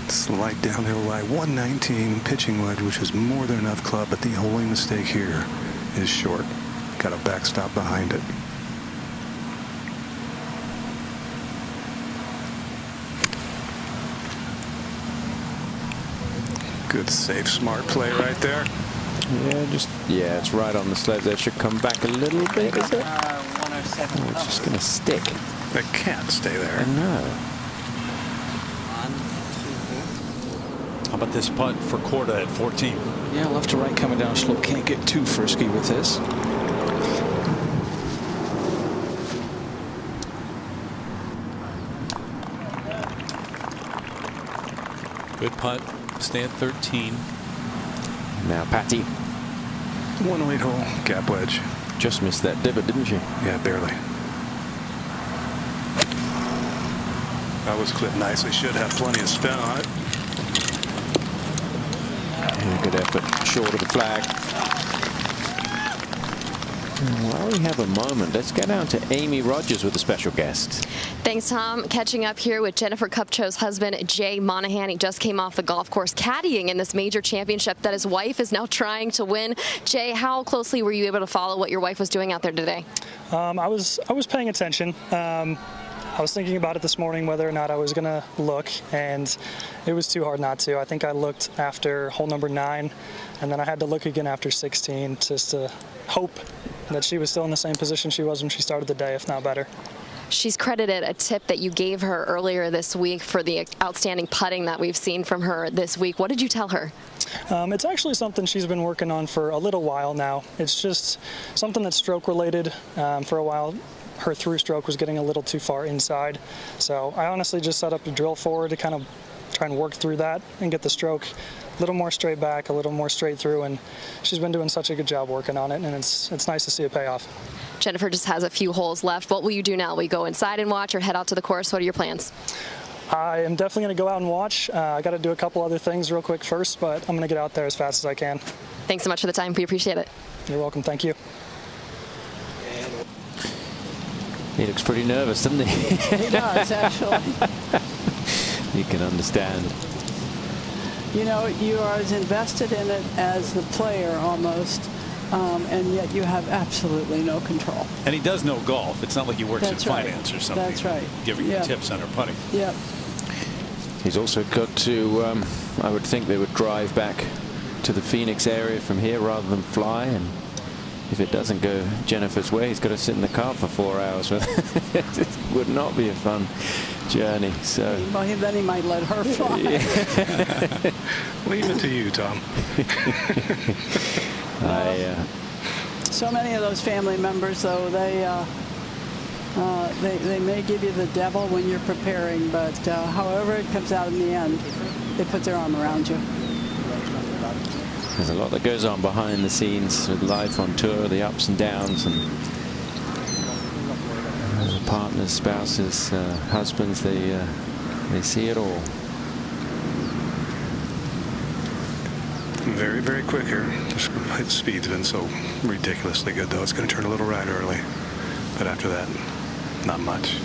Slight downhill lie, 119 pitching wedge, which is more than enough club, but the only mistake here is short. Got a backstop behind it. Good, safe, smart play right there. Yeah, it's right on the slope. That should come back a little bit, is it? 107. Oh, it's just going to stick. It can't stay there. No. How about this putt for Korda at 14? Yeah, left to right coming down slope. Can't get too frisky with this. Good putt. Stay at 13. Now Patty. 108 hole, gap wedge. Just missed that divot, didn't she? Yeah, barely. That was clipped nicely. Should have plenty of spin on it. Yeah, good effort. Short of the flag. While we have a moment, let's go down to Amy Rogers with a special guest. Thanks, Tom. Catching up here with Jennifer Kupcho's husband, Jay Monahan. He just came off the golf course caddying in this major championship that his wife is now trying to win. Jay, how closely were you able to follow what your wife was doing out there today? I was paying attention. I was thinking about it this morning, whether or not I was going to look, and it was too hard not to. I think I looked after hole number 9, and then I had to look again after 16 just to hope that she was still in the same position she was when she started the day, if not better. She's credited a tip that you gave her earlier this week for the outstanding putting that we've seen from her this week. What did you tell her? It's actually something she's been working on for a little while now. It's just something that's stroke related. For a while, her through stroke was getting a little too far inside. So I honestly just set up a drill forward to kind of try and work through that and get the stroke a little more straight back, a little more straight through, and she's been doing such a good job working on it, and it's nice to see it pay off. Jennifer just has a few holes left. What will you do now? Will you go inside and watch or head out to the course? What are your plans? I am definitely going to go out and watch. I got to do a couple other things real quick first, but I'm going to get out there as fast as I can. Thanks so much for the time. We appreciate it. You're welcome. Thank you. He looks pretty nervous, doesn't he? He does, actually. You can understand. You know, you are as invested in it as the player almost, and yet you have absolutely no control. And he does know golf. It's not like he works in finance or something. That's right. Giving you tips on her putting. Yep. He's also got to, I would think they would drive back to the Phoenix area from here rather than fly. And if it doesn't go Jennifer's way, he's got to sit in the car for 4 hours. It would not be a fun journey. So well, then he might let her fly. Leave it to you, Tom. So many of those family members, though, they may give you the devil when you're preparing, but however it comes out in the end, they put their arm around you. There's a lot that goes on behind the scenes with life on tour, the ups and downs, and partners, spouses, husbands, they see it all. Very, very quick here. The speed's been so ridiculously good, though. It's going to turn a little right early, but after that, not much.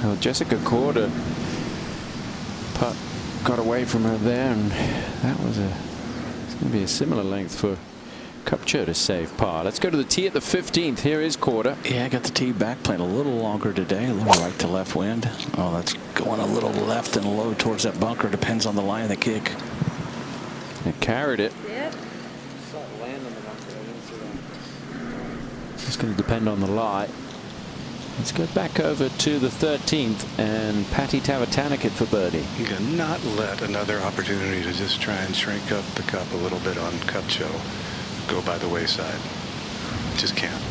Well, Jessica Korda putt got away from her there, and that was it's going to be a similar length for Kupcho to save par. Let's go to the tee at the 15th. Here is Korda. Yeah, I got the tee back, playing a little longer today, a little right to left wind. Oh, that's going a little left and low towards that bunker. Depends on the line of the kick. It carried it. Yep. It's going to depend on the lie. Let's go back over to the 13th and Patty Tavatanakit for birdie. You cannot let another opportunity to just try and shrink up the cup a little bit on Kupcho go by the wayside. Just can't.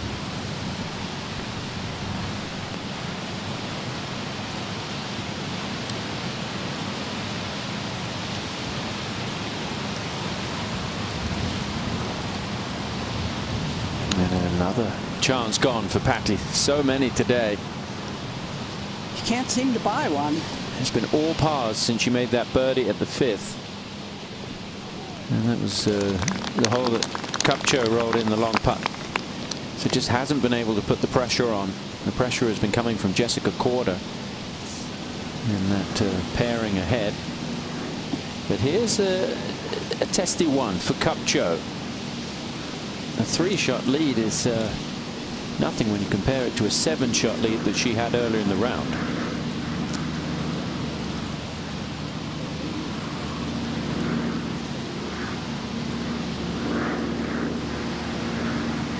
And another chance gone for Patty. So many today. You can't seem to buy one. It's been all pars since she made that birdie at the 5th. And that was the hole that Kupcho rolled in the long putt. So just hasn't been able to put the pressure on. The pressure has been coming from Jessica Korda in that pairing ahead. But here's a testy one for Kupcho. A 3-shot lead is nothing when you compare it to a 7-shot lead that she had earlier in the round.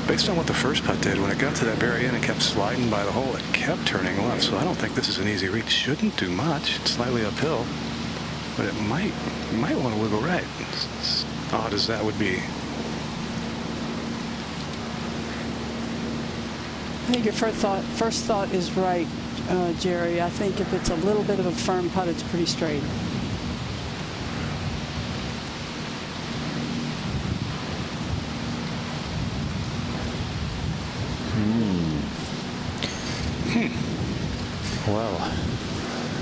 Based on what the first putt did, when it got to that very end, it kept sliding by the hole. It kept turning left, so I don't think this is an easy read. Shouldn't do much. It's slightly uphill, but it might want to wiggle right. As odd as that would be. I think your first thought is right, Jerry. I think if it's a little bit of a firm putt, it's pretty straight. Well,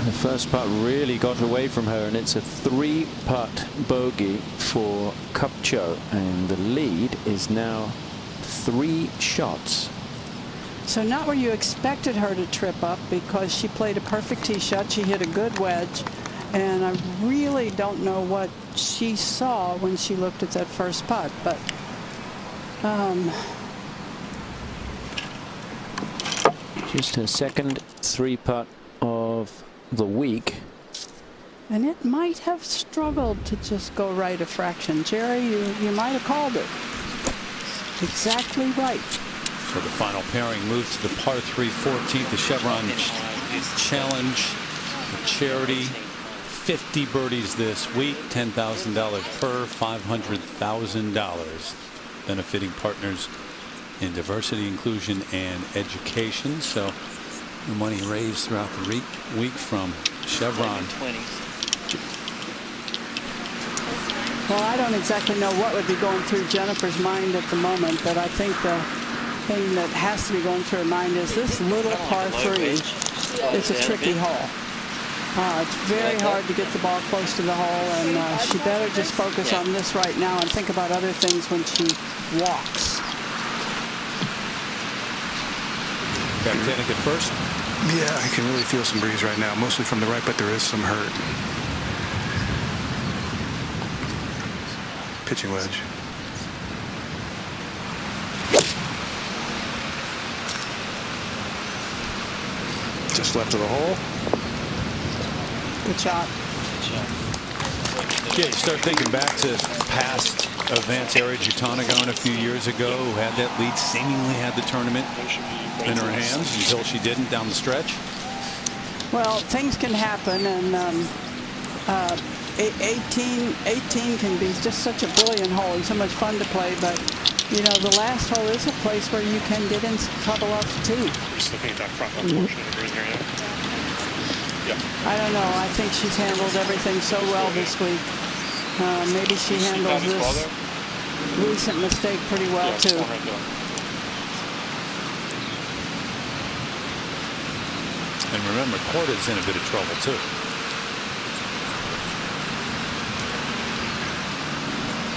the first putt really got away from her, and it's a 3-putt bogey for Kupcho, and the lead is now 3 shots. So not where you expected her to trip up, because she played a perfect tee shot. She hit a good wedge, and I really don't know what she saw when she looked at that first putt, but just her second 3-putt of the week. and it might have struggled to just go right a fraction. Jerry, you might have called it. Exactly right. So the final pairing moves to the par 3 14th, the Chevron Challenge, the charity. 50 birdies this week, $10,000 per, $500,000, benefiting partners in diversity, inclusion, and education. So the money raised throughout the week from Chevron. Well, I don't exactly know what would be going through Jennifer's mind at the moment, but I think the thing that has to be going through her mind is this little par 3 is a tricky hole. It's very hard to get the ball close to the hole, and she better just focus on this right now and think about other things when she walks. Tavatanakit first. Yeah, I can really feel some breeze right now, mostly from the right, but there is some hurt. Pitching wedge. Just left of the hole. Good shot. Yeah, you start thinking back to past events. Ari Jutanagon a few years ago, who had that lead, seemingly had the tournament in her hands until she didn't down the stretch. Well, things can happen, and 18 can be just such a brilliant hole and so much fun to play, but you know, the last hole is a place where you can get in some trouble up too. Just looking at that front left portion of the green here. I don't know. I think she's handled everything so well this week. Maybe she handles this recent mistake pretty well too. And remember, Korda's in a bit of trouble too.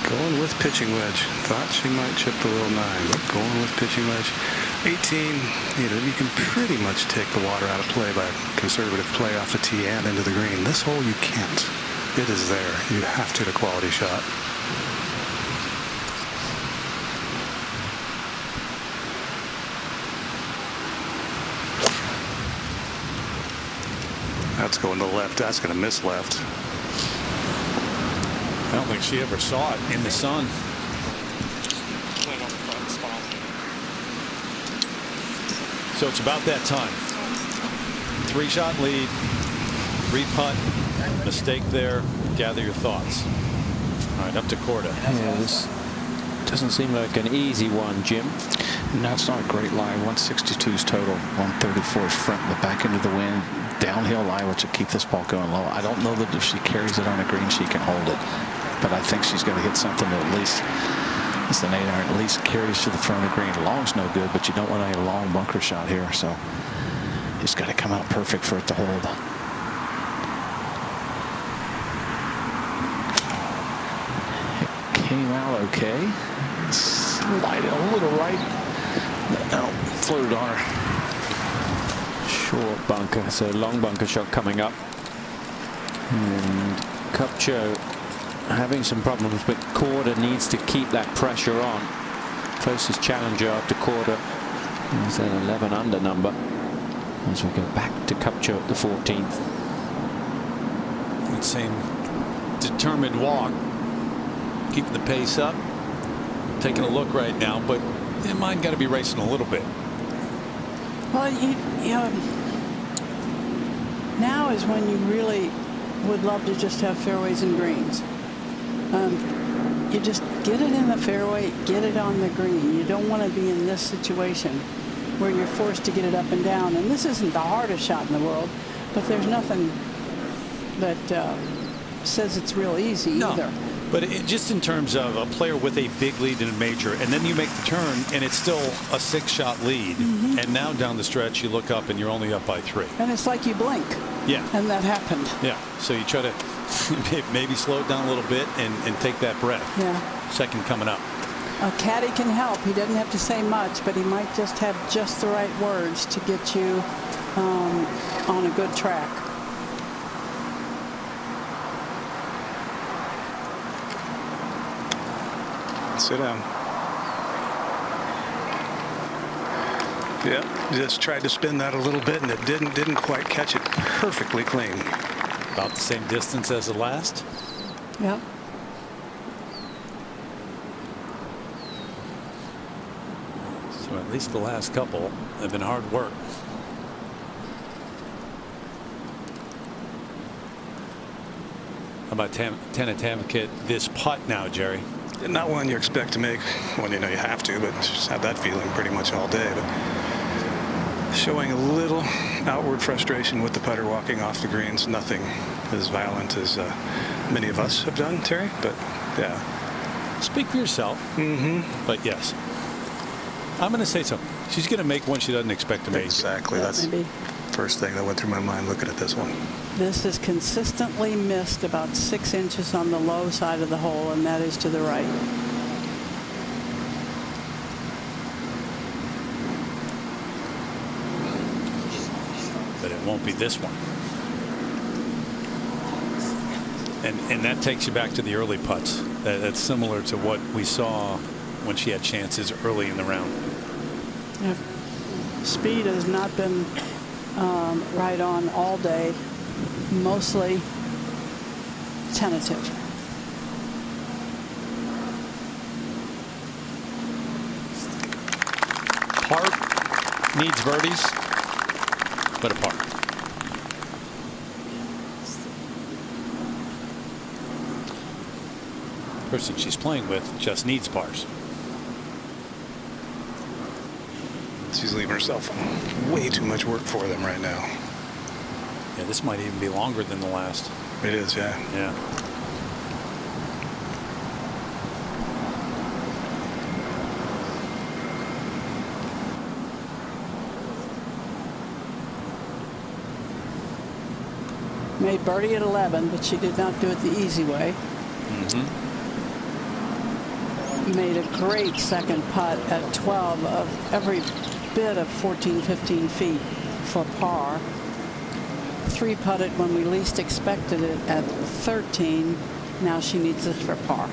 Going with pitching wedge. Thought she might chip the little 9, but going with pitching wedge. 18, you can pretty much take the water out of play by conservative play off the tee and into the green. This hole you can't. It is there. You have to hit a quality shot. That's going to the left. That's going to miss left. I don't think she ever saw it in the sun. So it's about that time. 3-shot lead, 3-putt, mistake there. Gather your thoughts. All right, up to Korda. Yeah, this doesn't seem like an easy one, Jim. No, it's not a great lie. 162's total, 134 is front, the back into the wind, downhill lie, which will keep this ball going low. I don't know that if she carries it on a green, she can hold it, but I think she's going to hit something that at least, it's an 8-iron, at least carries to the front of the green. Long's no good, but you don't want a long bunker shot here, so it's got to come out perfect for it to hold. It came out okay. Slide it a little right. No, floated on her. Short bunker, so long bunker shot coming up. And Kupcho having some problems, but Korda needs to keep that pressure on. Closest challenger after Korda is an 11 under number. As we go back to Kupcho at the 14th. That same determined walk, keeping the pace up. Taking a look right now, but your mind got to be racing a little bit. Well, you know, now is when you really would love to just have fairways and greens. You just get it in the fairway, get it on the green. You don't want to be in this situation where you're forced to get it up and down. And this isn't the hardest shot in the world, but there's nothing that says it's real easy either. But just in terms of a player with a big lead in a major, and then you make the turn, and it's still a 6-shot lead, and now down the stretch you look up and you're only up by 3. And it's like you blink. Yeah. And that happened. Yeah. So you try to maybe slow it down a little bit and take that breath. Yeah. Second coming up. A caddy can help. He doesn't have to say much, but he might just have just the right words to get you on a good track. Sit down. Yep, just tried to spin that a little bit, and it didn't quite catch it perfectly clean. About the same distance as the last. Yep. So at least the last couple have been hard work. How about Tavatanakit this putt now, Jerry? Not one you expect to make when you know you have to, but just have that feeling pretty much all day. But showing a little outward frustration with the putter walking off the greens. Nothing as violent as many of us have done, Terry. But yeah. Speak for yourself. But yes, I'm going to say something. She's going to make one she doesn't expect to make. Exactly. That's the first thing that went through my mind looking at this one. This is consistently missed about 6 inches on the low side of the hole, and that is to the right. But it won't be this one. And that takes you back to the early putts. That's similar to what we saw when she had chances early in the round. Yeah. Speed has not been right on all day. Mostly tentative. Par needs birdies, but a par. The person she's playing with just needs pars. She's leaving herself way too much work for them right now. Yeah, this might even be longer than the last. It is, yeah. Yeah. Made birdie at 11, but she did not do it the easy way. Made a great second putt at 12 of every bit of 14, 15 feet for par. 3-putted when we least expected it at 13. Now she needs it for par.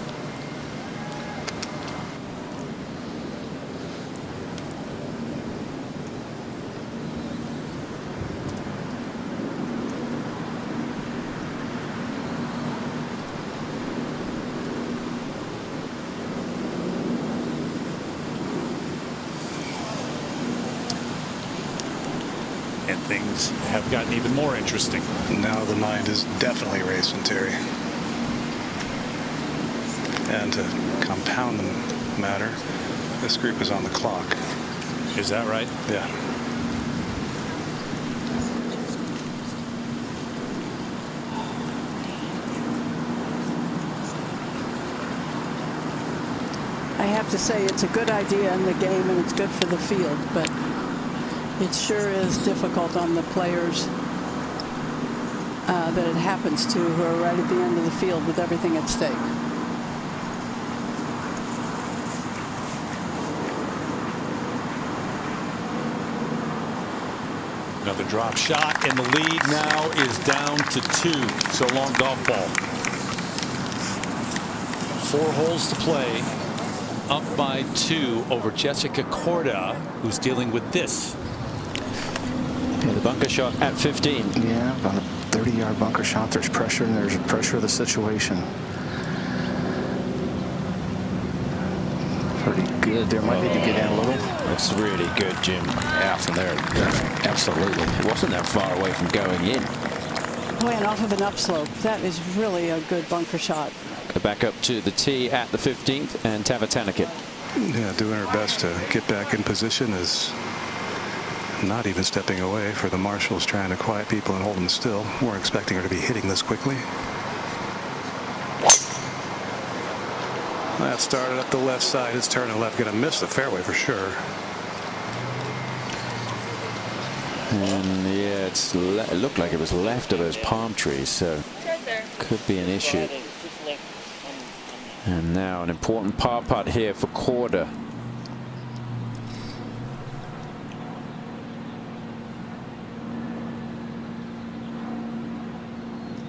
and things have gotten even more interesting. Now the mind is definitely racing, Terry. And to compound the matter, this group is on the clock. Is that right? Yeah. I have to say it's a good idea in the game and it's good for the field, but it sure is difficult on the players that it happens to, who are right at the end of the field with everything at stake. Another drop shot, and the lead now is down to 2. So long golf ball. 4 holes to play. Up by 2 over Jessica Korda, who's dealing with this. Yeah, the bunker shot at 15. Yeah, about a 30-yard bunker shot. There's pressure, and there's pressure of the situation. Pretty good. There might need to get in a little. That's really good, Jim. Yeah, from there. Absolutely. It wasn't that far away from going in. Boy, and off of an upslope. That is really a good bunker shot. Go back up to the tee at the 15th, and Tavatanakit. Yeah, doing her best to get back in position, is not even stepping away for the marshals, trying to quiet people and hold them still. Weren't expecting her to be hitting this quickly. That started up the left side. It's turning left. Going to miss the fairway for sure. And yeah, it looked like it was left of those palm trees, so could be an issue. And now an important par putt here for Korda.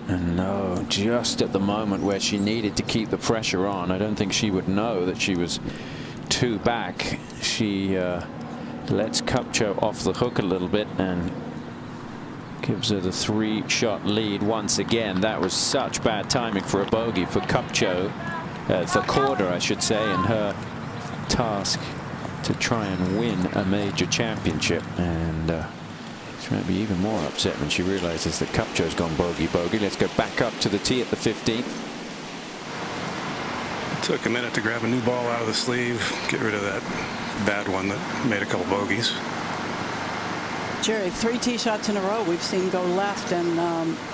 And no, just at the moment where she needed to keep the pressure on. I don't think she would know that she was 2 back. She lets Kupcho off the hook a little bit and gives her the 3-shot lead once again. That was such bad timing for a bogey for Kupcho. For Korda, I should say, and her task to try and win a major championship. And she's going to be even more upset when she realizes that Kupcho's gone bogey. Let's go back up to the tee at the 15th. Took a minute to grab a new ball out of the sleeve, get rid of that bad one that made a couple bogeys. Jerry, 3 tee shots in a row we've seen go left and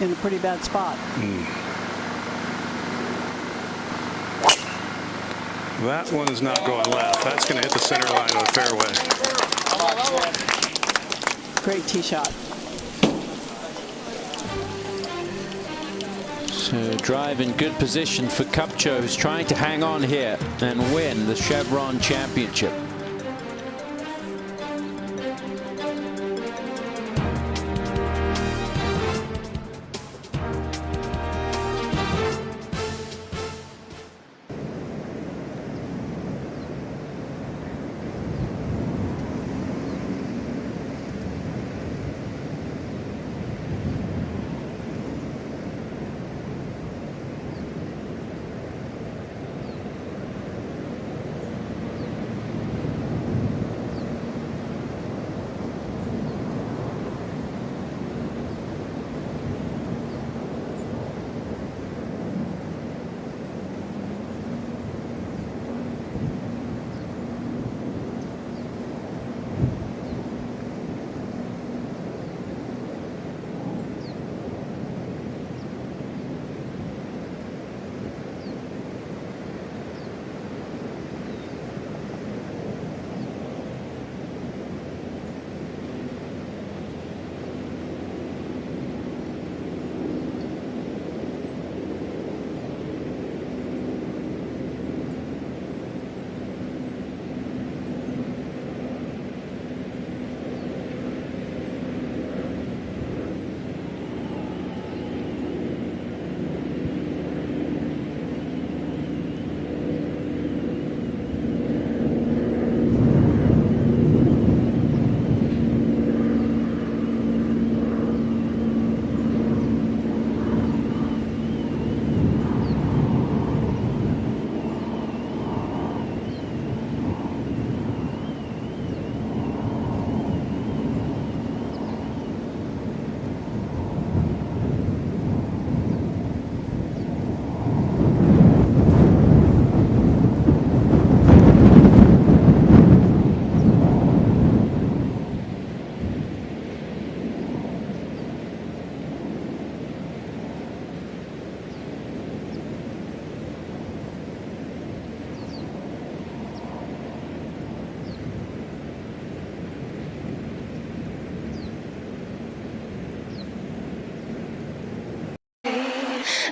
in a pretty bad spot. That one is not going left. That's going to hit the center line of the fairway. Great tee shot. So drive in good position for Kupcho, who's trying to hang on here and win the Chevron Championship.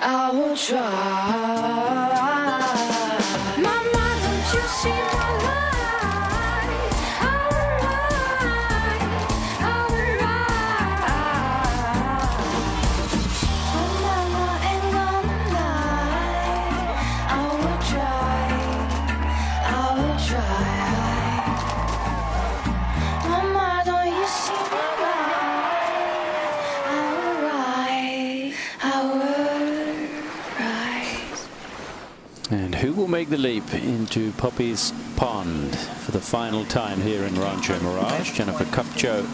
I will try. Mama, don't you see my light? I will ride. I will ride. Oh, mama ain't gonna lie. I will try. I will try. Mama, don't you see my light? I will ride. I will ride. And who will make the leap into Poppy's Pond for the final time here in Rancho Mirage? Jennifer Kupcho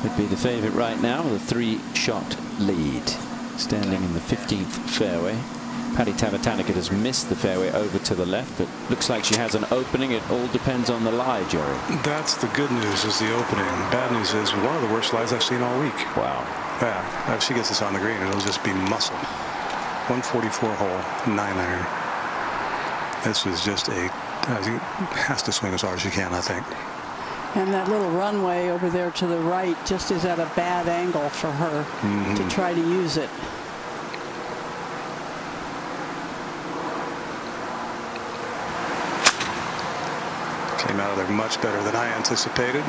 would be the favorite right now with a 3-shot lead, standing in the 15th fairway. Patty Tavatanakit has missed the fairway over to the left, but looks like she has an opening. It all depends on the lie, Jerry. That's the good news, is the opening. Bad news is one of the worst lies I've seen all week. Wow. Yeah, if she gets this on the green, it'll just be muscle. 144 hole, 9-iron. This was just she has to swing as hard as she can, I think. And that little runway over there to the right just is at a bad angle for her to try to use it. Came out of there much better than I anticipated.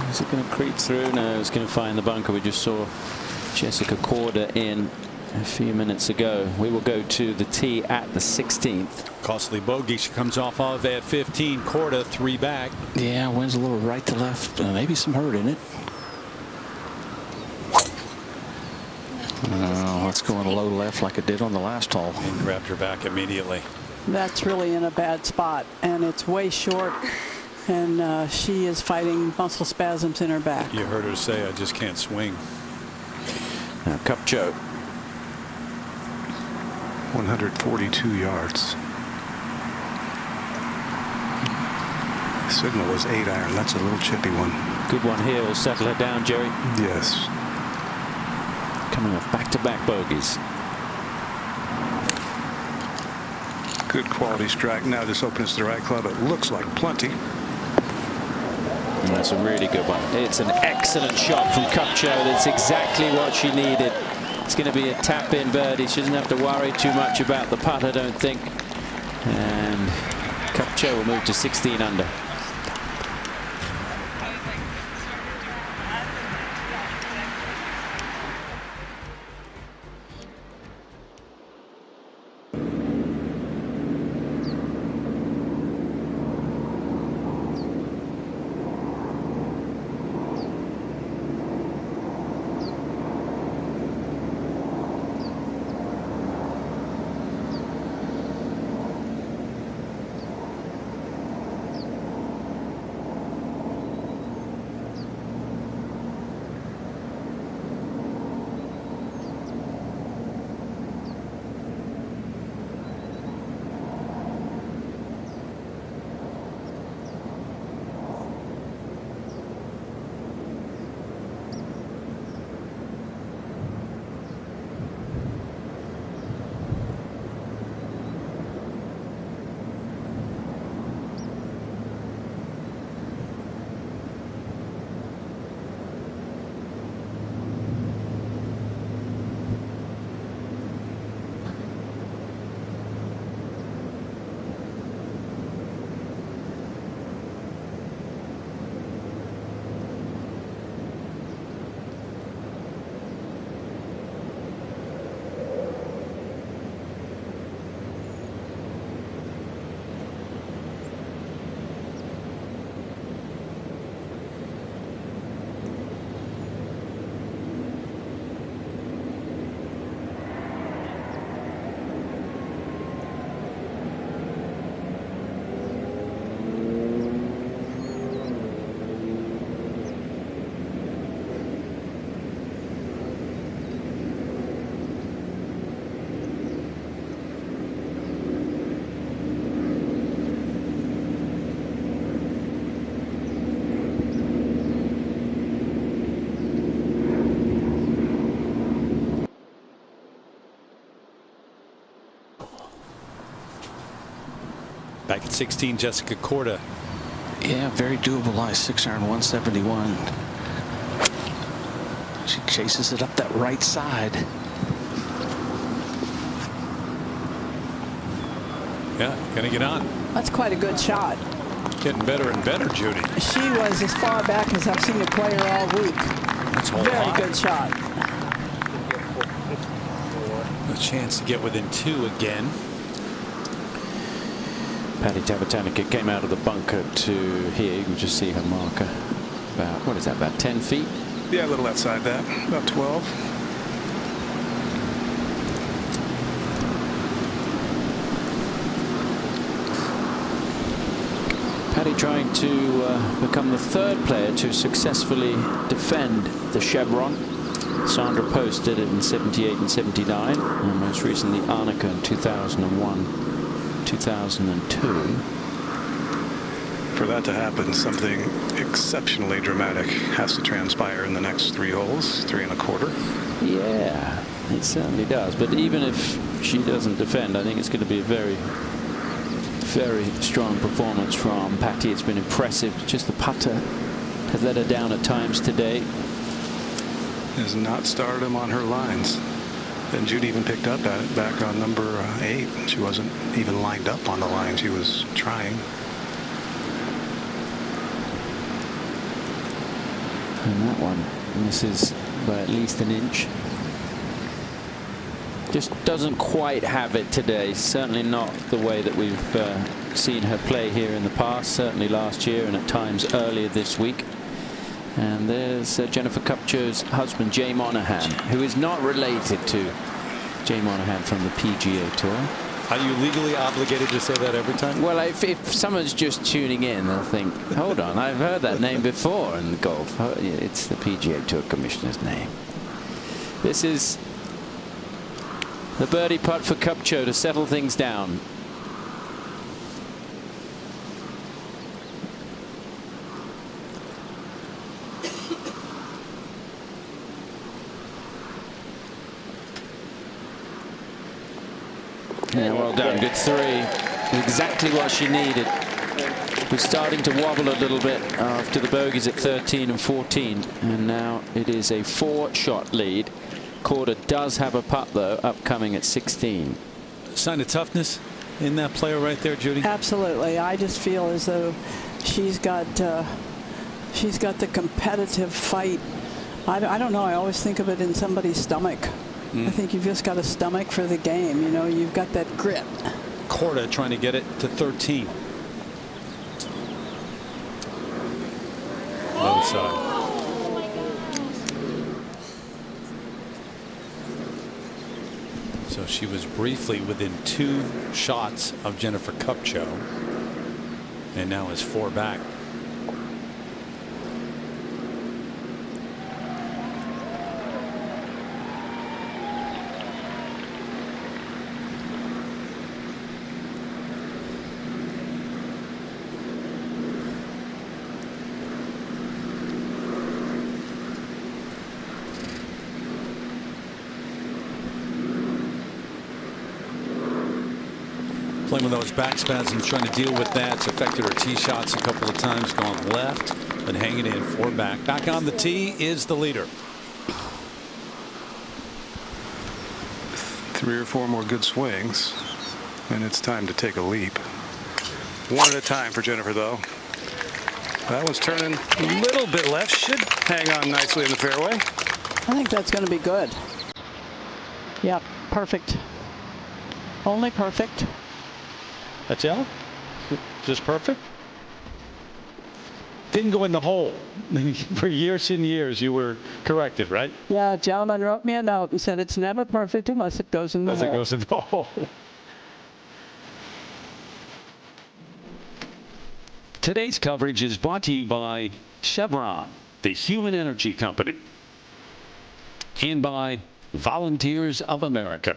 Is it going to creep through? No, it's going to find the bunker. We just saw Jessica Korda in a few minutes ago. We will go to the tee at the 16th. Costly bogey she comes off of at 15. Korda 3 back. Yeah, wind's a little right to left. Maybe some hurt in it. Let's go on low left like it did on the last hole. And grabbed her back immediately. That's really in a bad spot, and it's way short, and she is fighting muscle spasms in her back. You heard her say, I just can't swing. Now Kupcho. 142 yards. Signal was 8-iron. That's a little chippy one. Good one here. Will settle her down, Jerry. Yes. Coming off back-to-back bogeys. Good quality strike. Now this opens to the right club. It looks like plenty. And that's a really good one. It's an excellent shot from Kupcho. That's exactly what she needed. It's going to be a tap-in birdie. She doesn't have to worry too much about the putt, I don't think. And Kupcho will move to 16 under. Back at 16, Jessica Korda. Yeah, very doable lie. 6-iron, 171. She chases it up that right side. Yeah, gonna get on. That's quite a good shot. Getting better and better, Judy. She was as far back as I've seen her play her all week. That's a whole Very lot. good shot. A chance to get within 2 again. Patty Tavatanakit came out of the bunker to here. You can just see her marker. About, what is that, about 10 feet? Yeah, a little outside that. About 12. Patty trying to become the 3rd player to successfully defend the Chevron. Sandra Post did it in 78 and 79, and most recently Arnica in 2001, 2002. For that to happen, something exceptionally dramatic has to transpire in the next 3 holes, 3 1/4. Yeah, it certainly does. But even if she doesn't defend, I think it's going to be a very, very strong performance from Patty. It's been impressive. Just the putter has let her down at times today. Has not started him on her lines. And Judy even picked up at it back on number 8. She wasn't even lined up on the line. She was trying. And that one misses by at least an inch. Just doesn't quite have it today. Certainly not the way that we've seen her play here in the past. Certainly last year and at times earlier this week. And there's Jennifer Kupcho's husband, Jay Monahan, who is not related to Jay Monahan from the PGA Tour. Are you legally obligated to say that every time? Well, if someone's just tuning in, they'll think, hold on, I've heard that name before in golf. Oh, it's the PGA Tour Commissioner's name. This is the birdie putt for Kupcho to settle things down. Yeah, well done. Good 3. Exactly what she needed. Was starting to wobble a little bit after the bogeys at 13 and 14. And now it is a 4-shot lead. Korda does have a putt, though, upcoming at 16. Sign of toughness in that player right there, Judy? Absolutely. I just feel as though she's got the competitive fight. I don't know. I always think of it in somebody's stomach. I think you've just got a stomach for the game. You know, you've got that grit. Korda trying to get it to 13. Low side. So she was briefly within 2 shots of Jennifer Kupcho, and now is 4 back. Playing with those back spasms, trying to deal with that. It's affected her tee shots a couple of times, gone left, but hanging in 4 back. Back on the tee is the leader. 3 or 4 more good swings, and it's time to take a leap. 1 at a time for Jennifer, though. That one's turning a little bit left. Should hang on nicely in the fairway. I think that's going to be good. Yep, perfect. Only perfect. That's all? Just perfect? Didn't go in the hole. For years and years, you were corrected, right? Yeah, a gentleman wrote me a note and said it's never perfect unless it goes in the hole. Unless it goes in the hole. Today's coverage is brought to you by Chevron, the human energy company, and by Volunteers of America.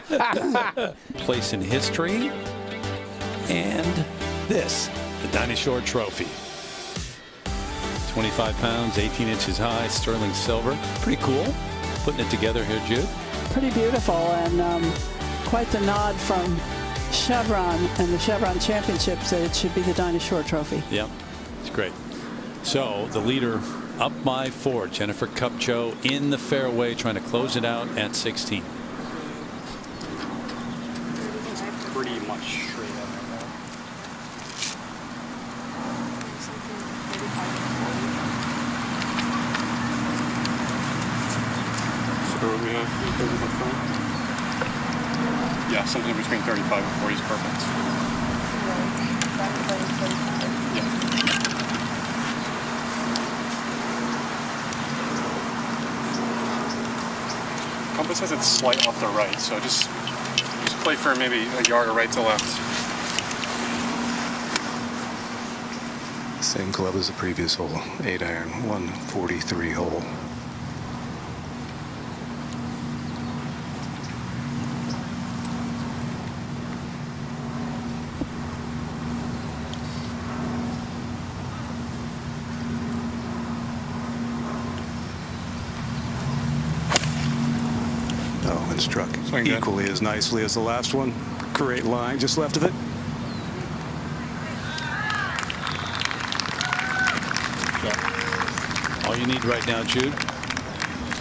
Place in history. And this, the Dinah Shore Trophy. 25 pounds, 18 inches high, sterling silver. Pretty cool. Putting it together here, Jude. Pretty beautiful, and quite the nod from Chevron and the Chevron Championships that it should be the Dinah Shore Trophy. Yep, it's great. So the leader up by 4, Jennifer Kupcho in the fairway, trying to close it out at 16. Pretty much straight up right now. So we have 35. Yeah, something between 35 and 40 is perfect. Yeah. Compass says it's slight off the right, so just play for maybe a yard or right to left. Same club as the previous hole, 8-iron, 143 hole. Struck equally as nicely as the last one. Great line just left of it. All you need right now, Jude,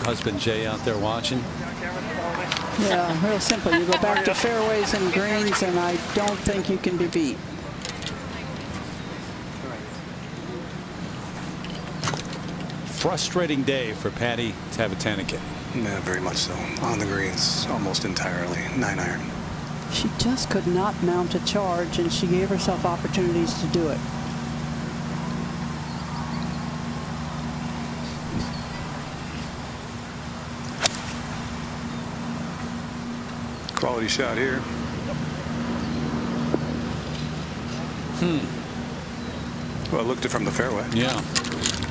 husband Jay out there watching. Yeah, real simple. You go back to fairways and greens, and I don't think you can be beat. Frustrating day for Patty Tavatanakit. Yeah, very much so. On the greens, almost entirely 9-iron. She just could not mount a charge, and she gave herself opportunities to do it. Quality shot here. Well, I looked it from the fairway. Yeah.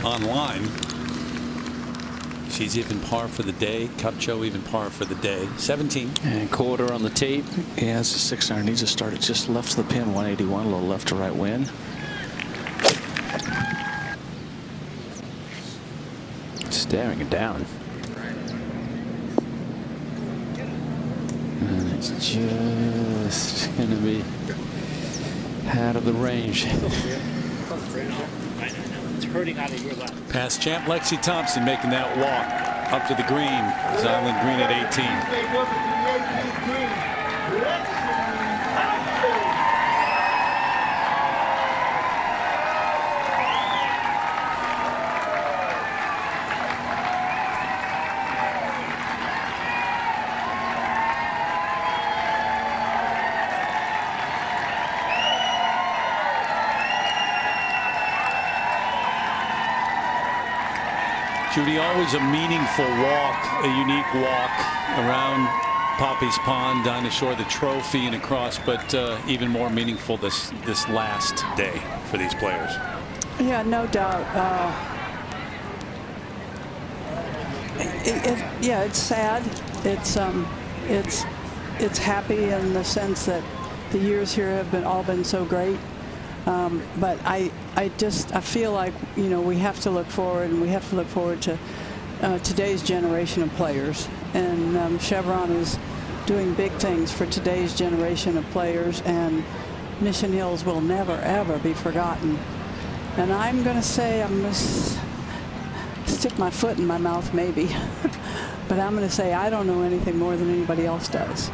Online. She's even par for the day. Kupcho even par for the day. 17. And Korda on the tee. He has a 6-iron. Needs to start it just left of the pin. 181. A little left to right wind. Staring it down. And it's just going to be out of the range. It's hurting out of your lap. Past champ Lexi Thompson making that walk up to the green. Island Green at 18. Judy, always a meaningful walk, a unique walk around Poppy's Pond, Dinah Shore, the trophy and across, but even more meaningful this last day for these players. Yeah, no doubt. Yeah, it's sad. It's happy in the sense that the years here have all been so great. But I feel like, you know, we have to look forward, and we have to look forward to today's generation of players. And Chevron is doing big things for today's generation of players, and Mission Hills will never, ever be forgotten. And I'm going to say, I'm going to stick my foot in my mouth maybe, but I'm going to say I don't know anything more than anybody else does.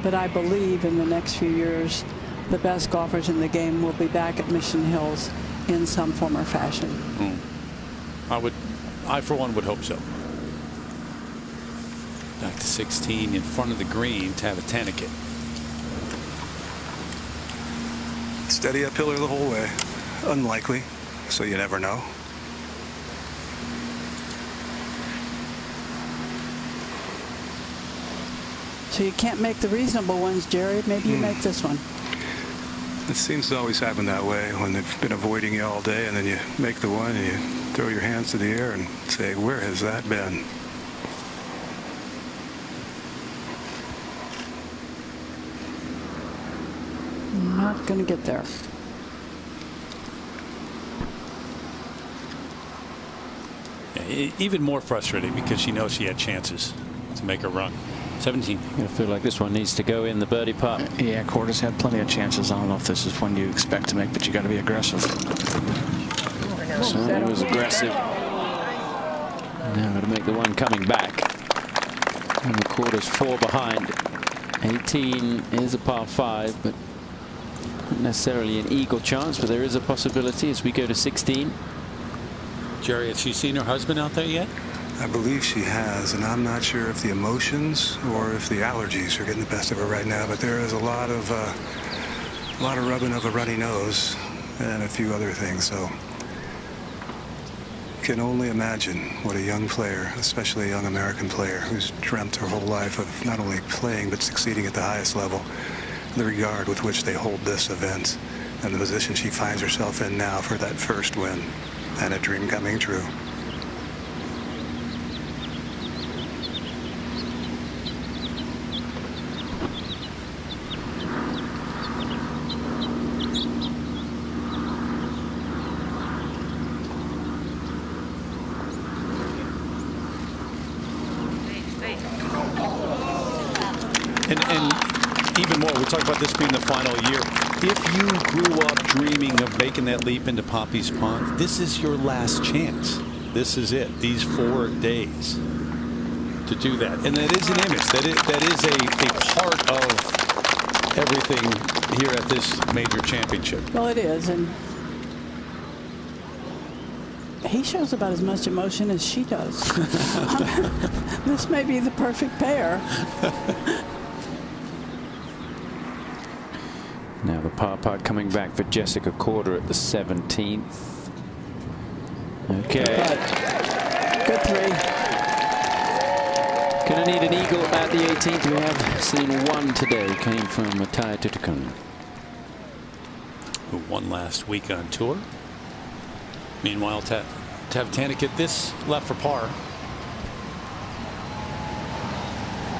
But I believe in the next few years, the best golfers in the game will be back at Mission Hills in some form or fashion. I for one would hope so. Back to 16 in front of the green, Tavatanakit. Steady uphill the whole way. Unlikely, so you never know. So you can't make the reasonable ones, Jerry. Maybe you make this one. It seems to always happen that way when they've been avoiding you all day, and then you make the one and you throw your hands to the air and say, where has that been? Not going to get there. Even more frustrating because she knows she had chances to make a run. 17. I feel like this one needs to go in the birdie putt. Yeah, Korda's had plenty of chances. I don't know if this is one you expect to make, but you got to be aggressive. So he was aggressive. Now got to make the one coming back. And the Korda's 4 behind. 18 is a par 5, but not necessarily an eagle chance, but there is a possibility as we go to 16. Jerry, has she seen her husband out there yet? I believe she has, and I'm not sure if the emotions or if the allergies are getting the best of her right now, but there is a lot of rubbing of a runny nose and a few other things, so can only imagine what a young player, especially a young American player who's dreamt her whole life of not only playing but succeeding at the highest level, the regard with which they hold this event and the position she finds herself in now for that first win and a dream coming true. And even more, we talk about this being the final year. If you grew up dreaming of making that leap into Poppy's Pond, this is your last chance. This is it. These 4 days to do that. And that is an image. That is a part of everything here at this major championship. Well, it is. And he shows about as much emotion as she does. This may be the perfect pair. Now the par putt coming back for Jessica Korda at the 17th. Okay. Good 3. Gonna need an eagle at the 18th. We have seen one today. Came from Tavatanakit, who won last week on tour. Meanwhile, Tavatanakit this left for par.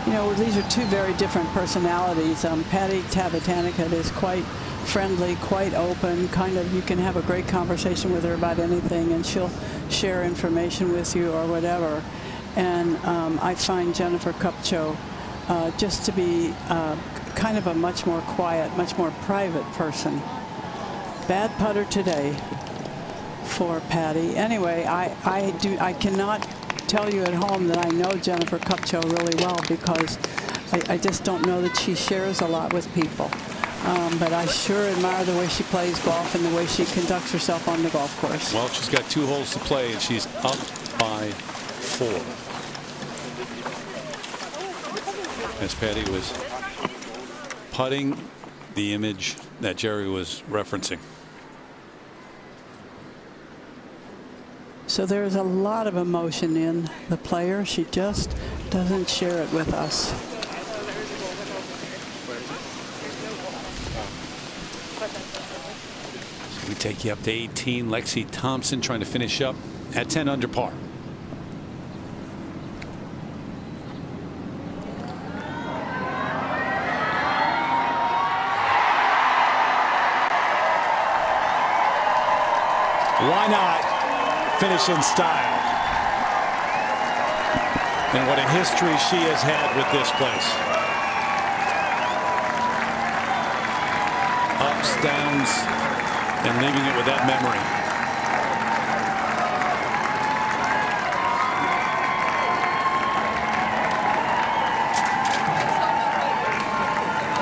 You know, these are 2 very different personalities. Patty Tavatanakit is quite friendly, quite open, kind of, you can have a great conversation with her about anything and she'll share information with you or whatever. And I find Jennifer Kupcho just to be kind of a much more quiet, much more private person. Bad putter today for Patty. Anyway, I cannot tell you at home that I know Jennifer Kupcho really well because I just don't know that she shares a lot with people. But I sure admire the way she plays golf and the way she conducts herself on the golf course. Well, she's got 2 holes to play and she's up by 4. As Patty was putting the image that Jerry was referencing. So there's a lot of emotion in the player. She just doesn't share it with us. So we take you up to 18. Lexi Thompson trying to finish up at 10 under par. Why not finish in style? And what a history she has had with this place. Ups, downs, and leaving it with that memory.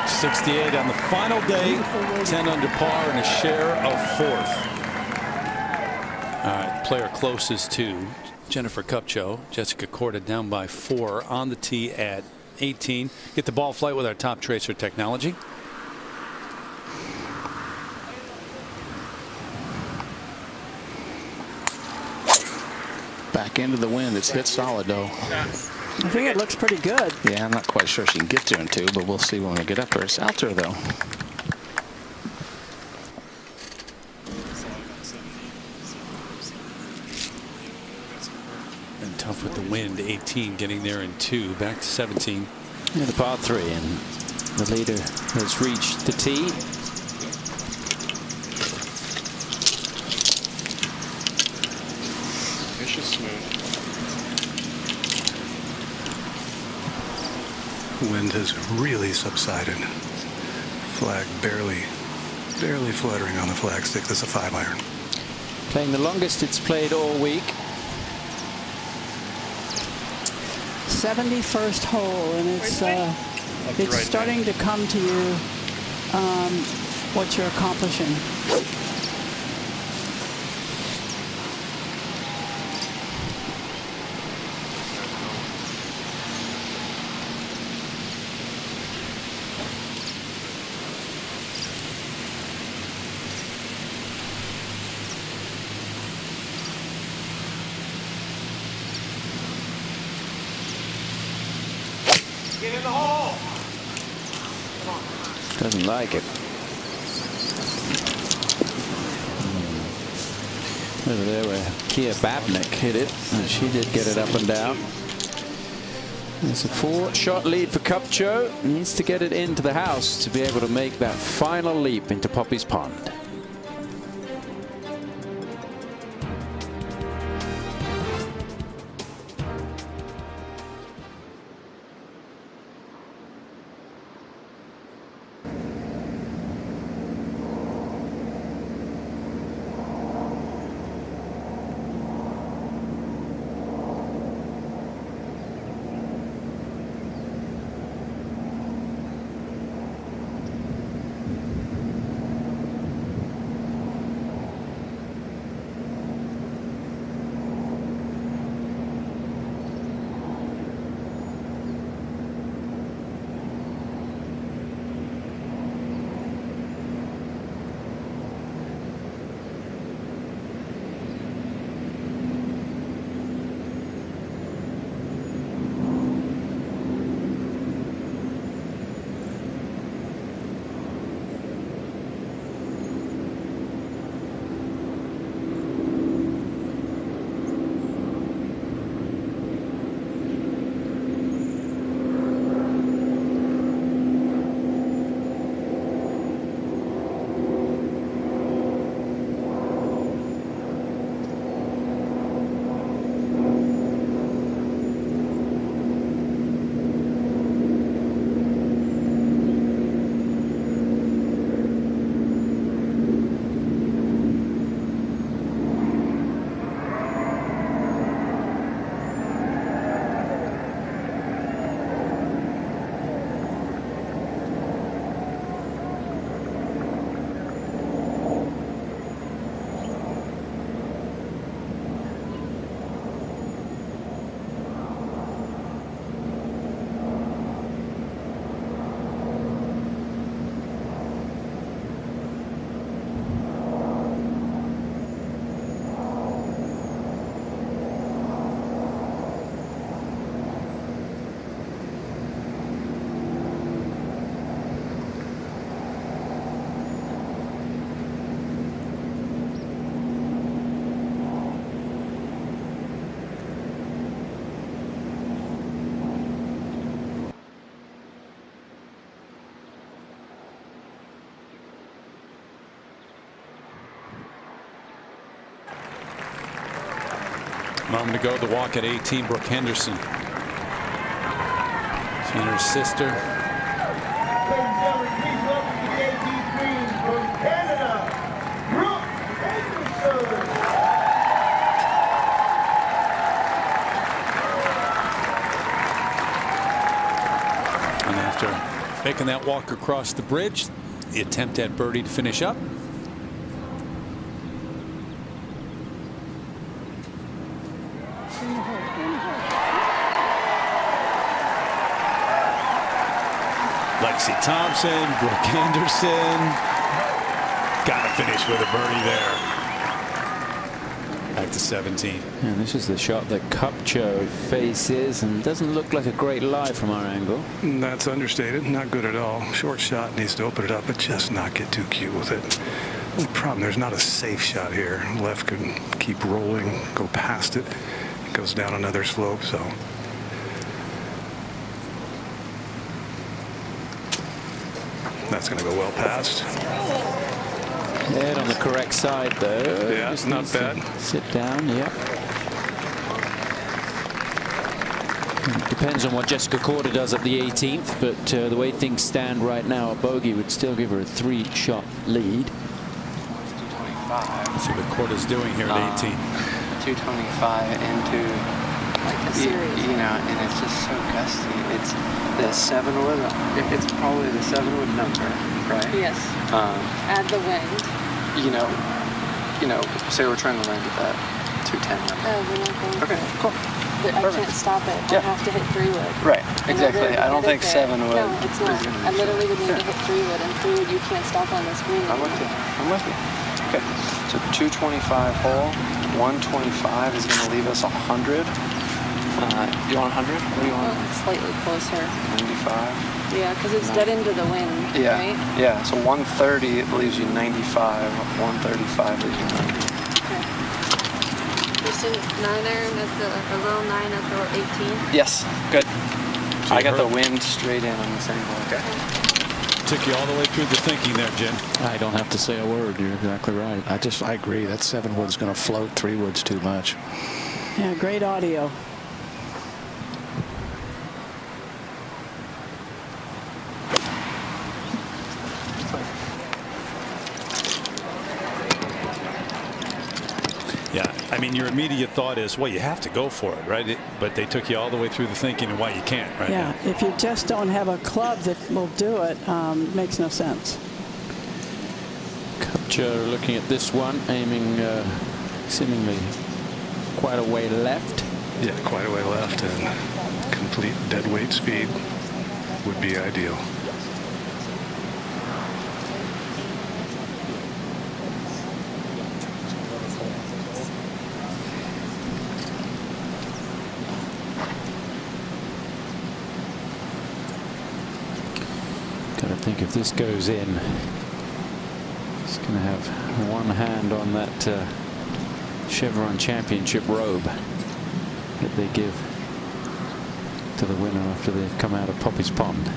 .68 on the final day, 10 under par and a share of 4th. All right, player closest to Jennifer Kupcho, Jessica Korda, down by 4 on the tee at 18. Get the ball flight with our top tracer technology. Back into the wind. It's hit solid, though. I think it looks pretty good. Yeah, I'm not quite sure she can get to him, too, but we'll see when we get up there. It's out there, though. Tough with the wind. 18 getting there in 2, back to 17. Yeah, the par 3, and the leader has reached the tee. smooth. Wind has really subsided. Flag barely fluttering on the flagstick. This is a 5-iron. Playing the longest it's played all week. 71st hole, and it's starting to come to you what you're accomplishing. Get in the hole. Doesn't like it. Over there where Kia Babnick hit it, and she did get it up and down. It's a 4-shot lead for Kupcho. Needs to get it into the house to be able to make that final leap into Poppy's Pond. Moment to go, the walk at 18, Brooke Henderson. She and her sister. Ladies and gentlemen, please welcome to the 18th green from Canada, Brooke Henderson. And after making that walk across the bridge, the attempt at birdie to finish up. Lexi Thompson, Brooke Henderson. Got to finish with a birdie there. Back to 17. And this is the shot that Kupcho faces, and doesn't look like a great lie from our angle. That's understated. Not good at all. Short shot, needs to open it up, but just not get too cute with it. The problem, there's not a safe shot here. Left can keep rolling, go past it. It goes down another slope, so. That's going to go well past. Head on the correct side, though. Yeah, just not bad. Sit down, yeah. Depends on what Jessica Korda does at the 18th, but the way things stand right now, a bogey would still give her a 3-shot lead. 225. See what Korda's doing here at 18. 225 into, you know, and it's just so gusty. It's the 7-wood. It's probably the 7-wood number, right? Yes. Add the wind. You know, say we're trying to land at that 210 number. Oh, we're not going. Okay, cool. But I can't stop it. Yeah. I have to hit 3-wood. Right, And exactly. I don't think there. 7-wood. No, it's not. I literally would need to hit 3-wood, and 3-wood you can't stop on this green. I'm with you. I'm with you. Okay, so 225 hole, 125 is going to leave us 100. You want 100? What do you want? Well, slightly closer. 95. Yeah, because it's dead into the wind, Yeah, right? yeah. So 130 it leaves you 95. 135 leaves you 90. Okay. Just a 9-iron at a little 9 at the 18. Yes, good. I got the wind straight in on this angle. Okay. Took you all the way through the thinking there, Jen. I don't have to say a word. You're exactly right. I agree. That 7-wood's going to float. 3-wood's too much. Yeah, great audio. Yeah, I mean, your immediate thought is, well, you have to go for it, right? But they took you all the way through the thinking and why you can't, right? Yeah, now. if you just don't have a club that will do it, makes no sense. Kupcho looking at this one, aiming seemingly quite a way left. Yeah, quite a way left, and complete dead weight speed would be ideal. I think if this goes in, it's going to have one hand on that Chevron Championship robe that they give to the winner after they've come out of Poppy's Pond.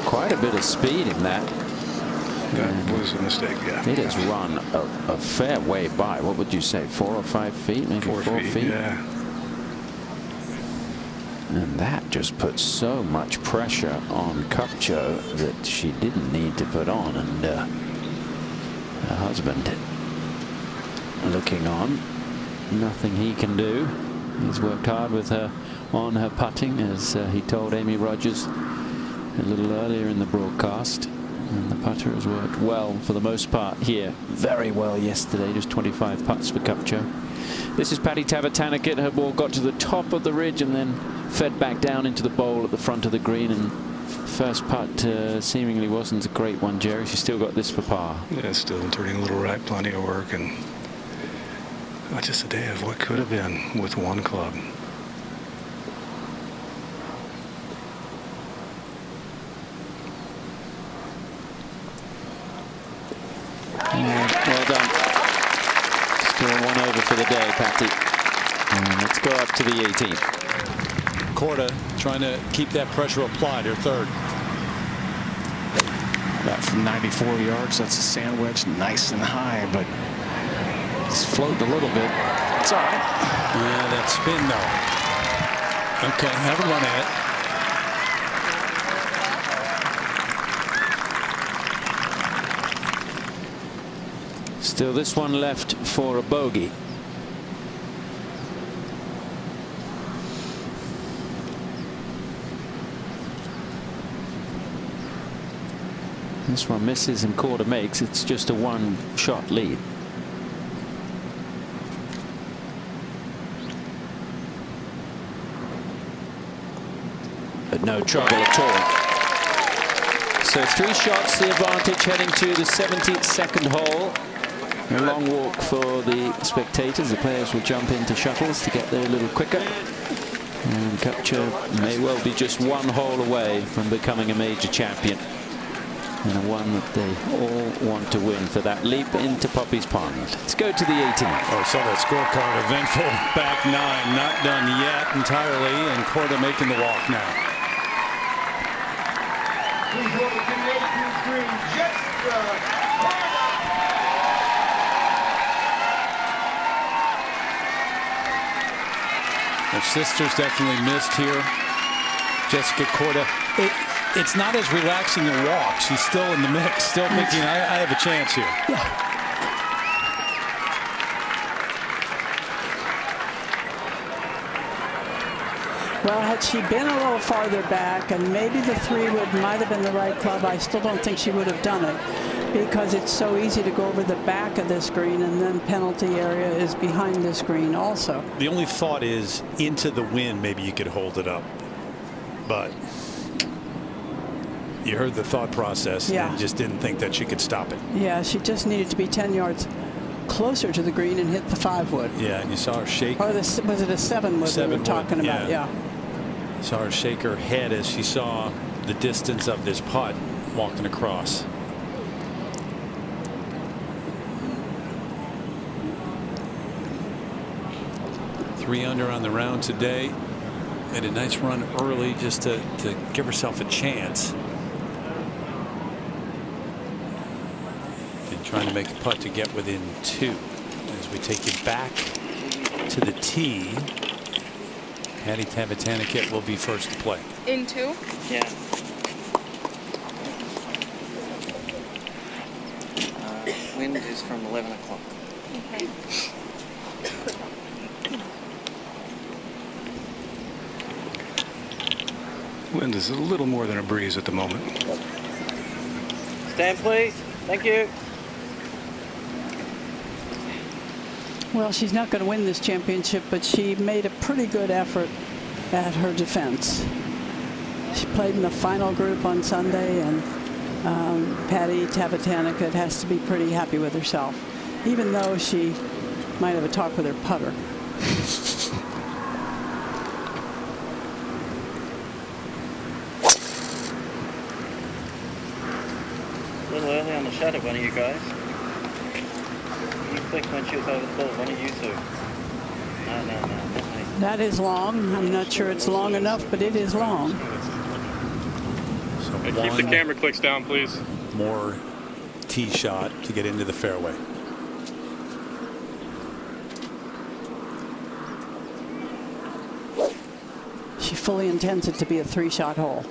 Quite a bit of speed in that. That was a mistake, yeah. It has run a fair way by. What would you say, 4 or 5 feet? Maybe 4 feet? Yeah. And that just puts so much pressure on Kupcho that she didn't need to put on. And her husband looking on. Nothing he can do. He's worked hard with her on her putting, as he told Amy Rogers a little earlier in the broadcast. And the putter has worked well for the most part here. Very well yesterday. Just 25 putts for Kupcho. This is Patty Tavatanakit. Her ball got to the top of the ridge and then fed back down into the bowl at the front of the green. And first putt seemingly wasn't a great one, Jerry. She's still got this for par. Yeah, still turning a little right. Plenty of work. And just a day of what could have been with one club. Well done. Still 1 over for the day, Patty. Let's go up to the 18th. Korda trying to keep that pressure applied, her third. About from 94 yards, that's a sand wedge, nice and high, but it's floating a little bit. It's all right. Yeah, that spin though. Okay, have a run at it. Still this one left for a bogey. This one misses and Korda makes. It's just a 1-shot lead. But no trouble at all. So 3 shots the advantage heading to the 72nd hole. A long walk for the spectators. The players will jump into shuttles to get there a little quicker. And Kupcho may well be just 1 hole away from becoming a major champion. And one that they all want to win for that leap into Poppy's Pond. Let's go to the 18th. Oh, I saw that scorecard. Eventful back 9. Not done yet entirely. And Korda making the walk now. Please welcome to the 18th green, Jessica Korda. Her sister's definitely missed here. Jessica Korda. It's not as relaxing a walk. She's still in the mix, still thinking, I have a chance here. Yeah. Well, had she been a little farther back, and maybe the 3 wood might have been the right club, I still don't think she would have done it, because it's so easy to go over the back of this green, and then penalty area is behind this green also. The only thought is into the wind, maybe you could hold it up. But you heard the thought process, and just didn't think that she could stop it. Yeah, she just needed to be 10 yards closer to the green and hit the 5 wood. Yeah, and you saw her shake. Or was it a 7 wood we were talking about? Yeah. Saw her shake her head as she saw the distance of this putt walking across. Three under on the round today. Made a nice run early just to give herself a chance. And trying to make a putt to get within 2. As we take it back to the tee, Patty Tavatanakit will be first to play. In 2? Yeah. Wind is from 11 o'clock. Okay. Wind is a little more than a breeze at the moment. Stand, please. Thank you. Well, she's not going to win this championship, but she made a pretty good effort at her defense. She played in the final group on Sunday, and Patty Tavatanakit has to be pretty happy with herself, even though she might have a talk with her putter. A little early on the shutter, one of you guys. You clicked when she was over the ball, one of you two. No, not me. That is long. I'm not sure it's long enough, but it is long. Hey, keep the camera clicks down, please. More tee shot to get into the fairway. She fully intends it to be a 3-shot hole.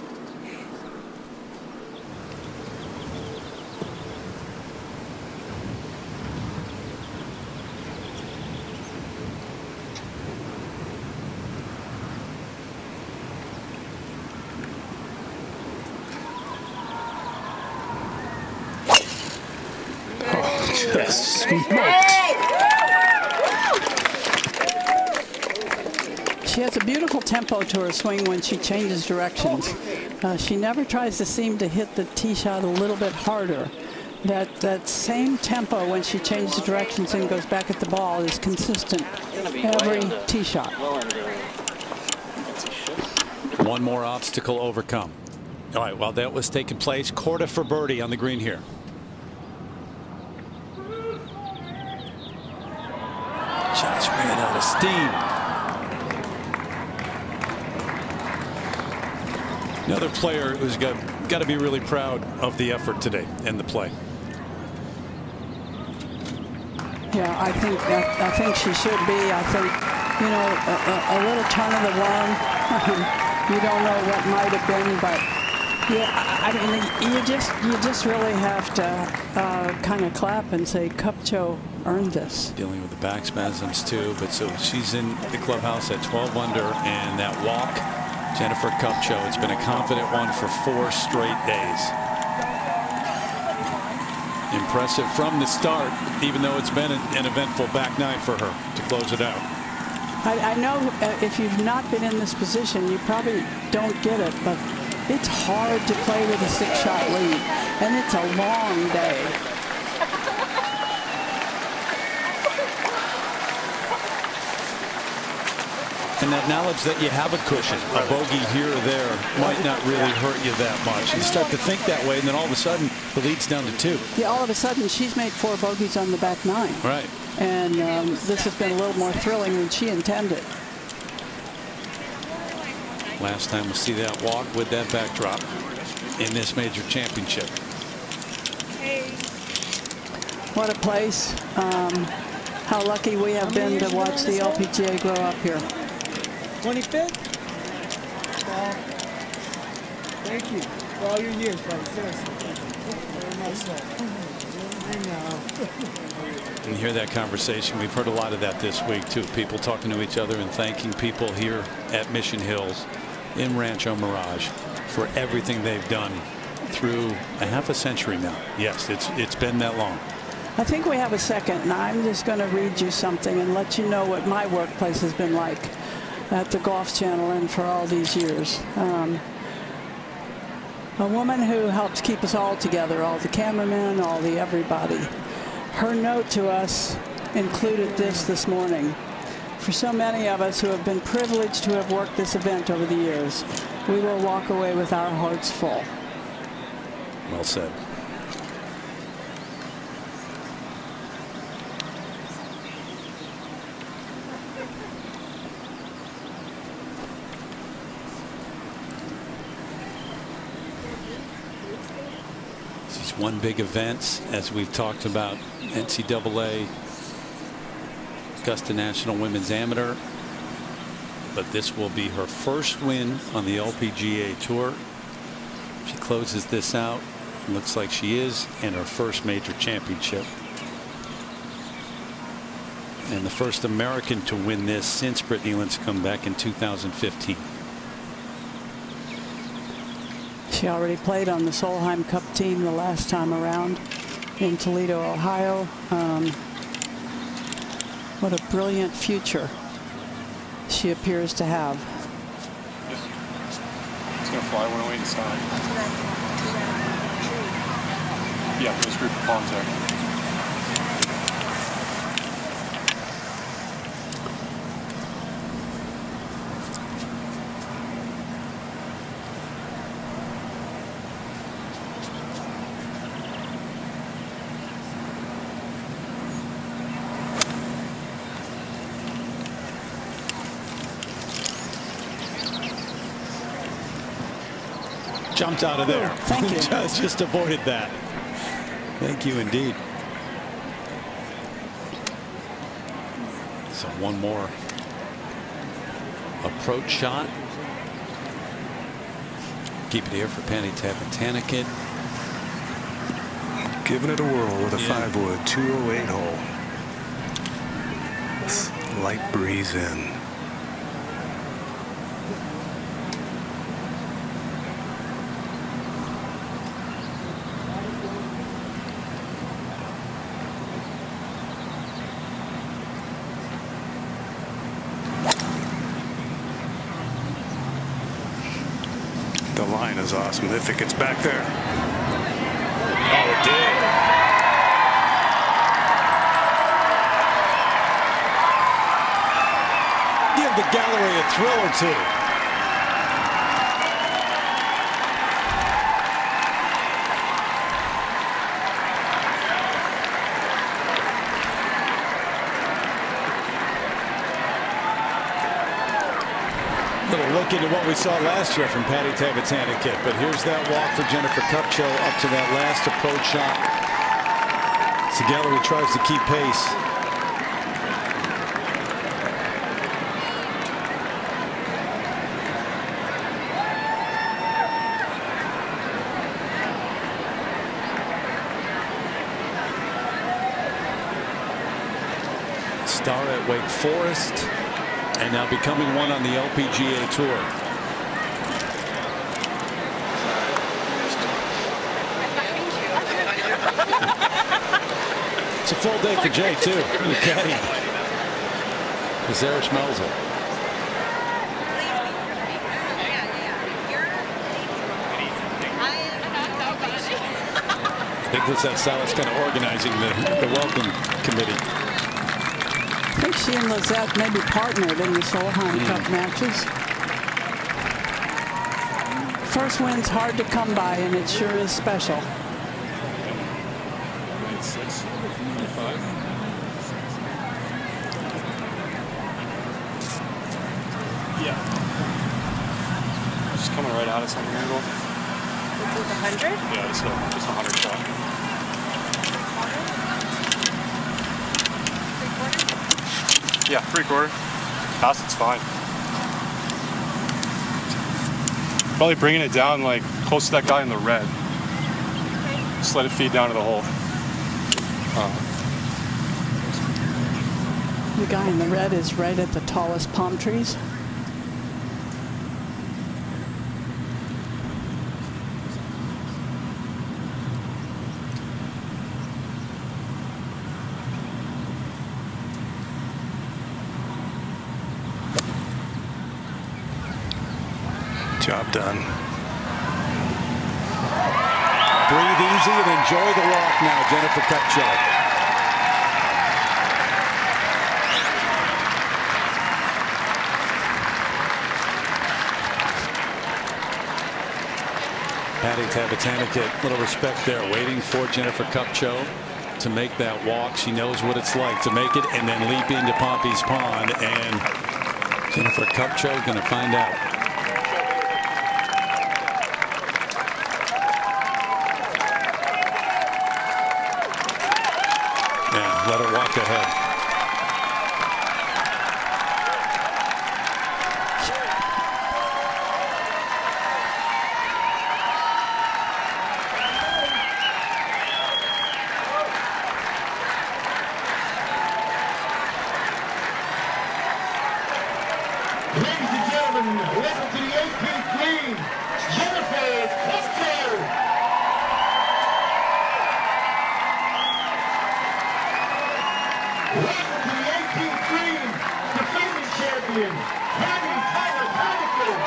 She has a beautiful tempo to her swing when she changes directions. She never tries to seem to hit the tee shot a little bit harder. That same tempo when she changes directions and goes back at the ball is consistent every tee shot. One more obstacle overcome. All right, while that was taking place, Korda for birdie on the green here. Just ran out of steam. Another player who's got to be really proud of the effort today and the play. Yeah, I think she should be. I think, you know, a little turn of the worm. You don't know what might have been, but yeah, I mean, you just really have to kind of clap and say Kupcho earned this. Dealing with the back spasms too, but so she's in the clubhouse at 12 under, and that walk, Jennifer Kupcho, it's been a confident one for 4 straight days. Impressive from the start, even though it's been an eventful back 9 for her to close it out. I know if you've not been in this position, you probably don't get it, but it's hard to play with a 6-shot lead, and it's a long day. And that knowledge that you have a cushion, a bogey here or there, might not really hurt you that much. You start to think that way, and then all of a sudden, The lead's down to 2. Yeah, all of a sudden she's made 4 bogeys on the back 9. Right. And this has been a little more thrilling than she intended. Last time we'll see that walk with that backdrop in this major championship. What a place. How lucky we have been to watch the LPGA grow up here. 25th? Well, thank you for all your years, buddy. Seriously. Very much so. I know. You hear that conversation. We've heard a lot of that this week, too. People talking to each other and thanking people here at Mission Hills in Rancho Mirage for everything they've done through a half a century now. Yes, it's been that long. I think we have a second, and I'm just going to read you something and let you know what my workplace has been like at the Golf Channel and for all these years. A woman who helps keep us all together, all the cameramen, all the everybody. Her note to us included this morning. For so many of us who have been privileged to have worked this event over the years, we will walk away with our hearts full. Well said. These one big events, as we've talked about, NCAA, Augusta National Women's Amateur, but this will be her first win on the LPGA Tour. She closes this out. Looks like she is in her first major championship. And the first American to win this since Brittany Lincecum back in 2015. She already played on the Solheim Cup team the last time around in Toledo, Ohio. What a brilliant future she appears to have. It's going to fly. Went away to start. Yeah, there's a group of palms there. Jumped out of there. Thank you. Just avoided that. Thank you indeed. So one more approach shot. Keep it here for Patty Tavatanakit. Giving it a whirl with a 5-wood 208 hole. Light breeze in. The line is awesome if it gets back there. Oh, it did. Give the gallery a thrill or two. Little look into what we saw last year from Patty Tavatanakit, but here's that walk for Jennifer Kupcho up to that last approach shot. As the gallery tries to keep pace. Star at Wake Forest. And now becoming one on the LPGA Tour. It's a full day for Jay, too. The caddy. Zarish Melzel. I think that's Salas kind of organizing the welcome committee. I think she and Lizette maybe partnered in the Solheim Cup matches. First win's hard to come by, and it sure is special. Yeah. Just coming right at us on the angle. With 100? Yeah, just a 100 shot. Yeah, 3/4. Pass it's fine. Probably bringing it down like close to that guy in the red. Just let it feed down to the hole. The guy in the red is right at the tallest palm trees. Job done. Breathe easy and enjoy the walk now, Jennifer Kupcho. Patty Tavatanakit, little respect there, waiting for Jennifer Kupcho to make that walk. She knows what it's like to make it and then leap into Poppy's Pond, and Jennifer Kupcho is going to find out. Yeah, let her walk ahead. Ladies and gentlemen, welcome to the 18th green, Jennifer Kupcho. Welcome to the 18th green, defending champion, Tavatanakit.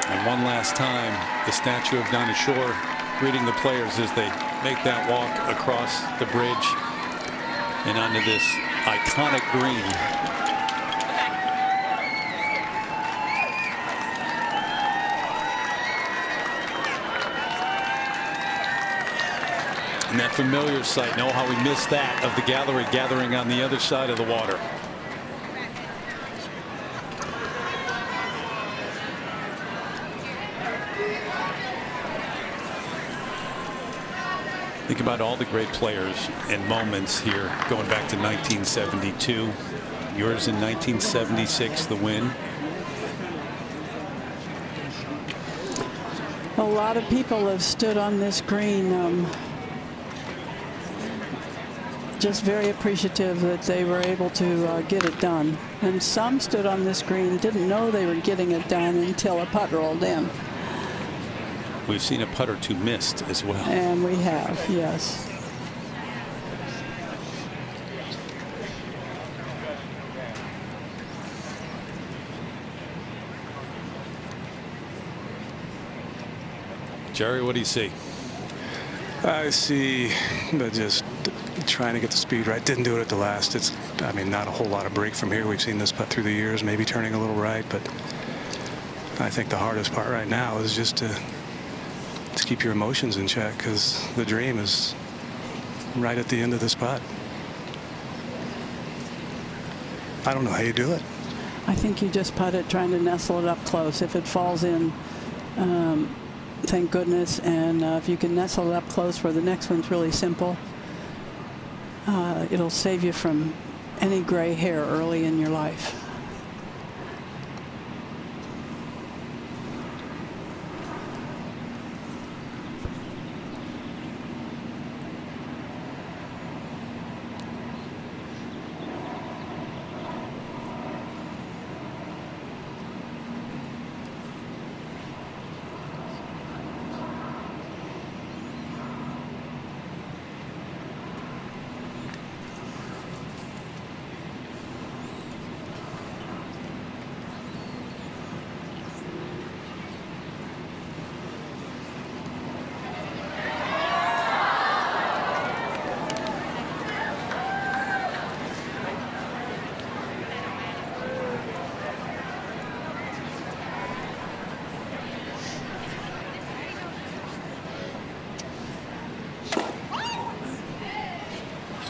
And one last time, the statue of Dinah Shore greeting the players as they make that walk across the bridge and onto this iconic green. And that familiar sight, know how we missed that, of the gallery gathering on the other side of the water. Think about all the great players and moments here going back to 1972. Yours in 1976, the win. A lot of people have stood on this green, just very appreciative that they were able to get it done. And some stood on this green, didn't know they were getting it done until a putt rolled in. We've seen a putt or two missed as well. And we have, yes. Jerry, what do you see? I see that just trying to get the speed right. Didn't do it at the last. It's, I mean, not a whole lot of break from here. We've seen this putt through the years, maybe turning a little right, but I think the hardest part right now is just to keep your emotions in check, because the dream is right at the end of this putt. I don't know how you do it. I think you just putt it, trying to nestle it up close. If it falls in, thank goodness. And if you can nestle it up close where the next one's really simple, it'll save you from any gray hair early in your life.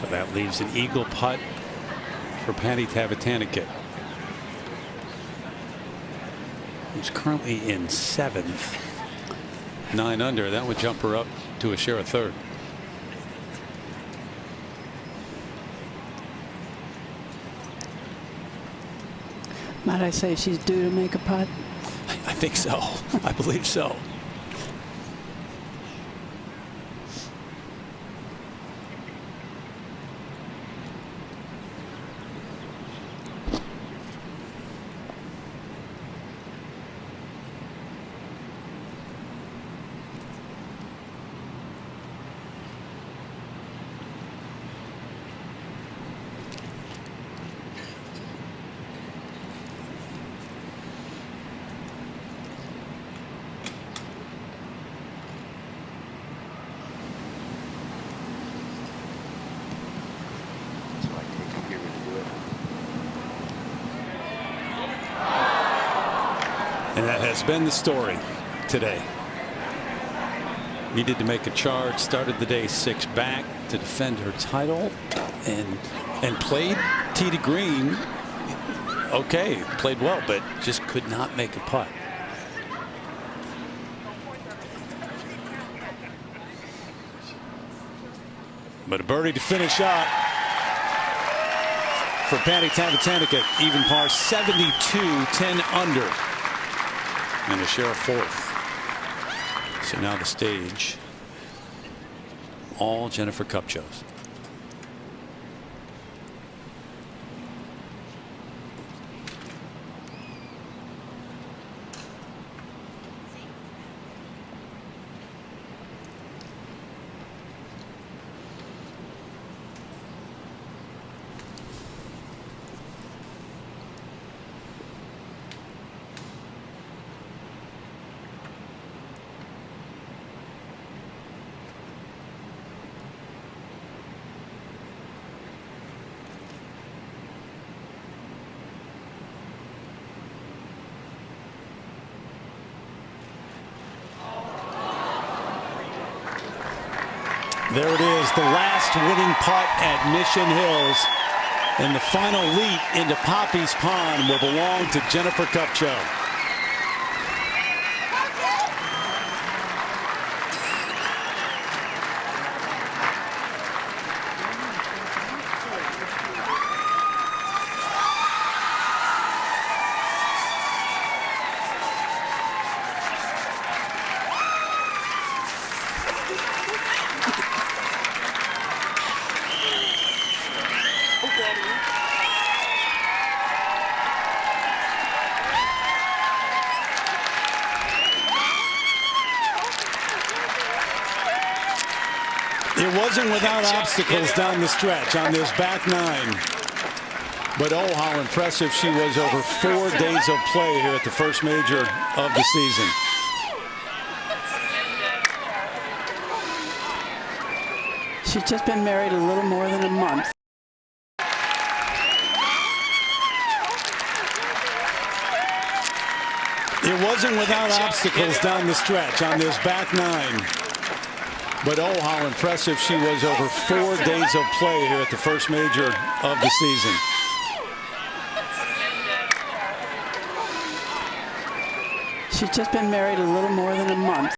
So that leaves an eagle putt for Patty Tavatanakit, who's currently in 7th, 9 under. That would jump her up to a share of 3rd. Might I say she's due to make a putt? I think so. I believe so. And that has been the story today. Needed to make a charge, started the day 6 back to defend her title, and played tee to green. Okay, played well, but just could not make a putt. But a birdie to finish up for Patty Tavatanakit. Even par 72, 10 under. And a share of 4th. So now the stage, all Jennifer Kupcho's. There it is, the last winning putt at Mission Hills. And the final leap into Poppy's Pond will belong to Jennifer Kupcho. It wasn't without obstacles down the stretch on this back 9. But oh, how impressive she was over 4 days of play here at the first major of the season. She's just been married a little more than a month. It wasn't without obstacles down the stretch on this back 9. But oh, how impressive she was over 4 days of play here at the first major of the season. She's just been married a little more than a month.